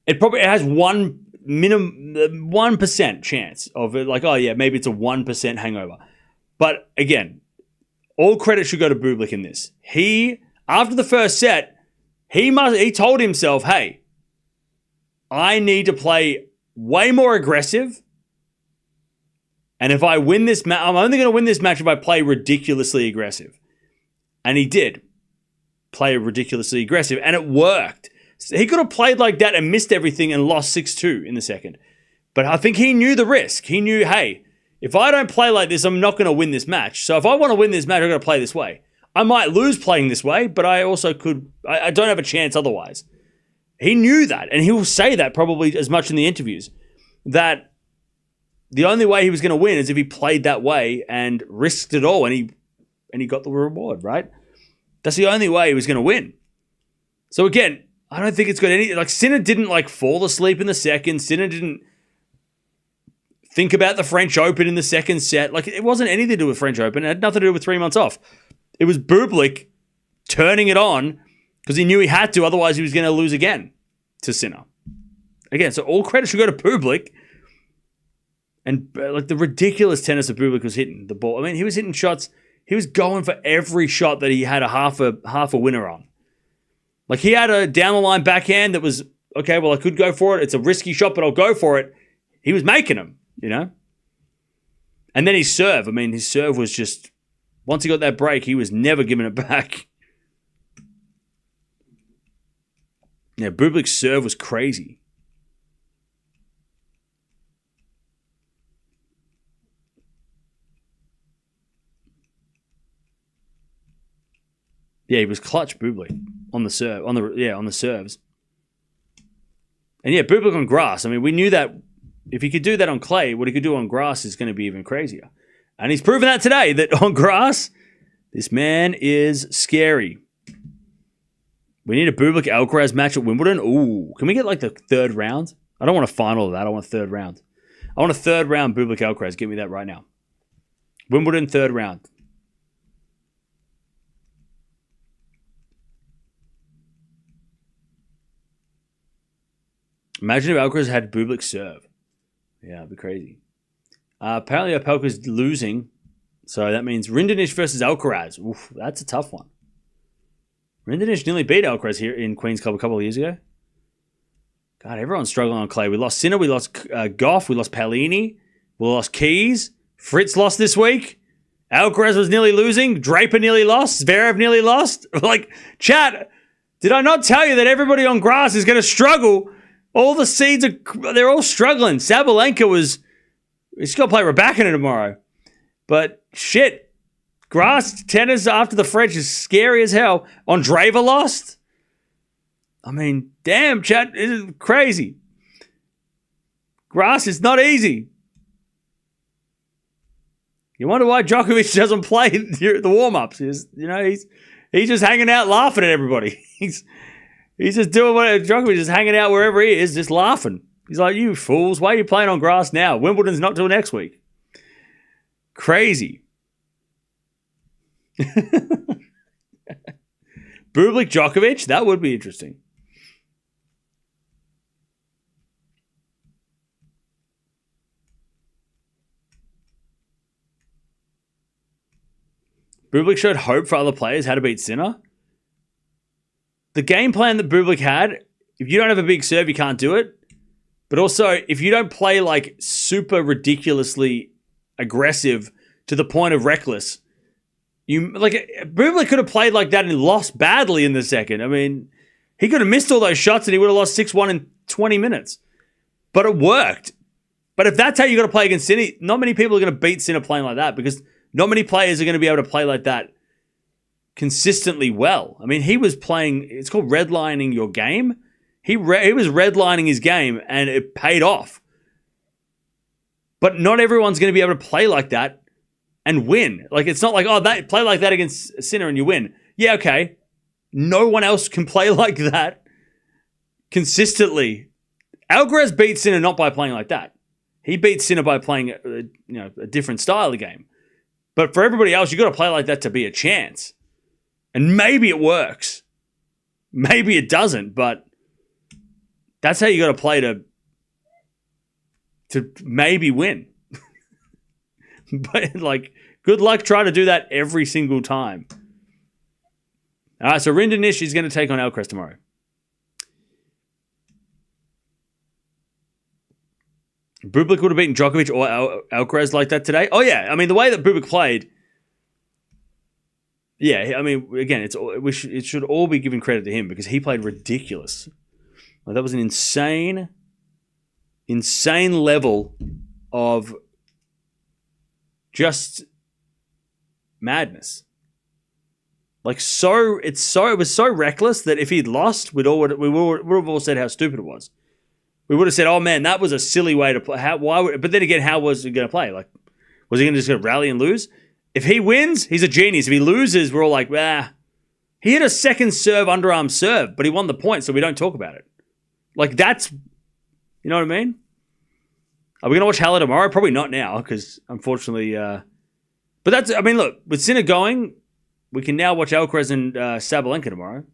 S1: it has 1% chance of it. Like, oh yeah, maybe it's a 1% hangover. But again, all credit should go to Bublik in this. He, after the first set, he told himself, hey, I need to play way more aggressive. And if I win this match, I'm only going to win this match if I play ridiculously aggressive. And he did play ridiculously aggressive, and it worked. He could have played like that and missed everything and lost 6-2 in the second. But I think he knew the risk. He knew, hey, if I don't play like this, I'm not going to win this match. So if I want to win this match, I've got to play this way. I might lose playing this way, but I also could, I don't have a chance otherwise. He knew that, and he will say that probably as much in the interviews, that the only way he was going to win is if he played that way and risked it all, and he got the reward, right? That's the only way he was going to win. So again, I don't think it's got any, like Sinner didn't like fall asleep in the second. Sinner didn't think about the French Open in the second set. Like, it wasn't anything to do with French Open. It had nothing to do with 3 months off. It was Bublik turning it on because he knew he had to, otherwise he was going to lose again to Sinner. Again, so all credit should go to Bublik. And like the ridiculous tennis that Bublik was hitting the ball. I mean, he was hitting shots. He was going for every shot that he had a half a winner on. Like, he had a down the line backhand that was, okay, well, I could go for it. It's a risky shot, but I'll go for it. He was making them, you know? And then his serve. I mean, his serve was just, once he got that break, he was never giving it back. Yeah, Bublik's serve was crazy. Yeah, he was clutch, Bublik, on the serve, on the serves. And yeah, Bublik on grass. I mean, we knew that if he could do that on clay, what he could do on grass is going to be even crazier. And he's proven that today, that on grass, this man is scary. We need a Bublik Alcaraz match at Wimbledon. Ooh, can we get like the third round? I don't want a final of that. I want a third round. I want a third round Bublik Alcaraz. Give me that right now. Wimbledon third round. Imagine if Alcaraz had Bublik serve. Yeah, it'd be crazy. Apparently, Opelka's losing. So that means Rinderknech versus Alcaraz. Oof, that's a tough one. Rinderknech nearly beat Alcaraz here in Queen's Club a couple of years ago. God, everyone's struggling on clay. We lost Sinner, we lost Gauff, we lost Paolini, we lost Keys. Fritz lost this week. Alcaraz was nearly losing. Draper nearly lost. Zverev nearly lost. Like, chat, did I not tell you that everybody on grass is going to struggle? All the seeds they're all struggling. Sabalenka he's got to play Raducanu tomorrow. But shit, grass tennis after the French is scary as hell. Andreeva lost. I mean, damn, chat, this is crazy. Grass is not easy. You wonder why Djokovic doesn't play the warm-ups. He's just hanging out laughing at everybody. He's just doing what Djokovic is hanging out wherever he is, just laughing. He's like, you fools, why are you playing on grass now? Wimbledon's not till next week. Crazy. Bublik Djokovic, that would be interesting. Bublik showed hope for other players how to beat Sinner. The game plan that Bublik had, if you don't have a big serve, you can't do it. But also, if you don't play like super ridiculously aggressive to the point of reckless, Bublik could have played like that and lost badly in the second. I mean, he could have missed all those shots and he would have lost 6-1 in 20 minutes. But it worked. But if that's how you got to play against Sinner, not many people are going to beat Sinner playing like that because not many players are going to be able to play like that consistently well. I mean, he was playing, it's called redlining your game. He was redlining his game and it paid off. But not everyone's going to be able to play like that and win. Like, it's not like, play like that against Sinner and you win. Yeah, okay. No one else can play like that consistently. Alcaraz beat Sinner not by playing like that. He beat Sinner by playing a different style of game. But for everybody else, you got to play like that to be a chance. And maybe it works. Maybe it doesn't, but that's how you got to play to maybe win. But like, good luck trying to do that every single time. All right, so Rinderknech is going to take on Alcaraz tomorrow. Bublik would have beaten Djokovic or Alcaraz like that today. Oh yeah, I mean the way that Bublik played. Yeah, I mean again, it should all be given credit to him because he played ridiculous. Like, that was an insane level of just madness. Like it was so reckless that if he'd lost, we would have all said how stupid it was. We would have said, "Oh man, that was a silly way to play." But then again, how was he going to play? Like, was he going to just rally and lose? If he wins, he's a genius. If he loses, we're all like, he hit a second serve underarm serve, but he won the point, so we don't talk about it. Like that's, you know what I mean? Are we going to watch Halle tomorrow? Probably not now, because unfortunately, but that's. I mean, look, with Sinner going, we can now watch Alcaraz and Sabalenka tomorrow.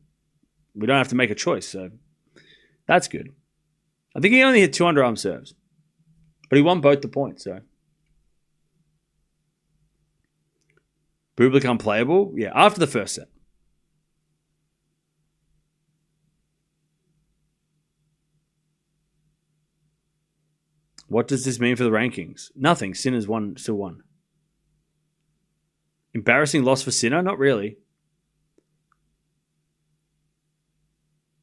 S1: We don't have to make a choice, so that's good. I think he only hit 2 underarm serves. But he won both the points, so. Bublik unplayable? Yeah, after the first set. What does this mean for the rankings? Nothing. Sinner's still won. Embarrassing loss for Sinner? Not really.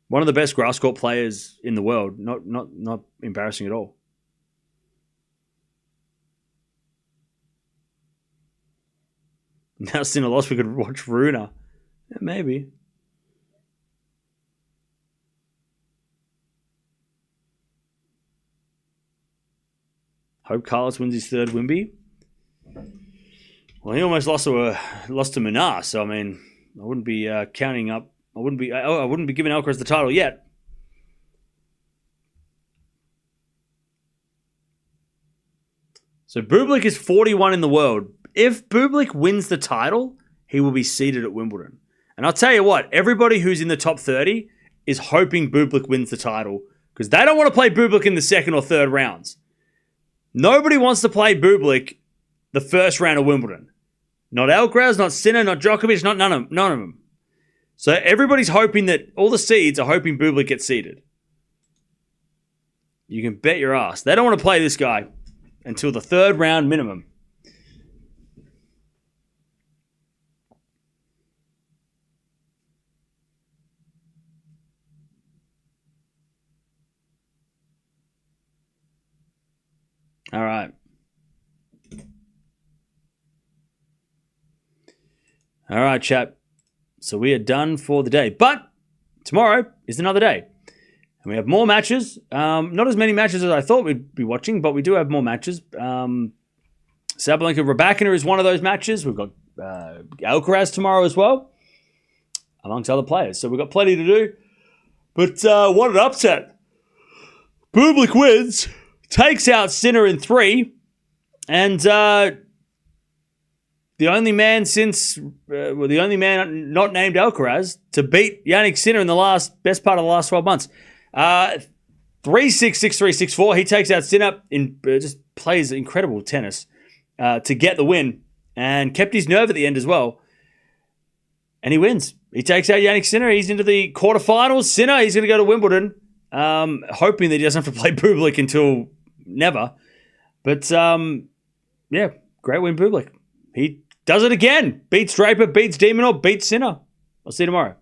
S1: One of the best grass court players in the world. Not embarrassing at all. Now Sinner lost, we could watch Runa. Yeah, maybe. Hope Carlos wins his third Wimby. Well, he almost lost to Munar, so I mean, I wouldn't be counting up. I wouldn't be giving Alcaraz the title yet. So Bublik is 41 in the world. If Bublik wins the title, he will be seated at Wimbledon. And I'll tell you what, everybody who's in the top 30 is hoping Bublik wins the title because they don't want to play Bublik in the second or third rounds. Nobody wants to play Bublik the first round of Wimbledon. Not Alcaraz, not Sinner, not Djokovic, none of them. So everybody's hoping that all the seeds are hoping Bublik gets seeded. You can bet your ass. They don't want to play this guy until the third round minimum. All right. All right, chat. So we are done for the day. But tomorrow is another day. And we have more matches. Not as many matches as I thought we'd be watching, but we do have more matches. Sabalenka Raducanu is one of those matches. We've got Alcaraz tomorrow as well, amongst other players. So we've got plenty to do. But what an upset. Bublik wins, takes out Sinner in 3, and the only man not named Alcaraz to beat Jannik Sinner in the best part of the last 12 months. 3-6, 6-3, 6-4. He takes out Sinner just plays incredible tennis to get the win and kept his nerve at the end as well. And he wins. He takes out Jannik Sinner. He's into the quarterfinals. Sinner, he's going to go to Wimbledon. hoping that he doesn't have to play Bublik until never. But, yeah, great win, Bublik. He does it again. Beats Draper, beats Demonor, beats Sinner. I'll see you tomorrow.